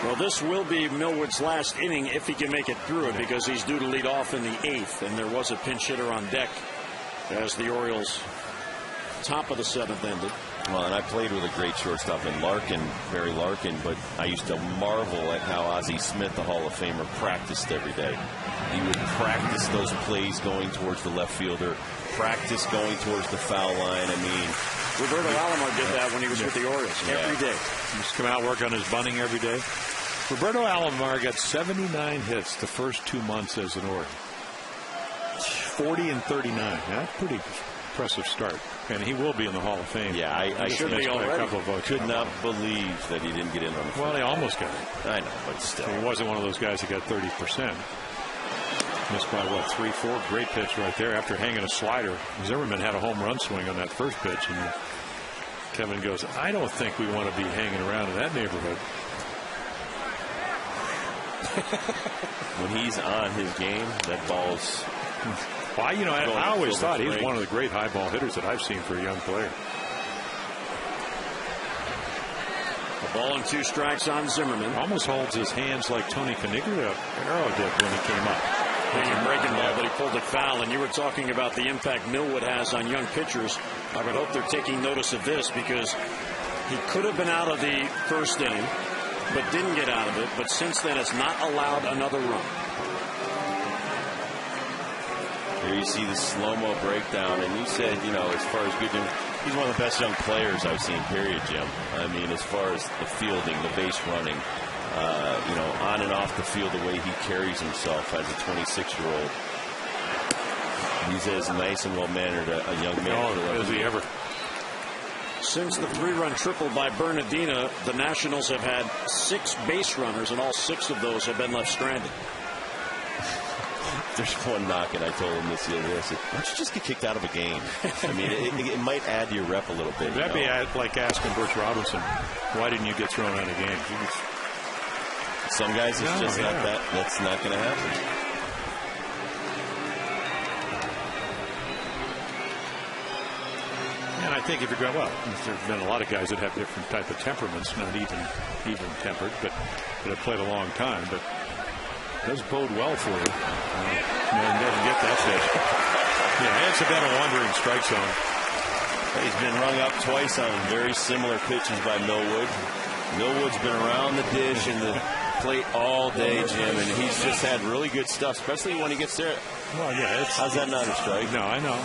Well, this will be Millwood's last inning if he can make it through it, because he's due to lead off in the 8th, and there was a pinch hitter on deck as the Orioles' top of the 7th ended. Well, and I played with a great shortstop in Larkin, Barry Larkin, but I used to marvel at how Ozzie Smith, the Hall of Famer, practiced every day. He would practice those plays going towards the left fielder, practice going towards the foul line. I mean, Roberto Alomar did that when he was with the Orioles every day. He used to come out, work on his bunting every day. Roberto Alomar got 79 hits the first 2 months as an Oriole. 40 and 39. That's pretty impressive start. And he will be in the Hall of Fame. Yeah, I should be already. A couple of votes. Could not believe that he didn't get in on the field. Well, he almost got it. I know, but still. He wasn't one of those guys that got 30%. Missed by, what, 3-4? Great pitch right there after hanging a slider. Zimmerman had a home run swing on that first pitch. And Kevin goes, I don't think we want to be hanging around in that neighborhood. When he's on his game, that ball's... Well, I always thought he was one of the great high ball hitters that I've seen for a young player. A ball and 2 strikes on Zimmerman. Almost holds his hands like Tony Caniglio did when he came up. Hanging breaking ball, but he pulled it foul. And you were talking about the impact Millwood has on young pitchers. I would hope they're taking notice of this, because he could have been out of the first inning, but didn't get out of it. But since then, it's not allowed another run. Here you see the slow-mo breakdown, and you said, as far as good, he's one of the best young players I've seen, period, Jim. I mean, as far as the fielding, the base running, on and off the field, the way he carries himself as a 26-year-old. He's as nice and well-mannered a young man. Oh, is he ever? Since the 3-run triple by Bernardina, the Nationals have had 6 base runners, and all 6 of those have been left stranded. There's one knock, and I told him this the other day. I said, why don't you just get kicked out of a game? I mean, it might add to your rep a little bit. That'd be like asking Butch Robinson, why didn't you get thrown out of the game? Some guys, it's just not that. That's not going to happen. And I think if you're going, there's been a lot of guys that have different type of temperaments, not even tempered, but that have played a long time. But does bode well for you. Doesn't get that pitch. Yeah, incidental wandering strike zone. He's been rung up twice on very similar pitches by Millwood. Millwood's been around the dish and the plate all day, Jim, and he's just had really good stuff, especially when he gets there. Well, yeah, how's that not a strike? No, I know.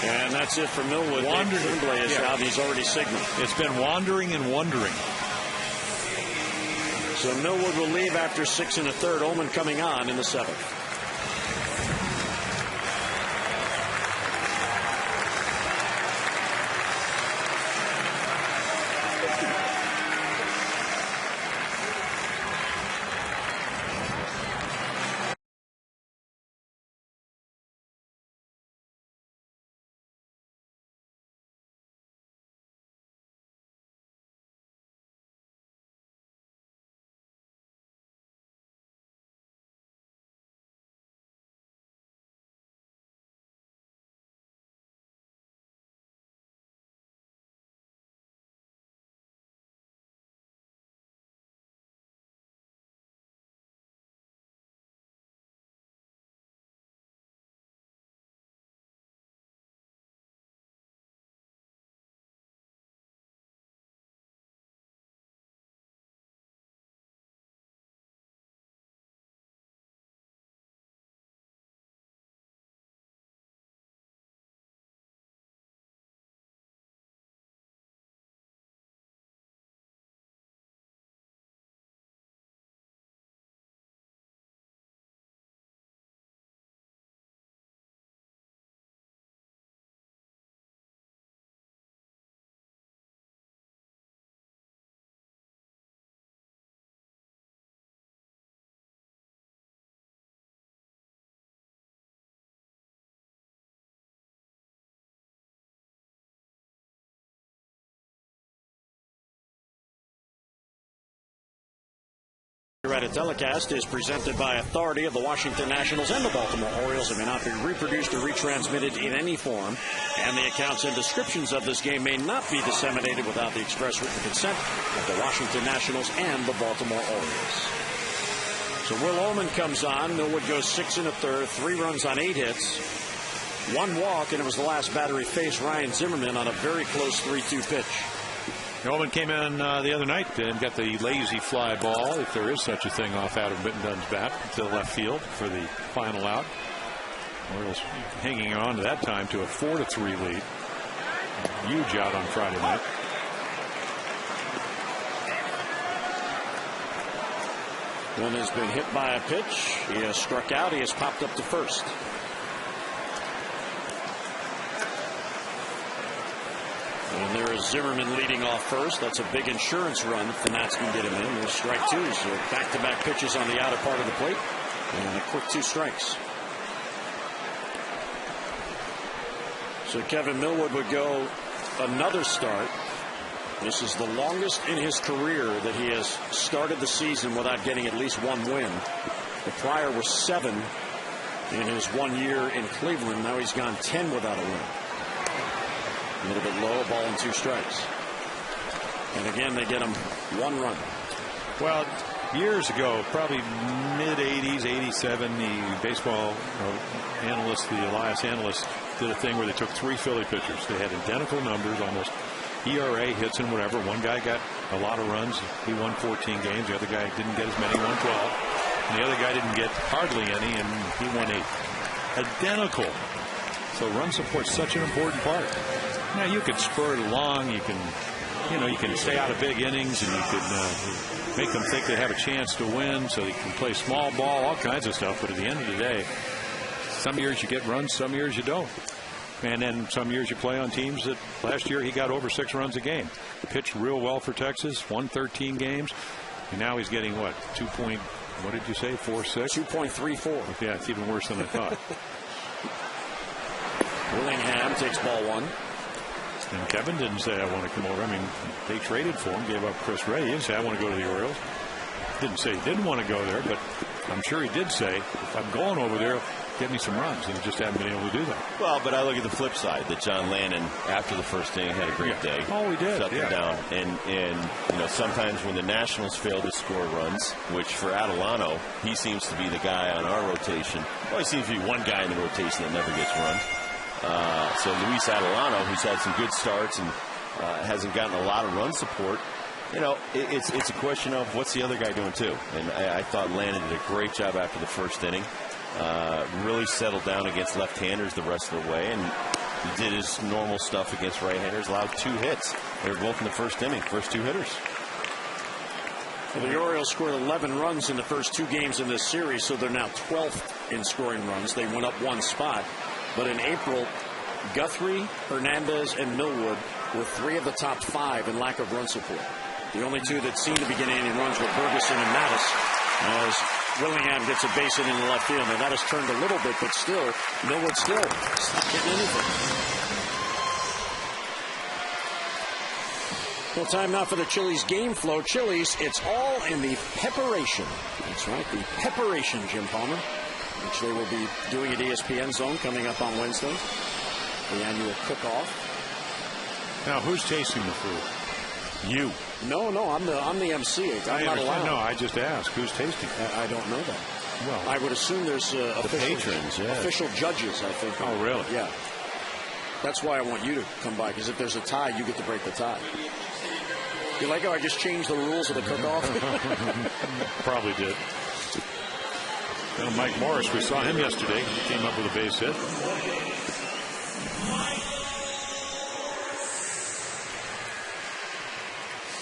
And that's it for Millwood. Wandering is out. He's already signaled. It's been wandering and wondering. So Millwood will leave after 6 1/3. Ullman coming on in the 7th. Copyrighted telecast is presented by authority of the Washington Nationals and the Baltimore Orioles. It may not be reproduced or retransmitted in any form, and the accounts and descriptions of this game may not be disseminated without the express written consent of the Washington Nationals and the Baltimore Orioles. So Will Ullman comes on. Millwood goes 6 1/3, 3 runs on 8 hits, 1 walk, and it was the last batter he faced, Ryan Zimmerman, on a very close 3-2 pitch. Ullman came in the other night and got the lazy fly ball, if there is such a thing, off Adam Bittendunn's bat to left field for the final out. Orioles hanging on to that time to a 4-3 lead. Huge out on Friday night. One has been hit by a pitch. He has struck out. He has popped up to first. And there is Zimmerman leading off first. That's a big insurance run if the Nats can get him in. There's strike 2. So back-to-back pitches on the outer part of the plate. And a quick 2 strikes. So Kevin Millwood would go another start. This is the longest in his career that he has started the season without getting at least 1 win. The prior was 7 in his 1 year in Cleveland. Now he's gone 10 without a win. A little bit low, ball and 2 strikes. And again, they get him 1 run. Well, years ago, probably mid-'80s, 87, the baseball analyst, the Elias analyst, did a thing where they took 3 Philly pitchers. They had identical numbers, almost ERA, hits, and whatever. One guy got a lot of runs. He won 14 games. The other guy didn't get as many, won 12. And the other guy didn't get hardly any, and he won 8. Identical. So run support's such an important part. Now you can spur it along. You can stay out of big innings, and you can make them think they have a chance to win, so they can play small ball, all kinds of stuff. But at the end of the day, some years you get runs, some years you don't. And then some years you play on teams that last year he got over 6 runs a game. Pitched real well for Texas, won 13 games, and now he's getting what, 4.6? 2.34. Yeah, it's even worse than I thought. Willingham takes ball 1. And Kevin didn't say, I want to come over. I mean, they traded for him, gave up Chris Ray. He didn't say, I want to go to the Orioles. Didn't say he didn't want to go there, but I'm sure he did say, if I'm going over there, get me some runs, and he just haven't been able to do that. Well, but I look at the flip side, that John Lannon, after the first inning, had a great day. Oh, he did. Shut them down. And sometimes when the Nationals fail to score runs, which for Adelano, he seems to be the guy on our rotation. Always seems to be one guy in the rotation that never gets runs. So Luis Adelano, who's had some good starts and hasn't gotten a lot of run support, it's a question of what's the other guy doing too. And I thought Lannon did a great job after the first inning. Really settled down against left-handers the rest of the way, and he did his normal stuff against right-handers. Allowed 2 hits. They were both in the first inning, first 2 hitters. Well, the Orioles scored 11 runs in the first 2 games in this series, so they're now 12th in scoring runs. They went up 1 spot. But in April, Guthrie, Hernandez, and Millwood were 3 of the top 5 in lack of run support. The only 2 that seemed to be getting any runs were Ferguson and Mattis, as Willingham gets a base hit in the left field. Now that has turned a little bit, but still, Millwood still not getting anything. Well, time now for the Chili's game flow. Chili's, it's all in the pepperation. That's right, the pepperation, Jim Palmer, which they will be doing at ESPN Zone coming up on Wednesday, the annual cook-off. Now, who's tasting the food? You. No, I'm the MC. I'm not allowed. No, I just asked. Who's tasting? I don't know that. Well, I would assume there's official patrons, official judges, I think. Oh, really? Yeah. That's why I want you to come by, because if there's a tie, you get to break the tie. You like how I just changed the rules of the cook-off? Probably did. Well, Mike Morris, we saw him yesterday. He came up with a base hit.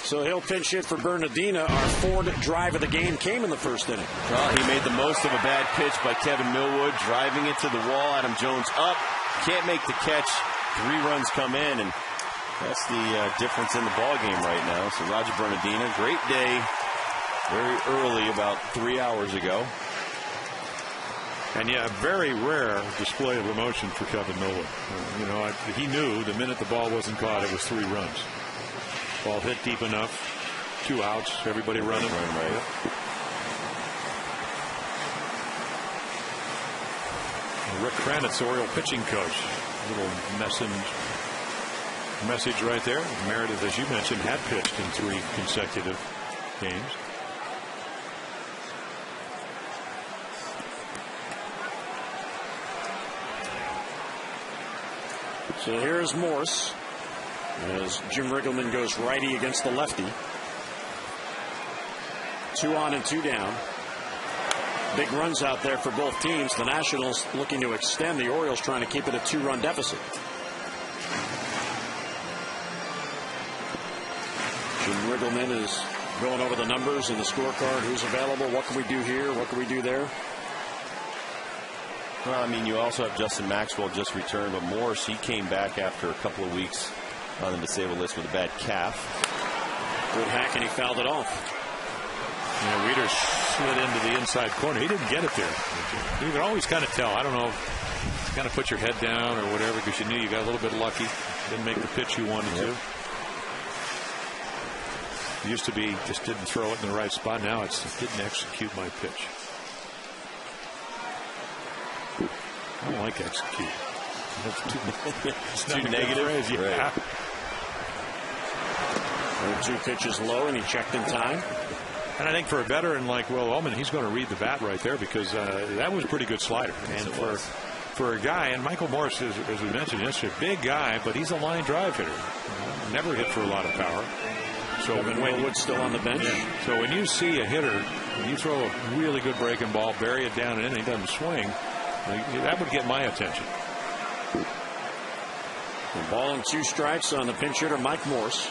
So he'll pinch hit for Bernardina. Our 4th drive of the game came in the first inning. Well, he made the most of a bad pitch by Kevin Millwood, driving it to the wall. Adam Jones up, can't make the catch. 3 runs come in, and that's the difference in the ball game right now. So Roger Bernardina, great day, very early, about 3 hours ago. And yeah, a very rare display of emotion for Kevin Millwood. He knew the minute the ball wasn't caught, it was 3 runs. Ball hit deep enough, 2 outs, everybody running. Right. Rick Kranitz, the Oriole pitching coach. A little message right there. Meredith, as you mentioned, had pitched in 3 consecutive games. So here's Morse as Jim Riggleman goes righty against the lefty. 2 on and 2 down. Big runs out there for both teams. The Nationals looking to extend. The Orioles trying to keep it a 2-run deficit. Jim Riggleman is going over the numbers and the scorecard. Who's available? What can we do here? What can we do there? Well, I mean, you also have Justin Maxwell just returned, but Morse, he came back after a couple of weeks on the disabled list with a bad calf. Good hack, and he fouled it off. Weeder slid into the inside corner. He didn't get it there. You can always kind of tell. I don't know, kind of put your head down or whatever because you knew you got a little bit lucky. Didn't make the pitch you wanted to. Used to be just didn't throw it in the right spot. Now it's didn't execute my pitch. I don't like execute. It's too negative. Yeah. Right. 2 pitches low, and he checked in time. And I think for a veteran like Will Ullman, he's going to read the bat right there because that was a pretty good slider. And for a guy, and Michael Morse, as we mentioned, is a big guy, but he's a line drive hitter. Never hit for a lot of power. So when Wood's still on the bench. Yeah. So when you see a hitter, when you throw a really good breaking ball, bury it down and in, he doesn't swing. That would get my attention. The ball and 2 strikes on the pinch hitter, Mike Morse.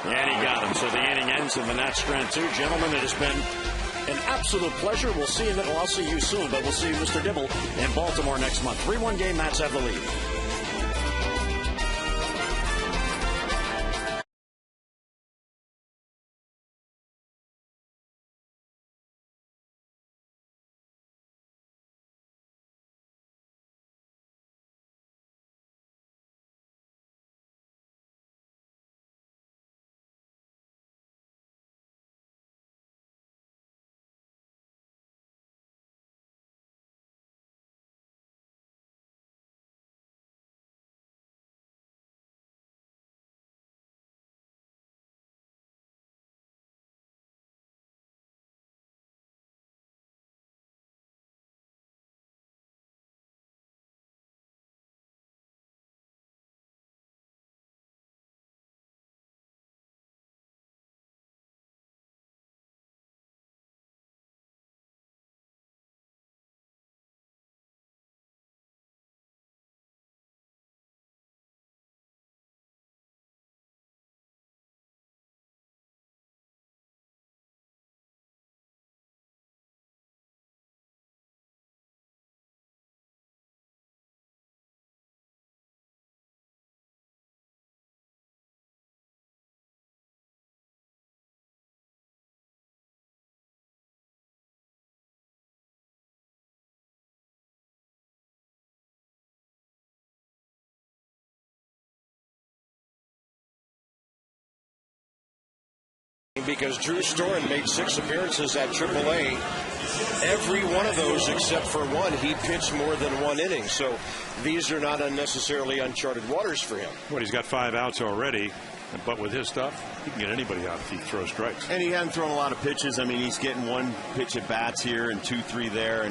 And he got him. So the inning ends in the Nats strand 2. Gentlemen, it has been an absolute pleasure. We'll see you. I'll see you soon, but we'll see Mr. Dibble in Baltimore next month. 3-1 game. Nats have the lead. Because Drew Storen made 6 appearances at AAA. Every one of those except for one, he pitched more than 1 inning. So these are not unnecessarily uncharted waters for him. Well, he's got 5 outs already. But with his stuff, he can get anybody out if he throws strikes. And he hadn't thrown a lot of pitches. I mean, he's getting 1 pitch at bats here and 2, 3 there.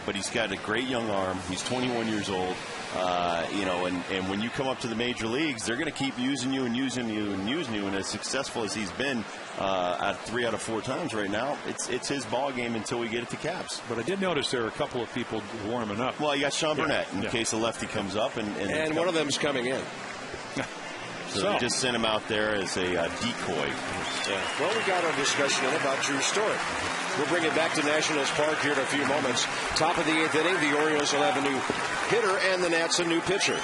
But he's got a great young arm. He's 21 years old. And when you come up to the major leagues, they're going to keep using you and using you and using you. And as successful as he's been at 3 out of 4 times right now, it's his ball game until we get it to Caps. But I did notice there are a couple of people warming up. Well, you got Sean Burnett in case a lefty comes up. And one of them's coming in. So they just sent him out there as a decoy. Well, we got our discussion in about Drew Storen. We'll bring it back to Nationals Park here in a few moments. Top of the 8th inning, the Orioles will have a new hitter and the Nats a new pitcher.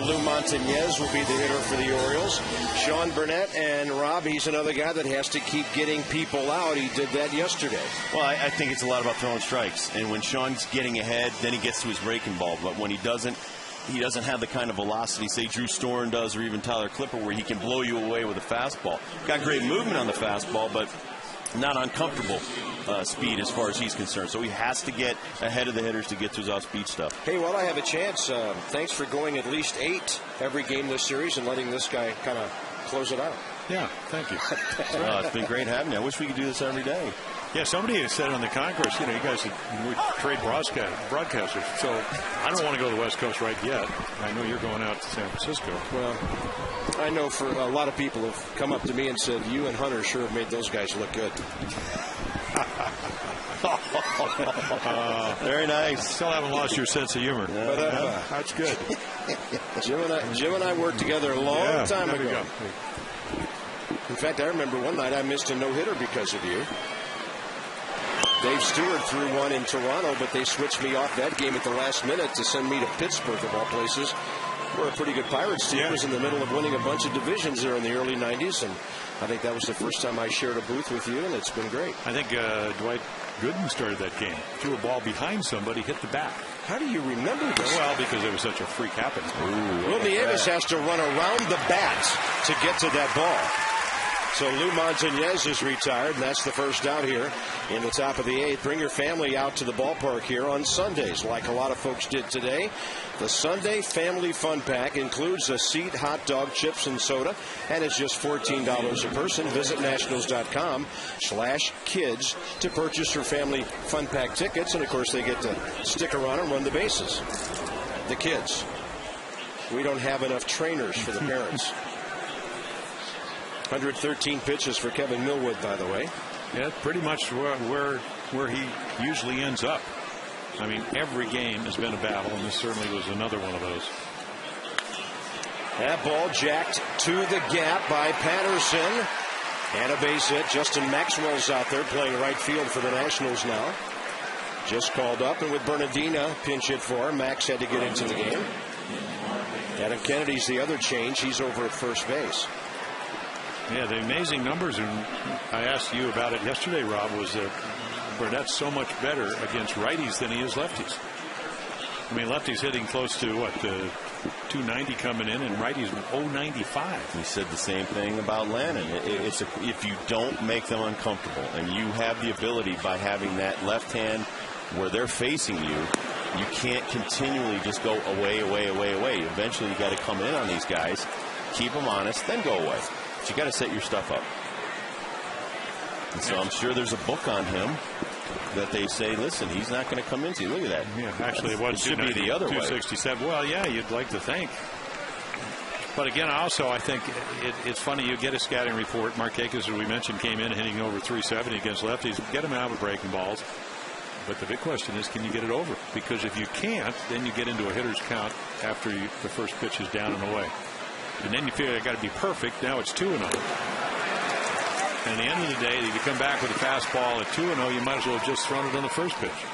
Lou Montañez will be the hitter for the Orioles. Sean Burnett and Rob, he's another guy that has to keep getting people out. He did that yesterday. Well, I think it's a lot about throwing strikes. And when Sean's getting ahead, then he gets to his breaking ball. But when he doesn't have the kind of velocity, say, Drew Storen does, or even Tyler Clipper, where he can blow you away with a fastball. Got great movement on the fastball, but not uncomfortable speed as far as he's concerned. So he has to get ahead of the hitters to get to his off-speed stuff. Hey, while I have a chance, thanks for going at least 8 every game this series and letting this guy kind of close it out. Yeah, thank you. It's been great having you. I wish we could do this every day. Yeah, somebody has said on the concourse, you guys we trade broadcasters. So I don't want to go to the West Coast right yet. I know you're going out to San Francisco. Well, I know for a lot of people have come up to me and said, you and Hunter sure have made those guys look good. Very nice. Still haven't lost your sense of humor. That's good. Jim and I worked together a long time ago. In fact, I remember one night I missed a no-hitter because of you. Dave Stewart threw one in Toronto, but they switched me off that game at the last minute to send me to Pittsburgh, of all places. We're a pretty good Pirates team. Was in the middle of winning a bunch of divisions there in the early 90s, and I think that was the first time I shared a booth with you, and it's been great. I think Dwight Gooden started that game. Threw a ball behind somebody, hit the bat. How do you remember this? Well, because it was such a freak happening. Will Nieves has to run around the bat to get to that ball. So Lou Montañez is retired, and that's the first out here in the top of the 8th. Bring your family out to the ballpark here on Sundays, like a lot of folks did today. The Sunday Family Fun Pack includes a seat, hot dog, chips, and soda, and it's just $14 a person. Visit nationals.com/kids to purchase your Family Fun Pack tickets, and of course they get to stick around and run the bases. The kids. We don't have enough trainers for the parents. 113 pitches for Kevin Millwood, by the way. Yeah, pretty much where he usually ends up. I mean, every game has been a battle, and this certainly was another one of those. That ball jacked to the gap by Patterson. And a base hit. Justin Maxwell's out there playing right field for the Nationals now. Just called up, and with Bernardina pinch hit for him, Max had to get into the game. Adam Kennedy's the other change. He's over at first base. Yeah, the amazing numbers, and I asked you about it yesterday, Rob, was that Burnett's so much better against righties than he is lefties. I mean, lefties hitting close to, 290 coming in, and righties 095. We said the same thing about Lannon. If you don't make them uncomfortable, and you have the ability by having that left hand where they're facing you, you can't continually just go away. Eventually, you got to come in on these guys, keep them honest, then go away. But you got to set your stuff up. And so I'm sure there's a book on him that they say, listen, he's not going to come into you. Look at that. Yeah, actually, it should be the other way. 267. Well, yeah, you'd like to think. But again, also, I think it's funny. You get a scouting report. Markakis, as we mentioned, came in hitting over 370 against lefties. Get him out of breaking balls. But the big question is, can you get it over? Because if you can't, then you get into a hitter's count after the first pitch is down and away. And then you feel you got to be perfect. Now it's 2-0. And at the end of the day, if you come back with a fastball at 2-0, you might as well have just thrown it on the first pitch.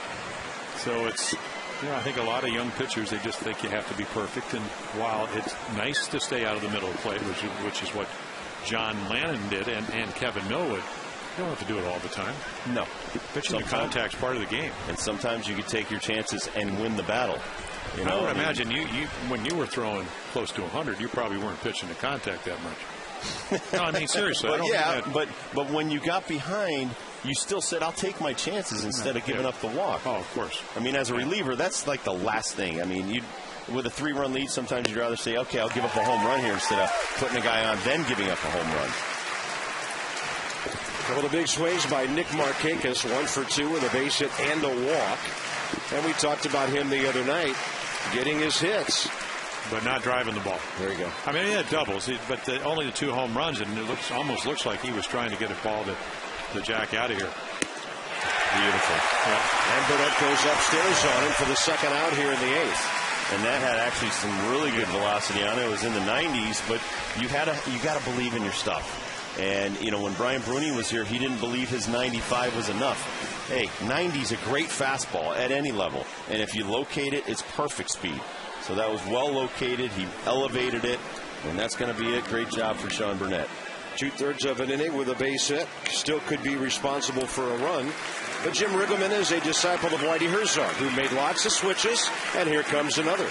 So it's, I think a lot of young pitchers, they just think you have to be perfect. And while it's nice to stay out of the middle of the plate, which is what John Lannon did, and Kevin Millwood, you don't have to do it all the time. No. Pitching to contact's part of the game. And sometimes you can take your chances and win the battle. I would imagine you when you were throwing close to 100, you probably weren't pitching to contact that much. No, I mean, seriously. But when you got behind, you still said, I'll take my chances instead of giving up the walk. Oh, of course. I mean, as a reliever, that's like the last thing. I mean, with a 3-run lead, sometimes you'd rather say, okay, I'll give up a home run here instead of putting a guy on, then giving up a home run. A couple of big swings by Nick Markakis, 1 for 2 with a base hit and a walk. And we talked about him the other night, getting his hits. But not driving the ball. There you go. I mean, he had doubles, but only the 2 home runs, and it almost looks like he was trying to get a ball to jack out of here. Beautiful. Yeah. And Burnett goes upstairs on him for the second out here in the 8th. And that had actually some really good velocity on it. It was in the 90s, but you got to believe in your stuff. And, when Brian Bruni was here, he didn't believe his 95 was enough. Hey, 90's a great fastball at any level. And if you locate it, it's perfect speed. So that was well located. He elevated it, and that's going to be it. Great job for Sean Burnett. 2/3 of an inning with a base hit. Still could be responsible for a run. But Jim Riggleman is a disciple of Whitey Herzog, who made lots of switches, and here comes another.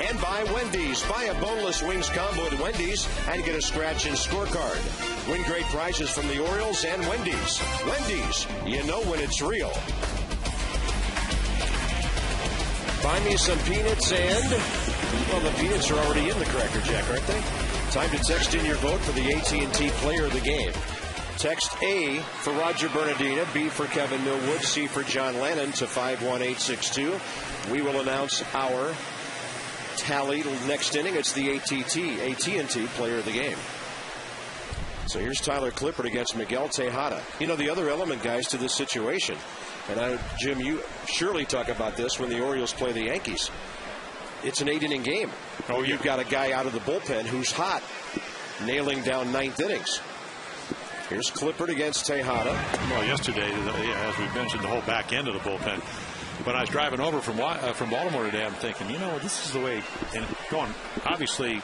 And by Wendy's. Buy a boneless wings combo at Wendy's and get a scratch-in scorecard. Win great prizes from the Orioles and Wendy's. Wendy's, you know when it's real. Buy me some peanuts and, well, the peanuts are already in the Cracker Jack, aren't they? Time to text in your vote for the AT&T Player of the Game. Text A for Roger Bernardina, B for Kevin Millwood, C for John Lannon to 51862. We will announce our tally next inning. It's the AT&T Player of the Game. So here's Tyler Clippard against Miguel Tejada. You know, the other element, guys, to this situation, and Jim, you surely talk about this when the Orioles play the Yankees. It's an 8-inning game. Oh, you've got a guy out of the bullpen who's hot, nailing down 9th innings. Here's Clippard against Tejada. Well, yesterday, as we mentioned, the whole back end of the bullpen. When I was driving over from Baltimore today, I'm thinking, you know, this is the way. And going, obviously,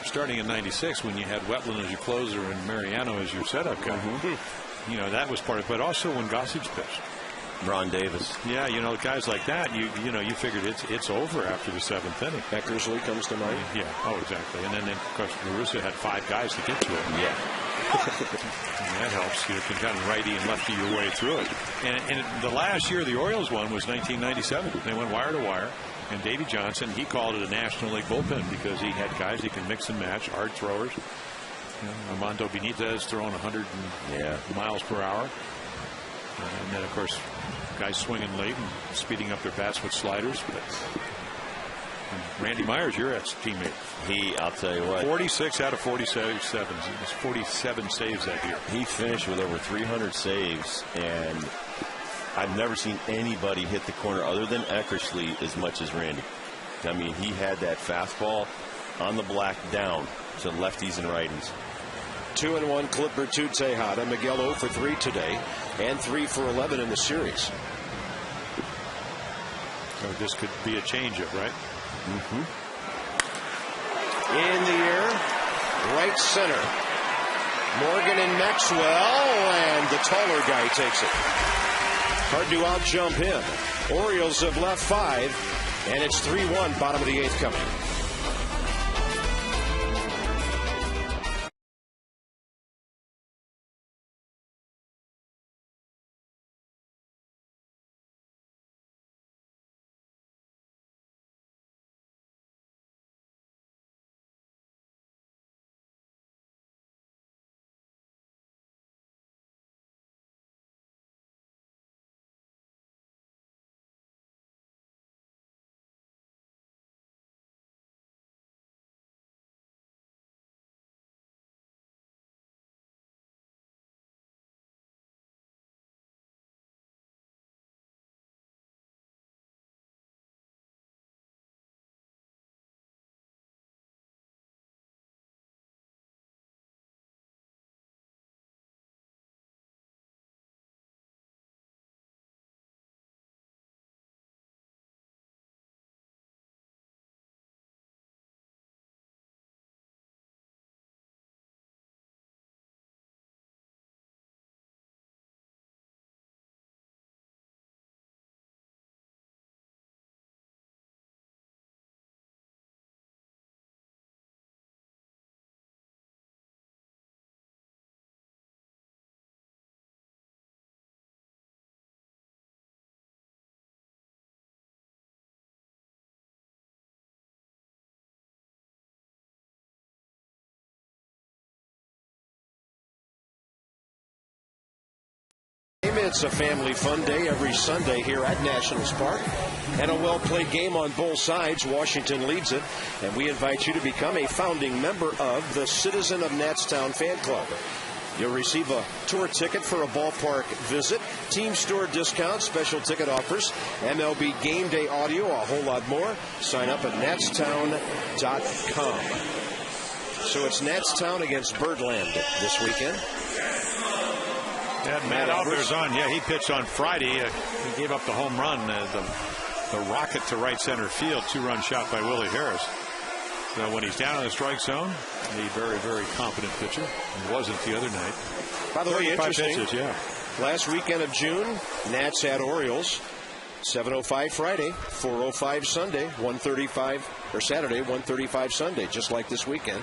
starting in '96, when you had Wetland as your closer and Mariano as your setup guy, you know, that was part of it. But also when Gossage pitched. Ron Davis. Yeah, you know, guys like that, you figured it's over after the 7th inning. Eckersley comes to mind. Yeah, oh, exactly. And then of course, Marusa had 5 guys to get to him. Yeah. And that helps. You can kind of righty and lefty your way through it. And the last year the Orioles won was 1997. They went wire to wire. And Davey Johnson, he called it a National League bullpen because he had guys he can mix and match, hard throwers. You know, Armando Benitez throwing 100 miles per hour. And then, of course, guys swinging late and speeding up their bats with sliders. But Randy Myers, your ex-teammate. I'll tell you what. 46 out of 47. It was 47 saves that year. He finished with over 300 saves, and I've never seen anybody hit the corner other than Eckersley as much as Randy. I mean, he had that fastball on the black down to lefties and righties. 2-1 Clippard to Tejada. Miguel 0 for 3 today and 3 for 11 in the series. So this could be a changeup, right? In the air, right center. Morgan and Maxwell, and the taller guy takes it. Hard to out-jump him. Orioles have left 5, and it's 3-1, bottom of the 8th coming. It's a family fun day every Sunday here at Nationals Park. And a well-played game on both sides. Washington leads it. And we invite you to become a founding member of the Citizen of Natstown Fan Club. You'll receive a tour ticket for a ballpark visit, team store discounts, special ticket offers, MLB game day audio, a whole lot more. Sign up at natstown.com. So it's Natstown against Birdland this weekend. Yeah, Matt Albert's on. Yeah, he pitched on Friday. He gave up the home run, the rocket to right center field, 2-run shot by Willie Harris. So when he's down in the strike zone, a very, very competent pitcher. He wasn't the other night. By the way, interesting. Pitches, yeah. Last weekend of June, Nats at Orioles. 7:05 Friday, 4:05 Sunday, 1:35 or Saturday, 1:35 Sunday, just like this weekend.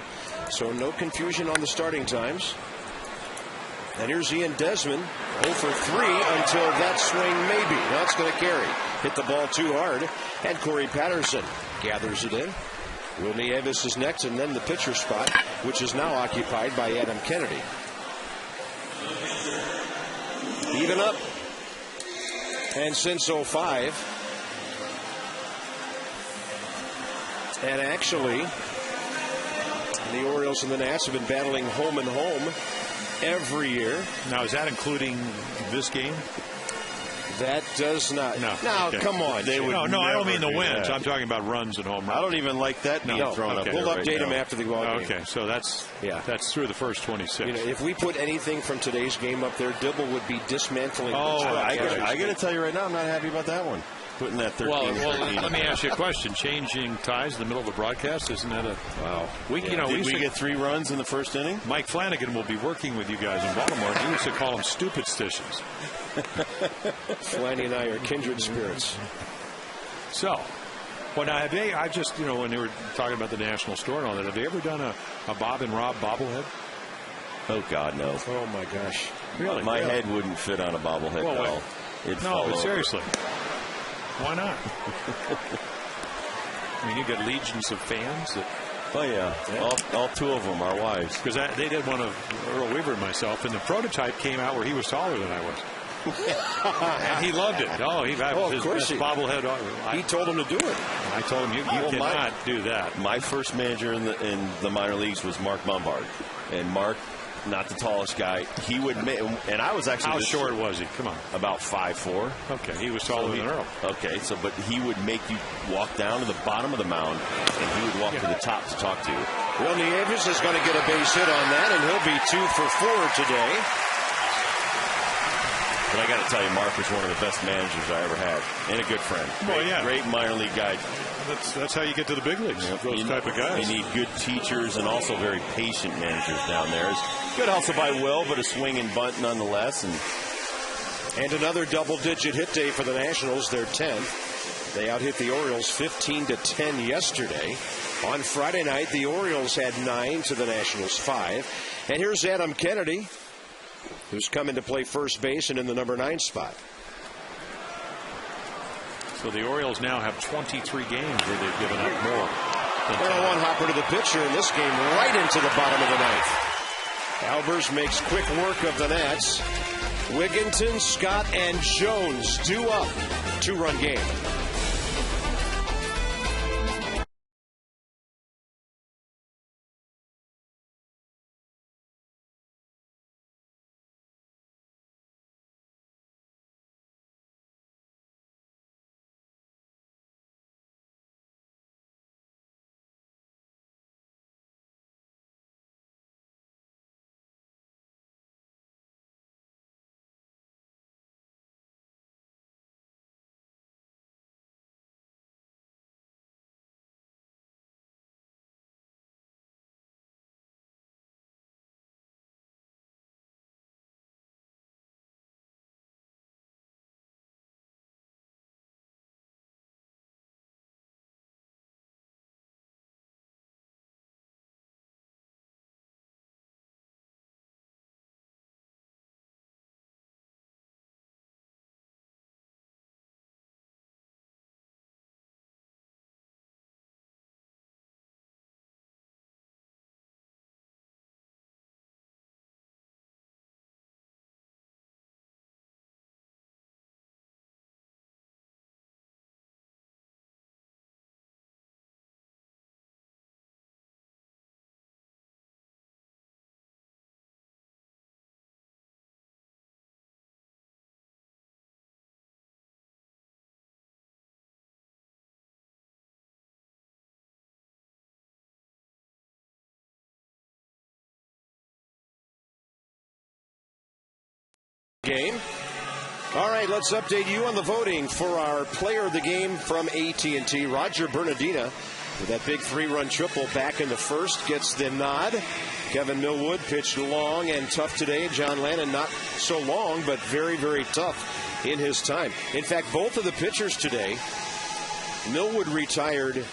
So no confusion on the starting times. And here's Ian Desmond, 0 for 3 until that swing maybe. Now it's going to carry. Hit the ball too hard. And Corey Patterson gathers it in. Will Nieves is next, and then the pitcher spot, which is now occupied by Adam Kennedy. Even up. And since 05. And actually, the Orioles and the Nats have been battling home and home every year. Now, is that including this game? That does not. No. Now, Okay. come on. I don't mean the wins. I'm talking about runs and home runs. I don't even like that being thrown up. We'll update him after the ball game. Okay, so that's through the first 26. You know, if we put anything from today's game up there, Dibble would be dismantling. I got to tell you right now, I'm not happy about that one. Putting that 13. Well, let me ask you a question. Changing ties in the middle of the broadcast, isn't that a wow? We get 3 runs in the first inning. Mike Flanagan will be working with you guys in Baltimore. He used to call them stupid stitions. Flanny and I are kindred spirits. So, well, now have they? I just, when they were talking about the National Store and all that, have they ever done a Bob and Rob bobblehead? Oh God, no! Oh my gosh! Really? My head wouldn't fit on a bobblehead ball. No, but seriously. Why not? I mean, you got legions of fans that. Oh yeah, all 2 of them are wives. Because they did one of Earl Weaver and myself, and the prototype came out where he was taller than I was. And he loved it. Of course he bobblehead. He told him to do it. I told him you cannot do that. My first manager in the minor leagues was Mark Bombard, and Mark, not the tallest guy, he would and I was actually. How short was he? Come on, about 5'4". Okay, he was taller than Earl. Okay, but he would make you walk down to the bottom of the mound, and he would walk to the top to talk to you. Will Nieves is going to get a base hit on that, and he'll be 2 for 4 today. But I got to tell you, Mark was one of the best managers I ever had, and a good friend. Great minor league guy. That's how you get to the big leagues. Those type of guys. You need good teachers and also very patient managers down there. Good hustle by Will, but a swing and bunt nonetheless. And another double-digit hit day for the Nationals. Their 10th. They out-hit the Orioles 15-10 yesterday. On Friday night, the Orioles had 9 to the Nationals 5. And here's Adam Kennedy, who's coming to play first base and in the number 9 spot. So the Orioles now have 23 games where they've given up more. And a one-hopper to the pitcher in this game right into the bottom of the 9th. Albers makes quick work of the Nats. Wigginton, Scott, and Jones due up. 2-run game. game. All right, let's update you on the voting for our player of the game from AT&T. Roger Bernardina with that big 3-run triple back in the first gets the nod. Kevin Millwood pitched long and tough today. John Lannon not so long, but very, very tough in his time. In fact, both of the pitchers today, Millwood retired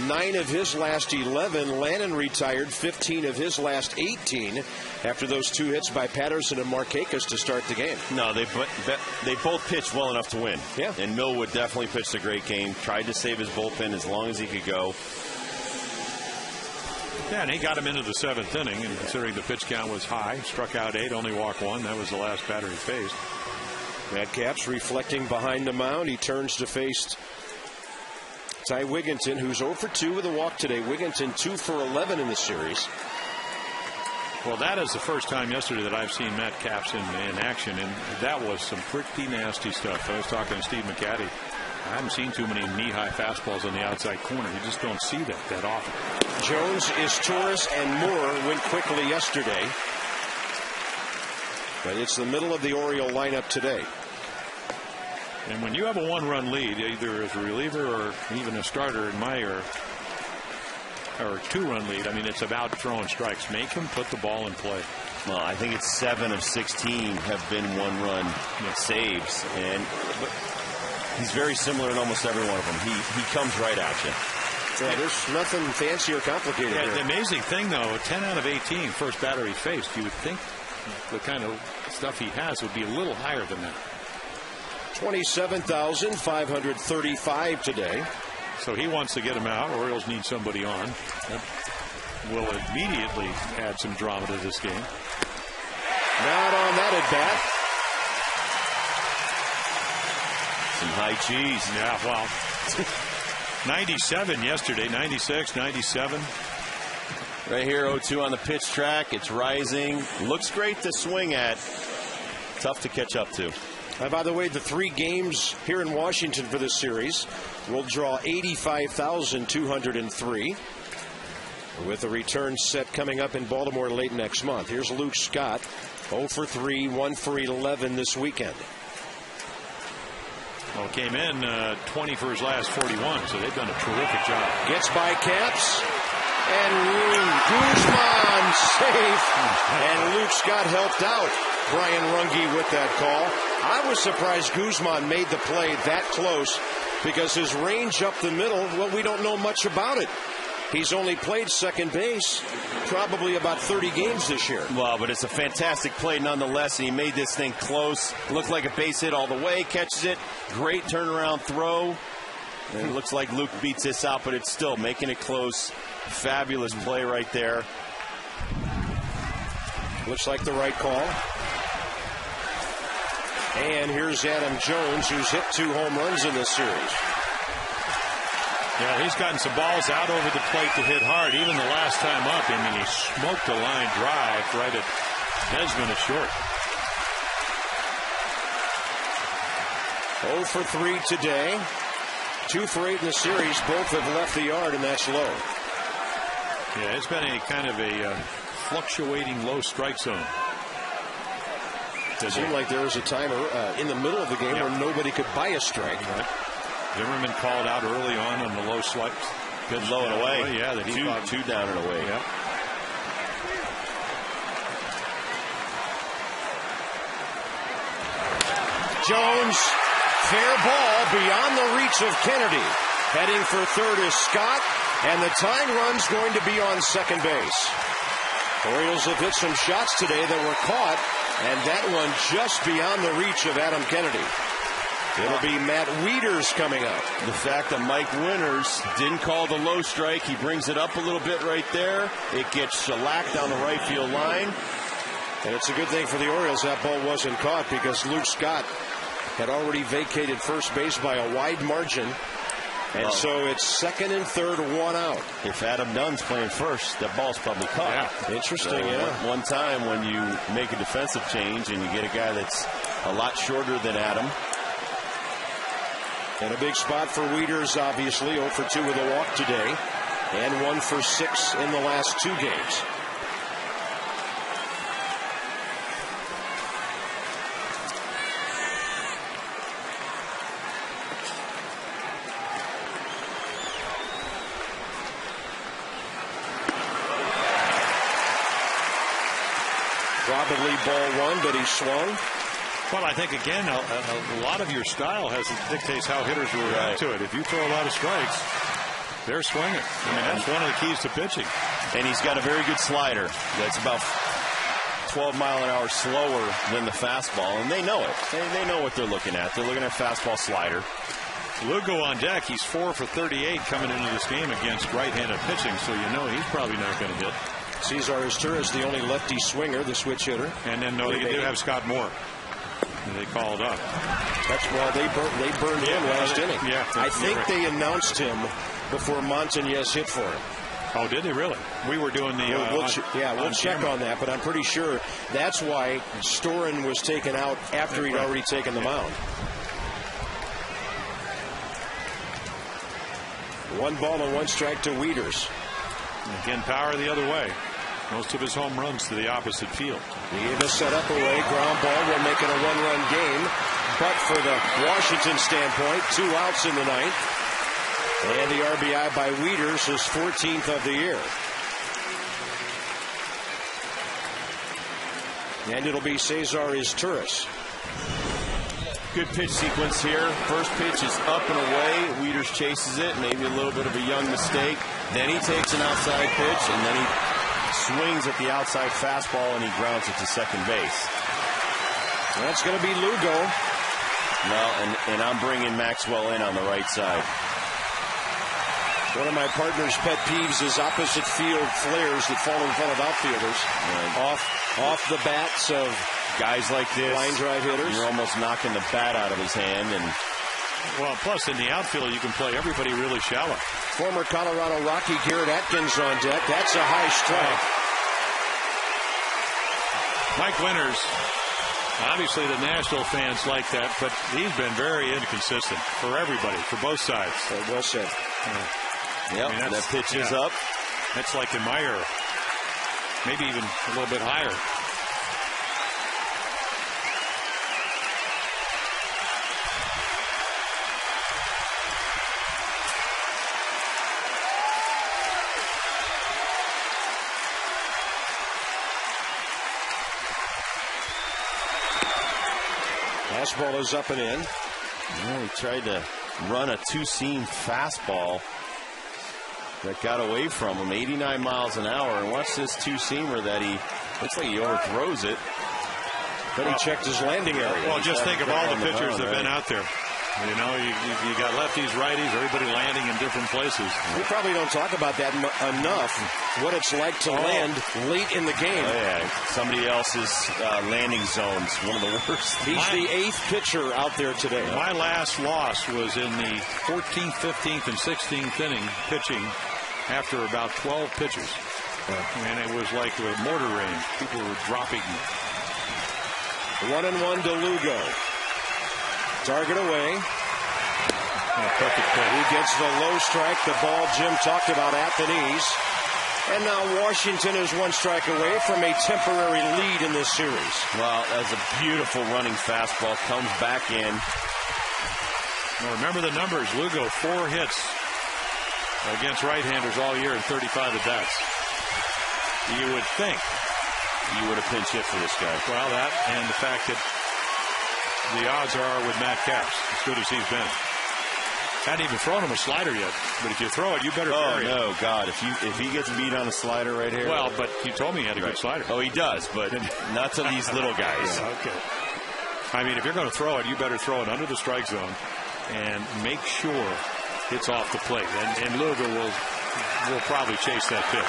9 of his last 11. Lannon retired 15 of his last 18 after those 2 hits by Patterson and Markakis to start the game. No, they both pitched well enough to win. Yeah. And Millwood definitely pitched a great game. Tried to save his bullpen as long as he could go. Yeah, and he got him into the 7th inning, and considering the pitch count was high, struck out 8, only walked 1. That was the last batter he faced. Matt Capps reflecting behind the mound. He turns to face Ty Wigginton, who's 0 for 2 with a walk today. Wigginton 2 for 11 in the series. Well, that is the first time yesterday that I've seen Matt Capps in action, and that was some pretty nasty stuff. I was talking to Steve McCaddy. I haven't seen too many knee-high fastballs on the outside corner. You just don't see that often. Jones is Torres, and Moore went quickly yesterday. But it's the middle of the Oriole lineup today. And when you have a 1-run lead, either as a reliever or even a starter in my or a 2-run lead, I mean, it's about throwing strikes. Make him put the ball in play. Well, I think it's 7 of 16 have been 1-run saves, but he's very similar in almost every one of them. He comes right at you. Yeah, there's nothing fancy or complicated here. The amazing thing, though, 10 out of 18 first batter he faced, you would think the kind of stuff he has would be a little higher than that. 27,535 today. So he wants to get him out. Orioles need somebody on. That will immediately add some drama to this game. Not on that at bat. Some high cheese. Yeah, well, 97 yesterday, 96, 97. Right here, 0-2 on the pitch track. It's rising. Looks great to swing at. Tough to catch up to. By the way, the 3 games here in Washington for this series will draw 85,203 with a return set coming up in Baltimore late next month. Here's Luke Scott, 0 for 3, 1 for 11 this weekend. Well, came in 20 for his last 41, so they've done a terrific job. Gets by Capps, and Guzman safe, and Luke Scott helped out Brian Runge with that call. I was surprised Guzman made the play that close because his range up the middle, well, we don't know much about it. He's only played second base probably about 30 games this year. Well, but it's a fantastic play nonetheless, and he made this thing close. Looked like a base hit all the way, catches it. Great turnaround throw. And it looks like Luke beats this out, but it's still making it close. Fabulous play right there. Looks like the right call. And here's Adam Jones, who's hit 2 home runs in this series. Yeah, he's gotten some balls out over the plate to hit hard. Even the last time up, I mean, he smoked a line drive right at Desmond at short. 0 for 3 today. 2 for 8 in the series. Both have left the yard, and that's low. Yeah, it's been a kind of a fluctuating low strike zone. It seemed like there was a timer in the middle of the game where nobody could buy a strike. Right. Zimmerman called out early on the low strike. Good low and away. Yeah, that he two down and away. Yep. Jones, fair ball beyond the reach of Kennedy. Heading for third is Scott, and the tying run's going to be on second base. Orioles have hit some shots today that were caught, and that one just beyond the reach of Adam Kennedy. It'll be Matt Wieters coming up. The fact that Mike Winters didn't call the low strike, he brings it up a little bit right there. It gets shellacked down the right field line. And it's a good thing for the Orioles that ball wasn't caught because Luke Scott had already vacated first base by a wide margin. And so it's second and third, 1 out. If Adam Dunn's playing first, that ball's probably caught. Yeah. Interesting, One time when you make a defensive change and you get a guy that's a lot shorter than Adam. And a big spot for Wieters, obviously. 0 for 2 with a walk today. And 1 for 6 in the last 2 games. probably ball one, but he swung. Well, I think, again, a lot of your style dictates how hitters will react to it. If you throw a lot of strikes, they're swinging. I mean, that's one of the keys to pitching. And he's got a very good slider that's about 12 mile an hour slower than the fastball, and they know it. They know what they're looking at. They're looking at fastball slider. Lugo on deck. He's 4 for 38 coming into this game against right-handed pitching, so you know he's probably not going to hit. Cesar Izturis is the only lefty swinger, the switch hitter. And then, no, they do have Scott Moore. They called up. That's why they burned him last inning. Yeah, I think they announced him before Montañez hit for him. Oh, did they really? We were doing the. We'll check on that, but I'm pretty sure that's why Storen was taken out after he'd already taken the mound. 1 ball and 1 strike to Wieters. Again, power the other way. Most of his home runs to the opposite field. Nieves set up away. Ground ball will make it a 1-run game. But for the Washington standpoint, 2 outs in the ninth. And the RBI by Wieters, his 14th of the year. And it'll be Cesar Izturis. Good pitch sequence here. First pitch is up and away. Wieters chases it. Maybe a little bit of a young mistake. Then he takes an outside pitch, and then he swings at the outside fastball, and he grounds it to second base. That's going to be Lugo. Well, and I'm bringing Maxwell in on the right side. One of my partner's pet peeves is opposite field flares that fall in front of outfielders. Off the bats of guys like this. Line drive hitters. You're almost knocking the bat out of his hand. And well, plus in the outfield, you can play everybody really shallow. Former Colorado Rocky Garrett Atkins on deck. That's a high strike. Mike Winters, obviously the Nashville fans like that, but he's been very inconsistent for everybody, for both sides. Well said. Yep, I mean, that pitch is up. That's like in my era. Maybe even a little bit higher. Fastball is up and in. Well, he tried to run a 2-seam fastball that got away from him, 89 miles an hour. And watch this 2-seamer that he looks like he overthrows it. But he checked his landing area. Well, just think of all the pitchers that have been out there. You know, you got lefties, righties, everybody landing in different places. We probably don't talk about that enough, what it's like to land late in the game. Oh, yeah, somebody else's landing zone's one of the worst. He's the 8th pitcher out there today. My last loss was in the 14th, 15th, and 16th inning pitching after about 12 pitches. And it was like a mortar range. People were dropping. 1-1 to Lugo. Target away. Perfect play. He gets the low strike. The ball Jim talked about at the knees. And now Washington is 1 strike away from a temporary lead in this series. Well, that's a beautiful running fastball. Comes back in. Now remember the numbers. Lugo, 4 hits against right-handers all year and 35 at-bats. You would think you would have pinch hit for this guy. Well, that and the fact that the odds are with Matt Capps, as good as he's been. Hadn't even thrown him a slider yet, but if you throw it, you better bury it. Oh, no, God. If he gets beat on a slider right here. Well, but you told me he had a good slider. Oh, he does, but not to these little guys. Yeah, okay. I mean, if you're going to throw it, you better throw it under the strike zone and make sure it's off the plate. And Lugo will probably chase that pitch.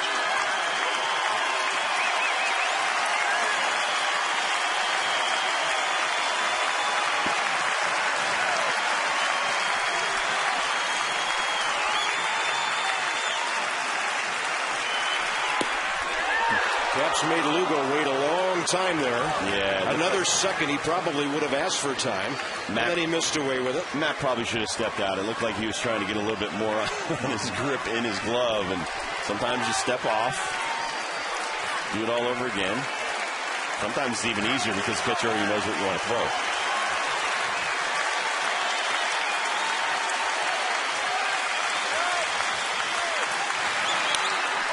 Capps made Lugo wait a long time there. Yeah. Another second, he probably would have asked for time. And then he missed away with it. Matt probably should have stepped out. It looked like he was trying to get a little bit more on his grip in his glove. And sometimes you step off, do it all over again. Sometimes it's even easier because the pitcher already knows what you want to throw.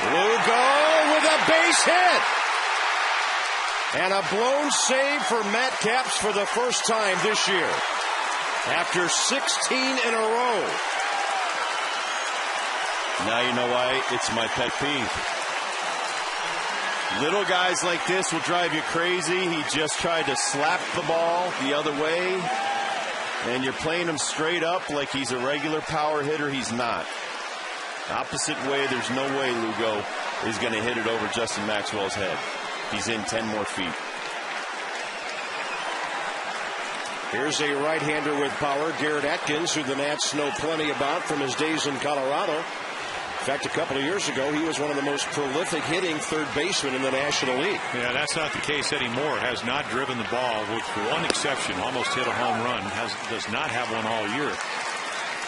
Lugo with a base hit. And a blown save for Matt Capps for the first time this year. After 16 in a row. Now you know why it's my pet peeve. Little guys like this will drive you crazy. He just tried to slap the ball the other way. And you're playing him straight up like he's a regular power hitter. He's not. Opposite way, there's no way Lugo is going to hit it over Justin Maxwell's head. He's in 10 more feet. Here's a right-hander with power, Garrett Atkins, who the Nats know plenty about from his days in Colorado. In fact, a couple of years ago, he was one of the most prolific hitting third basemen in the National League. Yeah, that's not the case anymore. Has not driven the ball, with one exception. Almost hit a home run. Does not have one all year.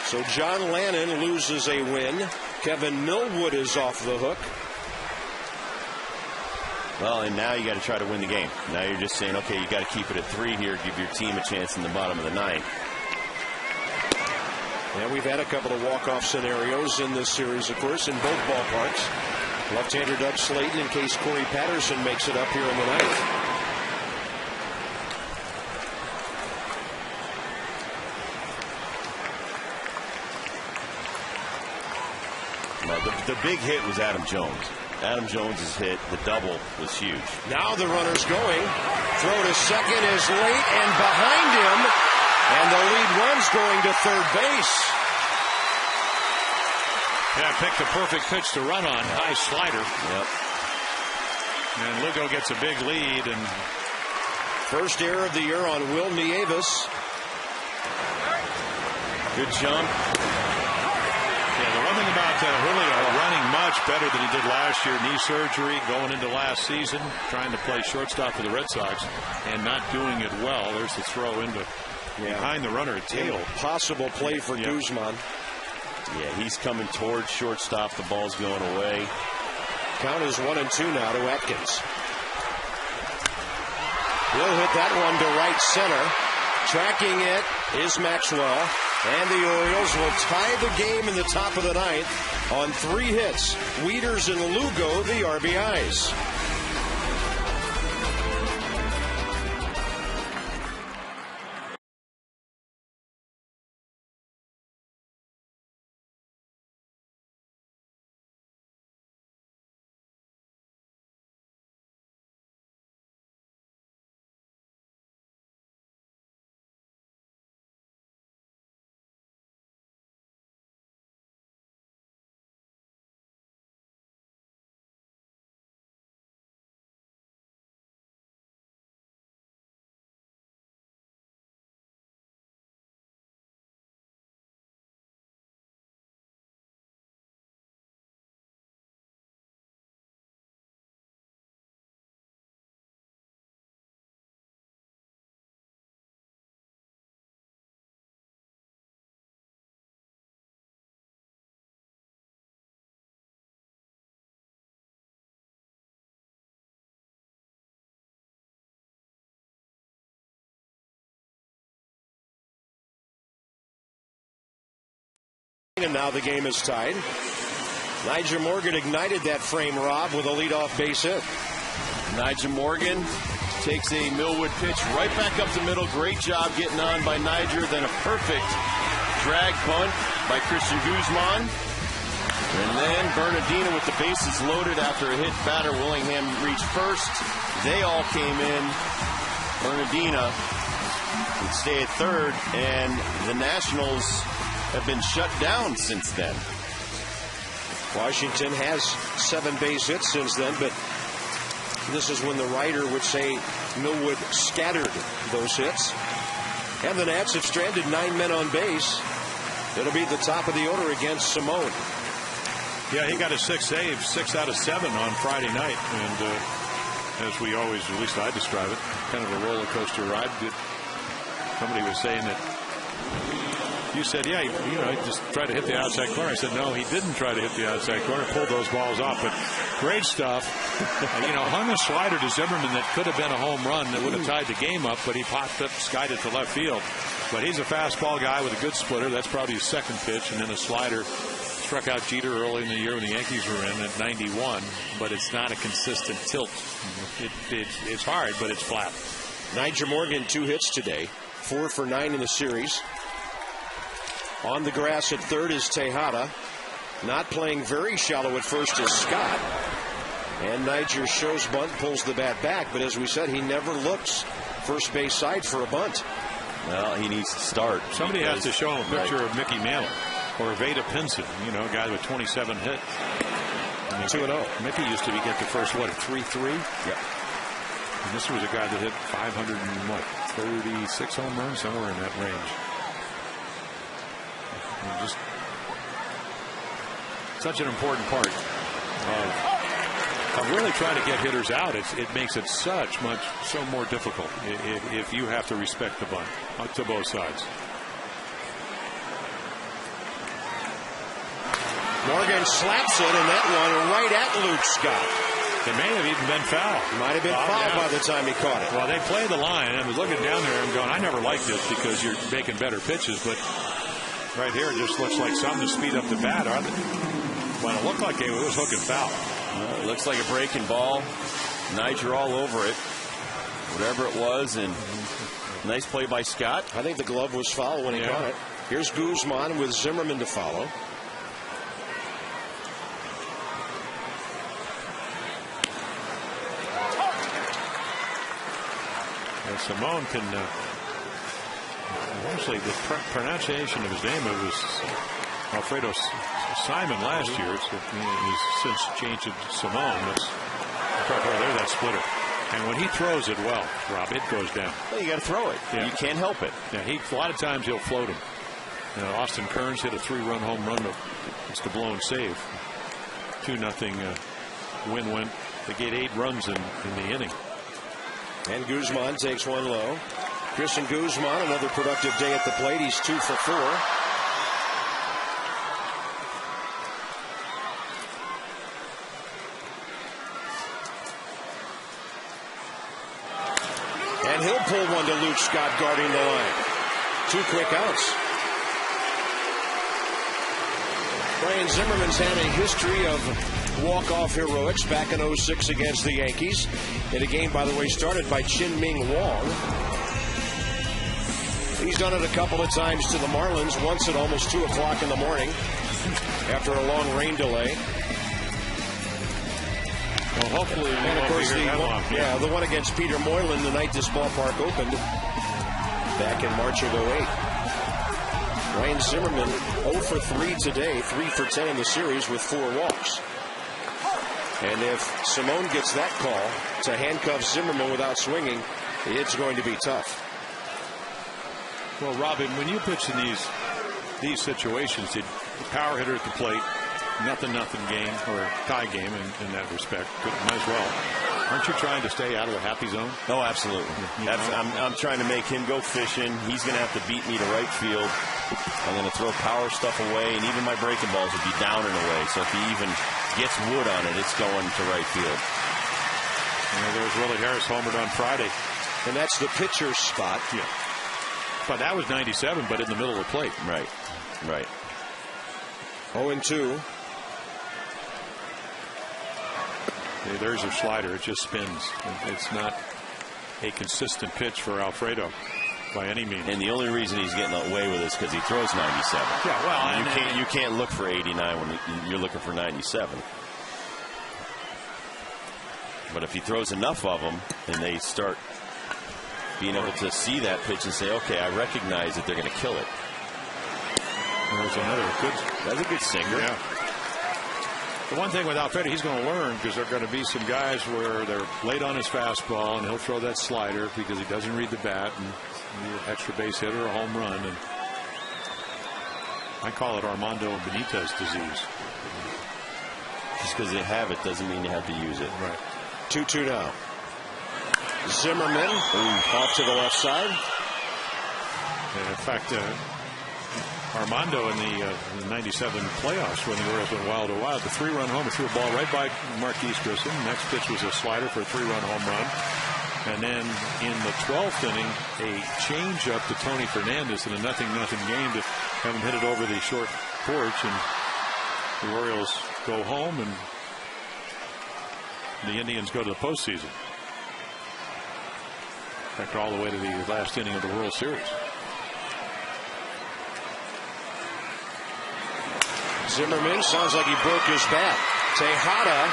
So John Lannon loses a win. Kevin Millwood is off the hook. Well, and now you got to try to win the game. Now you're just saying, okay, you got to keep it at 3 here, give your team a chance in the bottom of the 9th. Yeah, we've had a couple of walk-off scenarios in this series, of course, in both ballparks. Left-hander Doug Slayton in case Corey Patterson makes it up here in the 9th. Well, the big hit was Adam Jones. Adam Jones's hit, the double, was huge. Now the runner's going. Throw to second is late and behind him. And the lead run's going to third base. Yeah, picked the perfect pitch to run on. High slider. Yep. And Lugo gets a big lead. And first error of the year on Will Nieves. Good jump. Yeah, the one thing about Julio, running much better than he did last year. Knee surgery going into last season, trying to play shortstop for the Red Sox and not doing it well. There's the throw into behind the runner at tail. Possible play for Guzman. Yeah, he's coming towards shortstop. The ball's going away. Count is 1-2 now to Atkins. He'll hit that one to right center. Tracking it is Maxwell. And the Orioles will tie the game in the top of the 9th on 3 hits. Wieters and Lugo, the RBIs. And now the game is tied. Nyjer Morgan ignited that frame, Rob, with a leadoff base hit. Nyjer Morgan takes a Millwood pitch right back up the middle. Great job getting on by Nyjer. Then a perfect drag bunt by Christian Guzman. And then Bernardino with the bases loaded after a hit batter. Willingham reached first. They all came in. Bernardino would stay at third. And the Nationals have been shut down since then. Washington has 7 base hits since then, but this is when the writer would say Millwood scattered those hits. And the Nats have stranded 9 men on base. It'll be at the top of the order against Simone. Yeah, he got a 6 save, 6 out of 7 on Friday night. And as we always, at least I describe it, kind of a roller coaster ride. Somebody was saying that you said, yeah, he just tried to hit the outside corner. I said, no, he didn't try to hit the outside corner, pulled those balls off. But great stuff. Hung a slider to Zimmerman that could have been a home run that would have tied the game up, but he popped up, skied it to left field. But he's a fastball guy with a good splitter. That's probably his second pitch, and then a slider struck out Jeter early in the year when the Yankees were in at 91, but it's not a consistent tilt. It's hard, but it's flat. Nyjer Morgan, 2 hits today, 4 for 9 in the series. On the grass at third is Tejada. Not playing very shallow at first is Scott. And Nyjer shows bunt, pulls the bat back, but as we said, he never looks first base side for a bunt. Well, he needs to start. Somebody has to show him a picture of Mickey Mantle or Veda Pinson, you know, a guy with 27 hits. 2-0. Mickey used to get the first, what, 3-3? Yep. And this was a guy that hit 536 home runs, somewhere in that range. And just such an important part of really trying to get hitters out. It makes it so more difficult if you have to respect the bunt to both sides. Morgan slaps it, and that one right at Luke Scott. It may have even been foul. Might have been fouled by the time he caught it. Well, they played the line, and I was looking down there and going, I never liked this because you're making better pitches, but right here it just looks like something to speed up the bat. When it looked like it was hook and foul. It looks like a breaking ball. Nyjer all over it. Whatever it was, and nice play by Scott. I think the glove was foul when he caught it. Here's Guzman with Zimmerman to follow. Simone can actually the pronunciation of his name, it was Alfredo Simon last year. He's since changed it to Simone. That's there's that splitter. And when he throws it well, Rob, it goes down. Well, you got to throw it. Yeah. You can't help it. Yeah, a lot of times he'll float him. Austin Kearns hit a 3-run home run against the blown save. 2-0 win-win. They get 8 runs in the inning. And Guzman takes one low. Christian Guzman, another productive day at the plate. He's 2 for 4. And he'll pull one to Luke Scott guarding the line. 2 quick outs. Brian Zimmerman's had a history of walk-off heroics back in 06 against the Yankees. In a game, by the way, started by Chin-Ming Wong. He's done it a couple of times to the Marlins, once at almost 2 o'clock in the morning after a long rain delay. Well, hopefully, and of course, the one against Peter Moylan the night this ballpark opened back in March of 08. Ryan Zimmerman 0 for 3 today, 3 for 10 in the series with 4 walks. And if Simone gets that call to handcuff Zimmerman without swinging, it's going to be tough. Well, Robin, when you pitch in these situations, the power hitter at the plate, nothing game or tie game in that respect. Might as well. Aren't you trying to stay out of the happy zone? Oh, absolutely. I'm trying to make him go fishing. He's going to have to beat me to right field. I'm going to throw power stuff away, and even my breaking balls will be down and away. So if he even gets wood on it, it's going to right field. There's Willie Harris homered on Friday. And that's the pitcher's spot. Yeah. But that was 97, but in the middle of the plate. Right. 0-2. There's a slider. It just spins. It's not a consistent pitch for Alfredo by any means. And the only reason he's getting away with this because he throws 97. Yeah, well, you can't look for 89 when you're looking for 97. But if he throws enough of them, and they start being able to see that pitch and say, okay, I recognize that they're going to kill it. There's That's a good sinker. Yeah. The one thing with Alfredo, he's going to learn because there are going to be some guys where they're late on his fastball and he'll throw that slider because he doesn't read the bat and extra base hit or a home run. And I call it Armando Benitez disease. Just because they have it doesn't mean you have to use it. Right. 2-2 now. Zimmerman off to the left side. And in fact, Armando in the 97 playoffs when the Orioles went wild to wild, the 3-run homer, threw a ball right by Marquise Grissom. Next pitch was a slider for a 3-run home run. And then in the 12th inning, a change-up to Tony Fernandez in a 0-0 game to have him hit it over the short porch. And The Orioles go home and the Indians go to the postseason. In fact, all the way to the last inning of the World Series. Zimmerman sounds like he broke his bat. Tejada,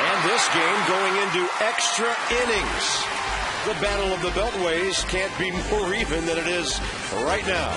and this game going into extra innings. The Battle of the Beltways can't be more even than it is right now.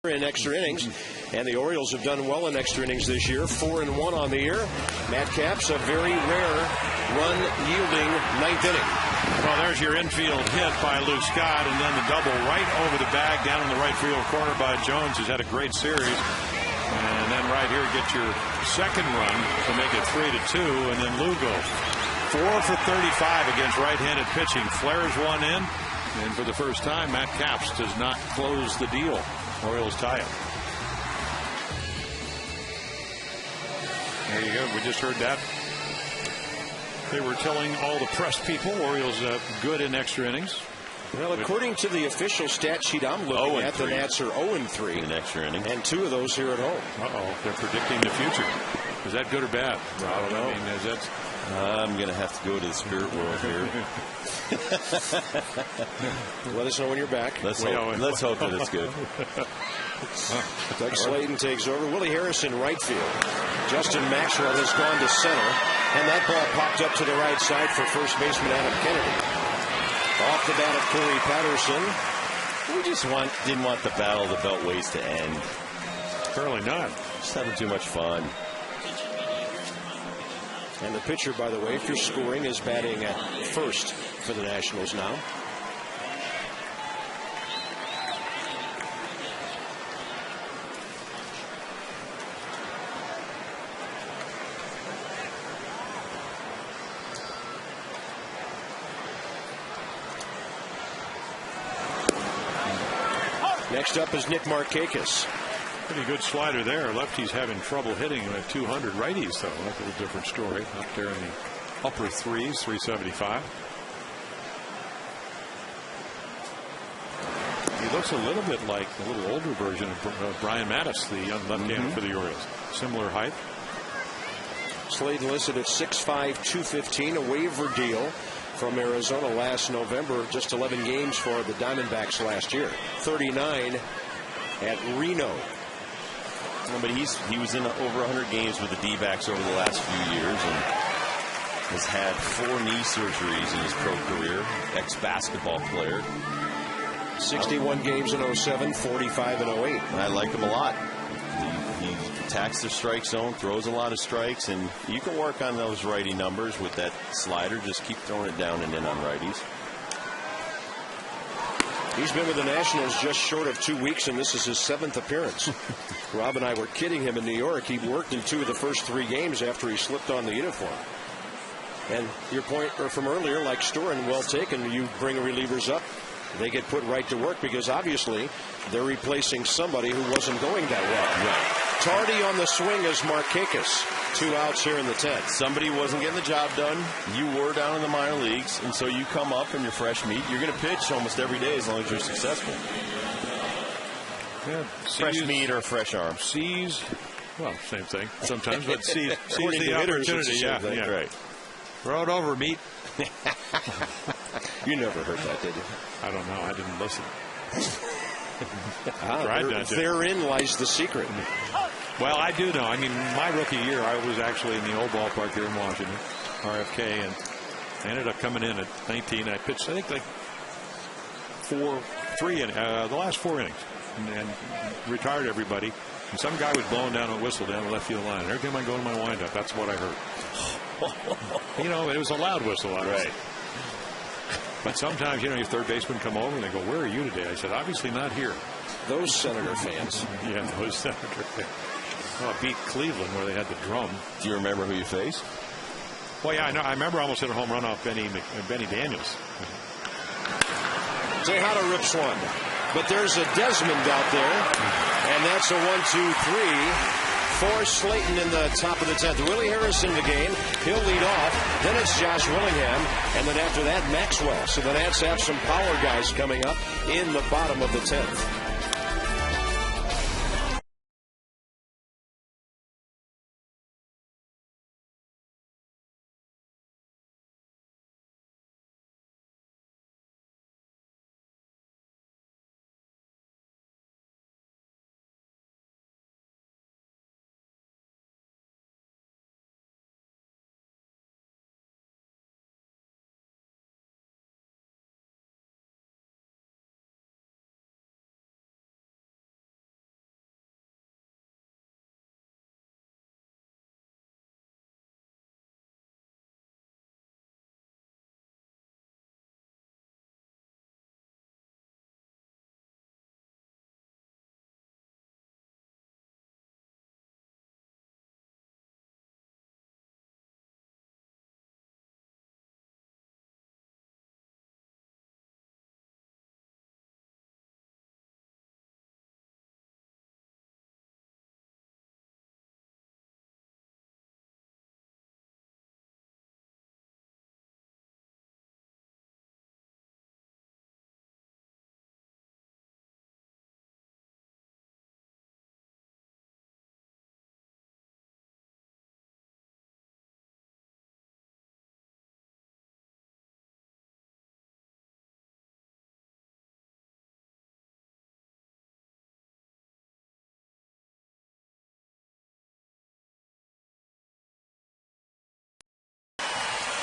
In extra innings, and the Orioles have done well in extra innings this year. 4-1 on the year. Matt Capps, a very rare run-yielding ninth inning. Well, there's your infield hit by Lou Scott, and then the double right over the bag down in the right field corner by Jones, who's had a great series. And then right here, get your second run to make it 3-2, and then Lou goes 4 for 35 against right-handed pitching. Flares one in, and for the first time, Matt Capps does not close the deal. Orioles tie it. There you go. We just heard that. They were telling all the press people Orioles good in extra innings. Well, according to the official stat sheet I'm looking at, the Nats are 0-3 in extra inning, and 2 of those here at home. They're predicting the future. Is that good or bad? I don't know. I mean, is that... I'm going to have to go to the spirit world here. Let us know when you're back. Let's hope that it's good. Doug Slayton takes over. Willie Harris in right field. Justin Maxwell has gone to center, and that ball popped up to the right side for first baseman Adam Kennedy. Off the bat of Corey Patterson. We just didn't want the Battle of the Beltways to end. Apparently not. Just having too much fun. And the pitcher, by the way, if you're scoring, is batting at first for the Nationals now. Next up is Nick Markakis. Pretty good slider there. Lefty's having trouble hitting at 200. Righties, though, that's a little different story. Up there in the upper threes, 375. He looks a little bit like the little older version of Brian Mattis, the young left-hander for the Orioles. Similar height. Slayton listed at 6'5", 215, a waiver deal from Arizona last November. Just 11 games for the Diamondbacks last year. 39 at Reno. But he was in over 100 games with the D-backs over the last few years and has had 4 knee surgeries in his pro career. Ex-basketball player. 61 games in 07, 45 in 08. I like him a lot. He attacks the strike zone, throws a lot of strikes, and you can work on those righty numbers with that slider. Just keep throwing it down and in on righties. He's been with the Nationals just short of 2 weeks, and this is his 7th appearance. Rob and I were kidding him in New York. He worked in 2 of the first 3 games after he slipped on the uniform. And your point from earlier, like Storen, well taken. You bring relievers up, they get put right to work because obviously they're replacing somebody who wasn't going that well. Right. Tardy on the swing is Markakis. 2 outs here in the 10th. Somebody wasn't getting the job done. You were down in the minor leagues, and so you come up in your fresh meat. You're going to pitch almost every day as long as you're successful. Yeah, fresh meat or fresh arm. Seize, well, same thing sometimes, but seize the hitters, opportunity. yeah, right. Throw it over, meat. You never heard that, did you? I don't know. I didn't listen. Therein lies the secret. Well, I do know. I mean, my rookie year, I was actually in the old ballpark here in Washington, RFK, and I ended up coming in at 19. I pitched, I think, like the last 4 innings, and retired everybody. And some guy was blowing down a whistle down the left field line. And every time I go to my windup, that's what I heard. You know, it was a loud whistle, obviously. Right. But sometimes, your third baseman come over and they go, "Where are you today?" I said, "Obviously not here." Those Senator fans. Yeah, those Senator fans. Well, it beat Cleveland where they had the drum. Do you remember who you faced? Well, yeah, I know. I remember I almost hit a home run off Benny Daniels. Tejada rips one. But there's a Desmond out there. And that's a 1-2-3 for Slayton in the top of the 10th. Willie Harris in the game. He'll lead off. Then it's Josh Willingham. And then after that, Maxwell. So the Nats have some power guys coming up in the bottom of the 10th.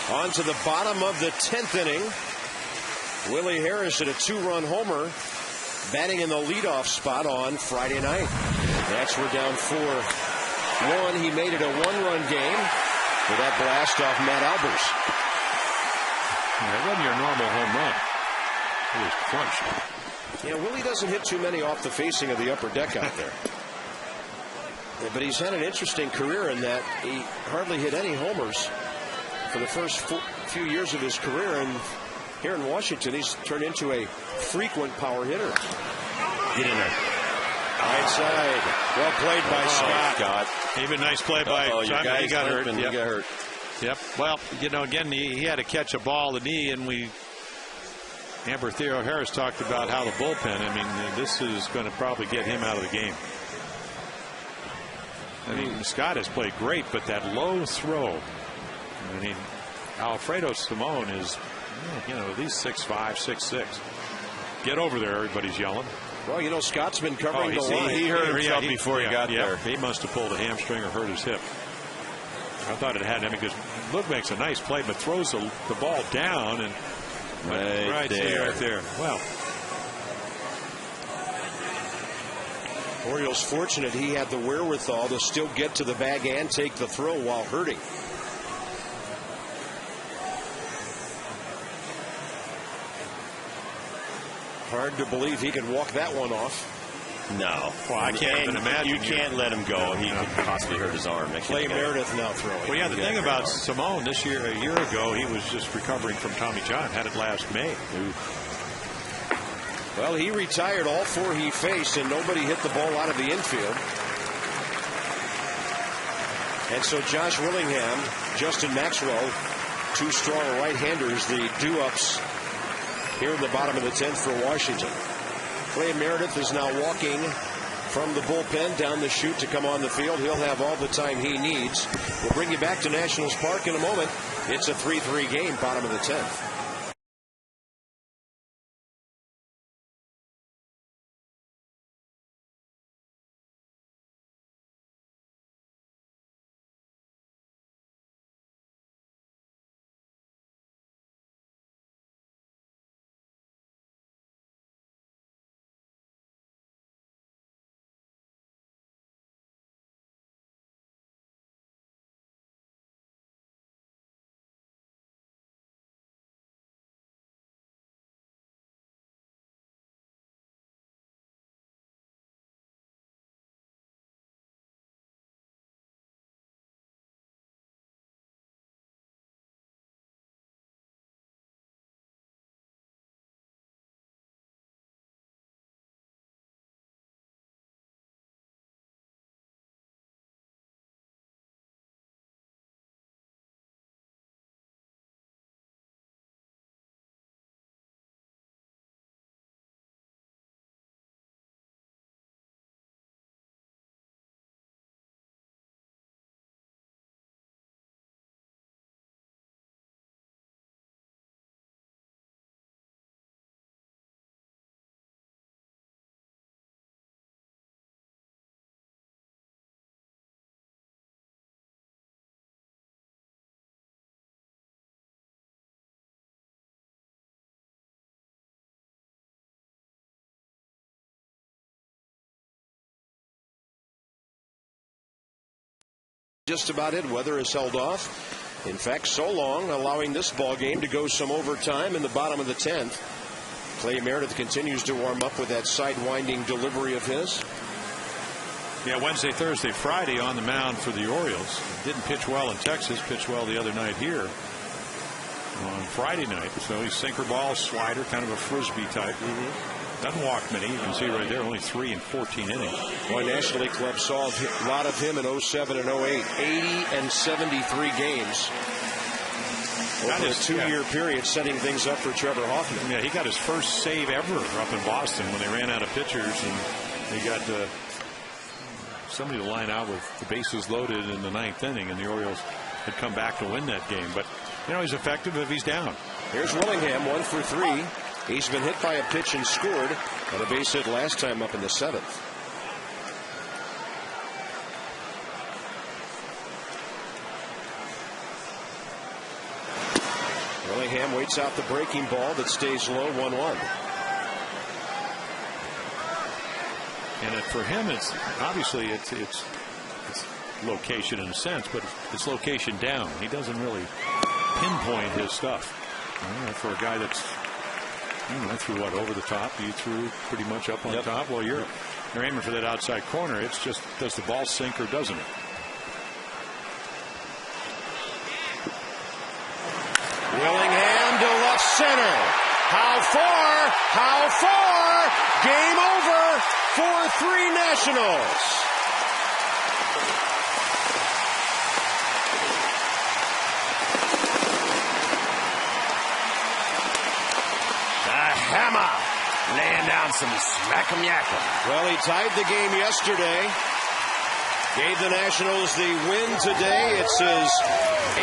On to the bottom of the 10th inning. Willie Harris hit a 2-run homer, batting in the leadoff spot on Friday night. Nats were down 4-1. He made it a 1-run game with that blast off Matt Albers. That wasn't your normal home run. It was crunched. Yeah, Willie doesn't hit too many off the facing of the upper deck out there. Yeah, but he's had an interesting career in that he hardly hit any homers for the first few years of his career, and here in Washington he's turned into a frequent power hitter. Get in there. Right side. Well played by Scott. Even nice play by Simon. He got hurt. He got hurt. Yep. Well, again, he had to catch a ball in the knee, and Amber Theo Harris talked about how the bullpen, I mean, this is going to probably get him out of the game. I mean, Scott has played great, but that low throw, I mean, Alfredo Simon is, at least 6'5", 6'6". Get over there, everybody's yelling. Well, Scott's been covering the line. He hurt himself before he got there. He must have pulled a hamstring or hurt his hip. I thought it had him because Luke makes a nice play, but throws the ball down and right there. Well, Orioles fortunate he had the wherewithal to still get to the bag and take the throw while hurting. Hard to believe he could walk that one off. No. Well, I can't even imagine. You can't let him go. He could possibly hurt his arm. Clay Meredith now throwing. Well, yeah, the thing about Simone this year, a year ago, he was just recovering from Tommy John. Had it last May. Well, he retired all 4 he faced, and nobody hit the ball out of the infield. And so Josh Willingham, Justin Maxwell, 2 strong right-handers, the do-ups here in the bottom of the 10th for Washington. Clay Meredith is now walking from the bullpen down the chute to come on the field. He'll have all the time he needs. We'll bring you back to Nationals Park in a moment. It's a 3-3 game, bottom of the 10th. Just about it. Weather is held off. In fact, so long, allowing this ball game to go some overtime in the bottom of the 10th. Clay Meredith continues to warm up with that sidewinding delivery of his. Yeah, Wednesday, Thursday, Friday on the mound for the Orioles. Didn't pitch well in Texas. Pitched well the other night here on Friday night. So he's sinker ball, slider, kind of a frisbee type. Doesn't walk many. You can see right there, only 3 in 14 innings. Boy, National League Club saw a lot of him in 07 and 08. 80 and 73 games over a 2-year period, setting things up for Trevor Hoffman. Yeah, he got his first save ever up in Boston when they ran out of pitchers, and they got somebody to line out with the bases loaded in the 9th inning, and the Orioles had come back to win that game. But, you know, he's effective if he's down. Here's Willingham, 1 for 3. He's been hit by a pitch and scored on a base hit last time up in the 7th. Willingham waits out the breaking ball that stays low, 1-1. And for him, it's obviously it's location in a sense, but it's location down. He doesn't really pinpoint his stuff. For a guy that's threw what over the top, you threw pretty much up on top. Well, you're aiming for that outside corner. It's just, does the ball sink or doesn't it? Willingham to left center. How far? How far? Game over. 4-3 Nationals. Hammer laying down some smack'em yack'em. Well, he tied the game yesterday. Gave the Nationals the win today. It's his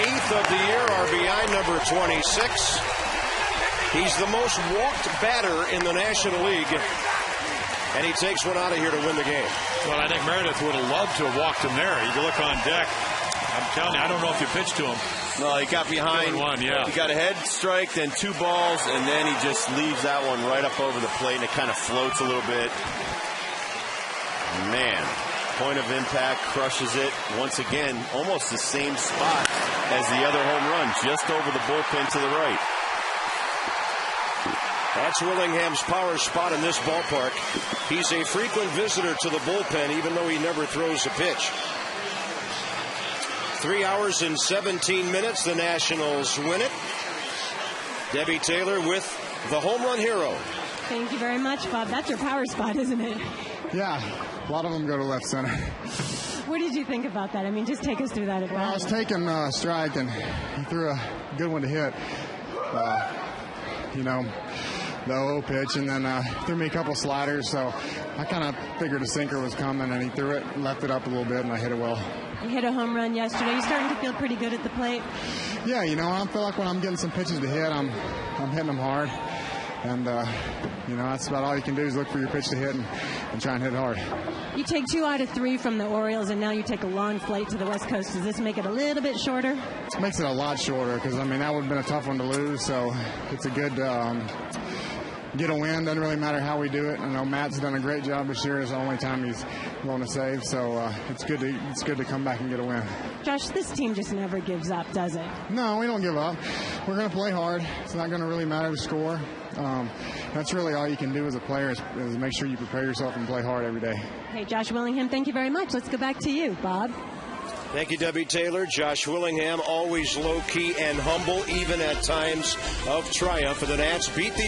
8th of the year, RBI number 26. He's the most walked batter in the National League. And he takes one out of here to win the game. Well, I think Meredith would have loved to have walked him there. You can look on deck. I'm telling you, I don't know if you pitched to him. No, he got behind. Yeah. He got a head strike, then 2 balls, and then he just leaves that one right up over the plate, and it kind of floats a little bit. Man, point of impact, crushes it. Once again, almost the same spot as the other home run, just over the bullpen to the right. That's Willingham's power spot in this ballpark. He's a frequent visitor to the bullpen, even though he never throws a pitch. 3 hours and 17 minutes. The Nationals win it. Debbie Taylor with the home run hero. Thank you very much, Bob. That's your power spot, isn't it? Yeah, a lot of them go to left center. What did you think about that? I mean, just take us through that. Well, I was taking a strike, and he threw a good one to hit. The 0 pitch, and then threw me a couple sliders, so I kind of figured a sinker was coming, and he threw it, left it up a little bit, and I hit it well. You hit a home run yesterday. You're starting to feel pretty good at the plate. Yeah, I feel like when I'm getting some pitches to hit, I'm hitting them hard. And, that's about all you can do is look for your pitch to hit and try and hit it hard. You take 2 out of 3 from the Orioles, and now you take a long flight to the West Coast. Does this make it a little bit shorter? It makes it a lot shorter because, that would have been a tough one to lose. So it's a good get a win. Doesn't really matter how we do it. I know Matt's done a great job this year. It's the only time he's going to save. So it's good to come back and get a win. Josh, this team just never gives up, does it? No, we don't give up. We're going to play hard. It's not going to really matter to score. That's really all you can do as a player is make sure you prepare yourself and play hard every day. Hey, Josh Willingham, thank you very much. Let's go back to you, Bob. Thank you, Debbie Taylor. Josh Willingham, always low-key and humble, even at times of triumph. And the Nats beat the